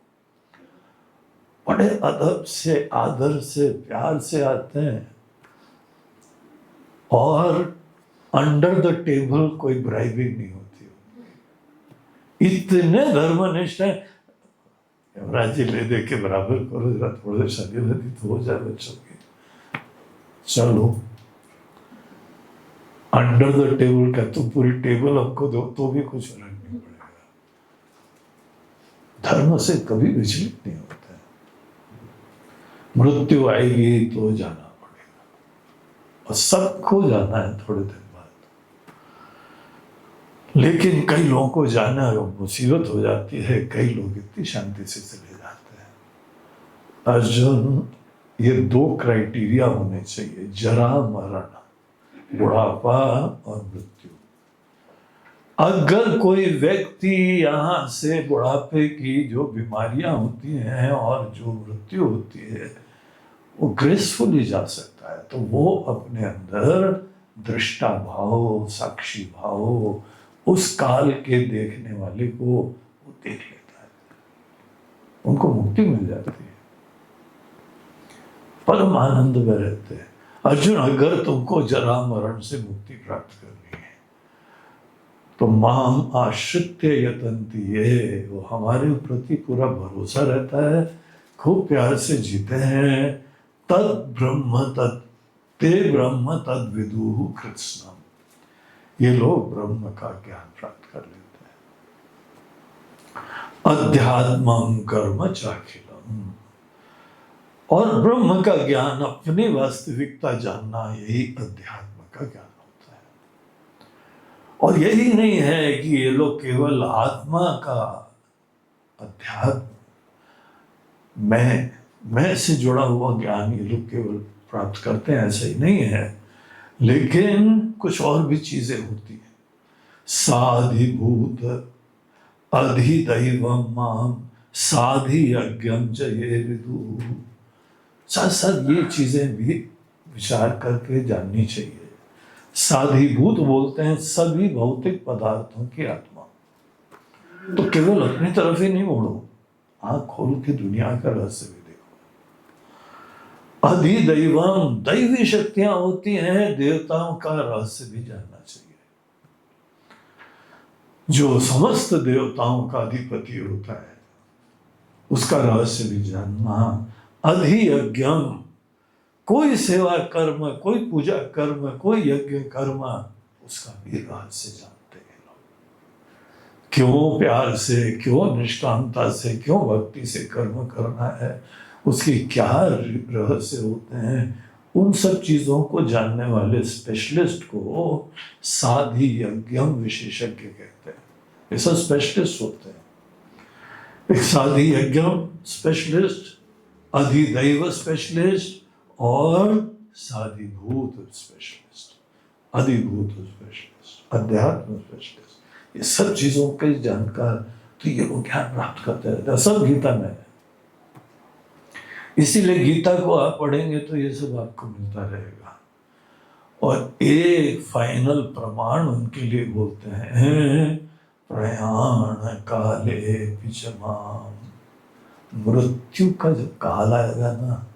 बड़े अदब से, आदर से, प्यार से आते हैं, और अंडर द टेबल कोई ब्राइबिंग नहीं होती, इतने धर्मनिष्ठ है। यमराज जी ले दे के बराबर करो, जरा थोड़े शरीर तो हो जाए बच्चों की, चलो अंडर द टेबल का तो पूरी टेबल हमको दो तो भी कुछ फर्क नहीं पड़ेगा। धर्म से कभी विचलित नहीं होता है। मृत्यु आएगी तो जाना पड़ेगा, और सबको जाना है थोड़े दिन बाद। लेकिन कई लोगों को जाना मुसीबत हो जाती है, कई लोग इतनी शांति से चले जाते हैं। अर्जुन, ये 2 क्राइटेरिया होने चाहिए, जरा मरण, बुढ़ापा और मृत्यु। अगर कोई व्यक्ति यहाँ से बुढ़ापे की जो बीमारियां होती हैं और जो मृत्यु होती है वो ग्रेसफुली जा सकता है, तो वो अपने अंदर दृष्टा भाव, साक्षी भाव, उस काल के देखने वाले को वो देख लेता है, उनको मुक्ति मिल जाती है, परम आनंद में रहते हैं। अर्जुन, अगर तुमको जरा मरण से मुक्ति प्राप्त करनी है तो माम आश्रित्य यतन्ति ये, वो हमारे प्रति पूरा भरोसा रहता है, खूब प्यार से जीते हैं। तद ब्रह्म तद ते ब्रह्म तद विदुः कृत्स्नम्, ये लोग ब्रह्म का ज्ञान प्राप्त कर लेते हैं। अध्यात्मं कर्म चाखिलम्, और ब्रह्म का ज्ञान, अपनी वास्तविकता जानना, यही अध्यात्म का ज्ञान होता है। और यही नहीं है कि ये लोग केवल आत्मा का अध्यात्म, मैं से जुड़ा हुआ ज्ञान ये लोग केवल प्राप्त करते हैं, ऐसा ही नहीं है, लेकिन कुछ और भी चीजें होती हैं। साधिभूत अधिदैवं माम साधि यज्ञं च ये विदुः, साथ साथ ये चीजें भी विचार करके जाननी चाहिए। साधिभूत बोलते हैं सभी भौतिक पदार्थों की आत्मा, तो केवल अपनी तरफ ही नहीं मोड़ो, आंख खोल के दुनिया का रहस्य भी देखो। अधिदैवम, दैवी शक्तियां होती हैं, देवताओं का रहस्य भी जानना चाहिए। जो समस्त देवताओं का अधिपति होता है उसका रहस्य भी जानना। अधियज्ञम, कोई सेवा कर्म, कोई पूजा कर्म, कोई यज्ञ कर्म, उसका भी रहस्य जानते हैं लोग। क्यों प्यार से, क्यों निष्कामता से, क्यों भक्ति से कर्म करना है, उसके क्या रहस्य होते हैं, उन सब चीजों को जानने वाले स्पेशलिस्ट को साधि यज्ञम विशेषज्ञ कहते हैं। ये सब स्पेशलिस्ट होते हैं। एक साधि यज्ञम स्पेशलिस्ट, अधिदैव स्पेशलिस्ट और साधिभूत स्पेशलिस्ट, अधिभूत स्पेशलिस्ट, अध्यात्म स्पेशलिस्ट, ये सब चीजों के जानकार तो ये लोग ज्ञान प्राप्त करते रहते हैं। सब गीता में है, इसीलिए गीता को आप पढ़ेंगे तो ये सब आपको मिलता रहेगा। और एक फाइनल प्रमाण उनके लिए बोलते हैं, प्रयाण काले पिचमाम, मृत्यु का जब काल आएगा ना,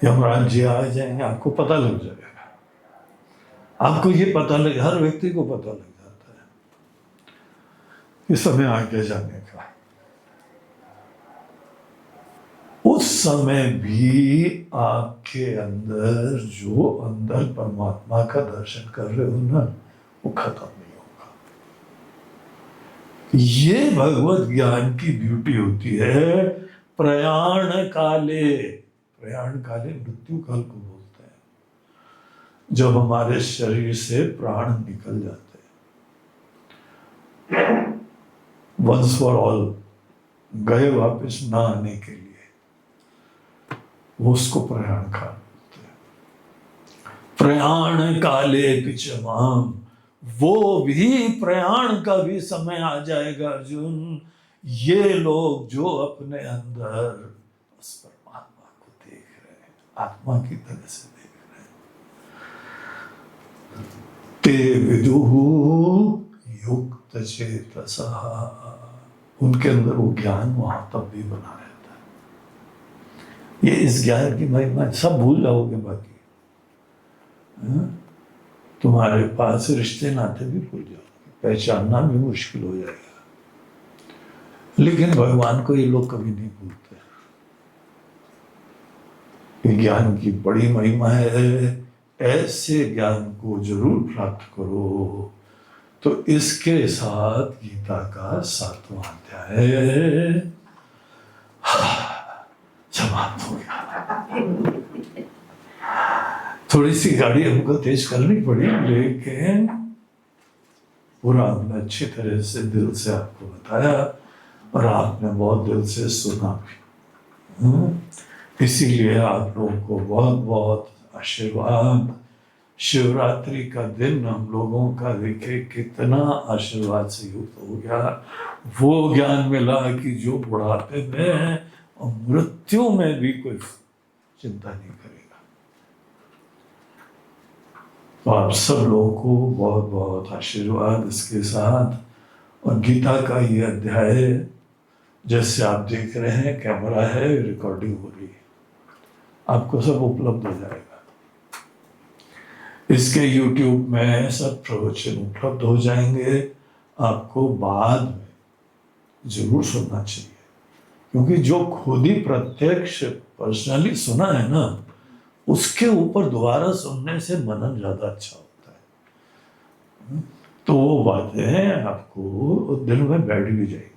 यमराज जी आ जाएंगे, आपको पता लग जाएगा। आपको ये पता लग, हर व्यक्ति को पता लग जाता है इस समय आगे जाने का। उस समय भी आपके अंदर जो अंदर परमात्मा का दर्शन कर रहे हो ना, वो खत्म नहीं होगा। ये भगवत ज्ञान की ब्यूटी होती है। प्रयाण काले, प्रयाण काले मृत्यु काल को बोलते हैं, जब हमारे शरीर से प्राण निकल जाते हैं, वंस फॉर ऑल, गए वापस ना आने के लिए, वो उसको प्रयाण काल बोलते हैं। प्रयाण काले पिचमाम, वो भी प्रयाण का भी समय आ जाएगा अर्जुन। ये लोग जो अपने अंदर उस परमात्मा को देख रहे हैं, आत्मा की तरह से देख रहे हैं, ते विदुः युक्त चेतसः, उनके अंदर वो ज्ञान वहां तब भी बना रहता है। ये इस ज्ञान की महिमा, सब भूल जाओगे बाकी, तुम्हारे पास रिश्ते नाते भी भूल जाओगे, पहचानना भी मुश्किल हो जाएगा। लेकिन भगवान को ये लोग कभी नहीं भूलते। ये ज्ञान की बड़ी महिमा है ऐसे ज्ञान को जरूर प्राप्त करो। तो इसके साथ गीता का 7वां अध्याय समाप्त हो गया। थोड़ी सी गाड़ी हमको तेज करनी पड़ी, लेकिन पूरा हमने अच्छी तरह से दिल से आपको बताया और आपने बहुत दिल से सुना भी। इसीलिए आप लोगों को बहुत बहुत आशीर्वाद। शिवरात्रि का दिन हम लोगों का देखे कितना आशीर्वाद से युक्त हो गया। वो ज्ञान मिला कि जो बुढ़ापे में और मृत्यु में भी कोई चिंता नहीं करेगा। तो आप सब लोगों को बहुत बहुत आशीर्वाद इसके साथ। और गीता का ये अध्याय जैसे आप देख रहे हैं, कैमरा है, रिकॉर्डिंग हो रही है, आपको सब उपलब्ध हो जाएगा। इसके YouTube में सब प्रवचन उपलब्ध हो जाएंगे। आपको बाद में जरूर सुनना चाहिए, क्योंकि जो खुद ही प्रत्यक्ष पर्सनली सुना है ना, उसके ऊपर दोबारा सुनने से मनन ज्यादा अच्छा होता है। तो वो बातें आपको दिल में बैठ भी जाएगी।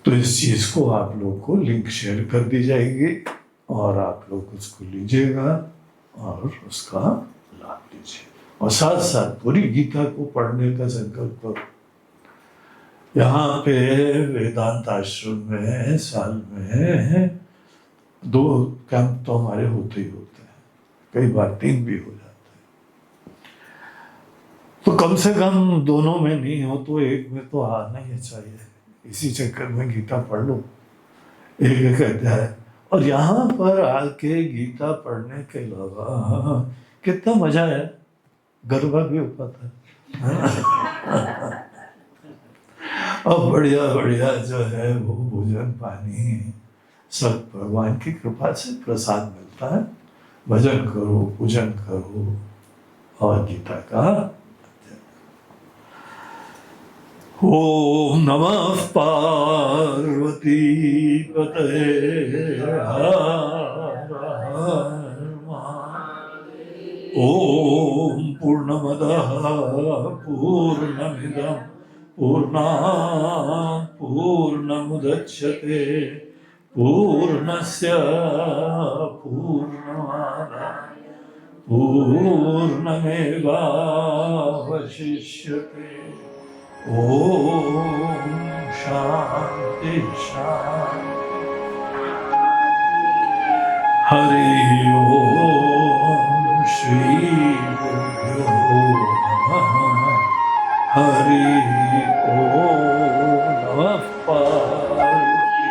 तो इस चीज को आप लोग को लिंक शेयर कर दी जाएगी और आप लोग उसको लीजिएगा और उसका लाभ लीजिए। और साथ साथ पूरी गीता को पढ़ने का संकल्प करो। यहाँ पे वेदांत आश्रम में साल में 2 कैंप तो हमारे होते ही होते हैं, कई बार 3 भी हो जाते हैं। तो कम से कम दोनों में नहीं हो तो एक में तो आना ही चाहिए। इसी चक्कर में गीता पढ़ लो, एक अध्याय। और यहाँ पर आके गीता पढ़ने के अलावा कितना मजा है, गरबा भी हो पाता है। और बढ़िया बढ़िया जो है वो भोजन पानी सब भगवान की कृपा से प्रसाद मिलता है। भजन करो, पूजन करो और गीता का। ओम नमः पार्वती पतये हर हर महादेव। ओम पूर्णमदः पूर्णमिदं पूर्णात् पूर्णमुदच्यते पूर्णस्य पूर्णमादाय पूर्णमेवावशिष्यते। ओम शांति शांति। हरि ओम श्री गुरुभ्यो नमः। हरि ओम नमः पार्वती।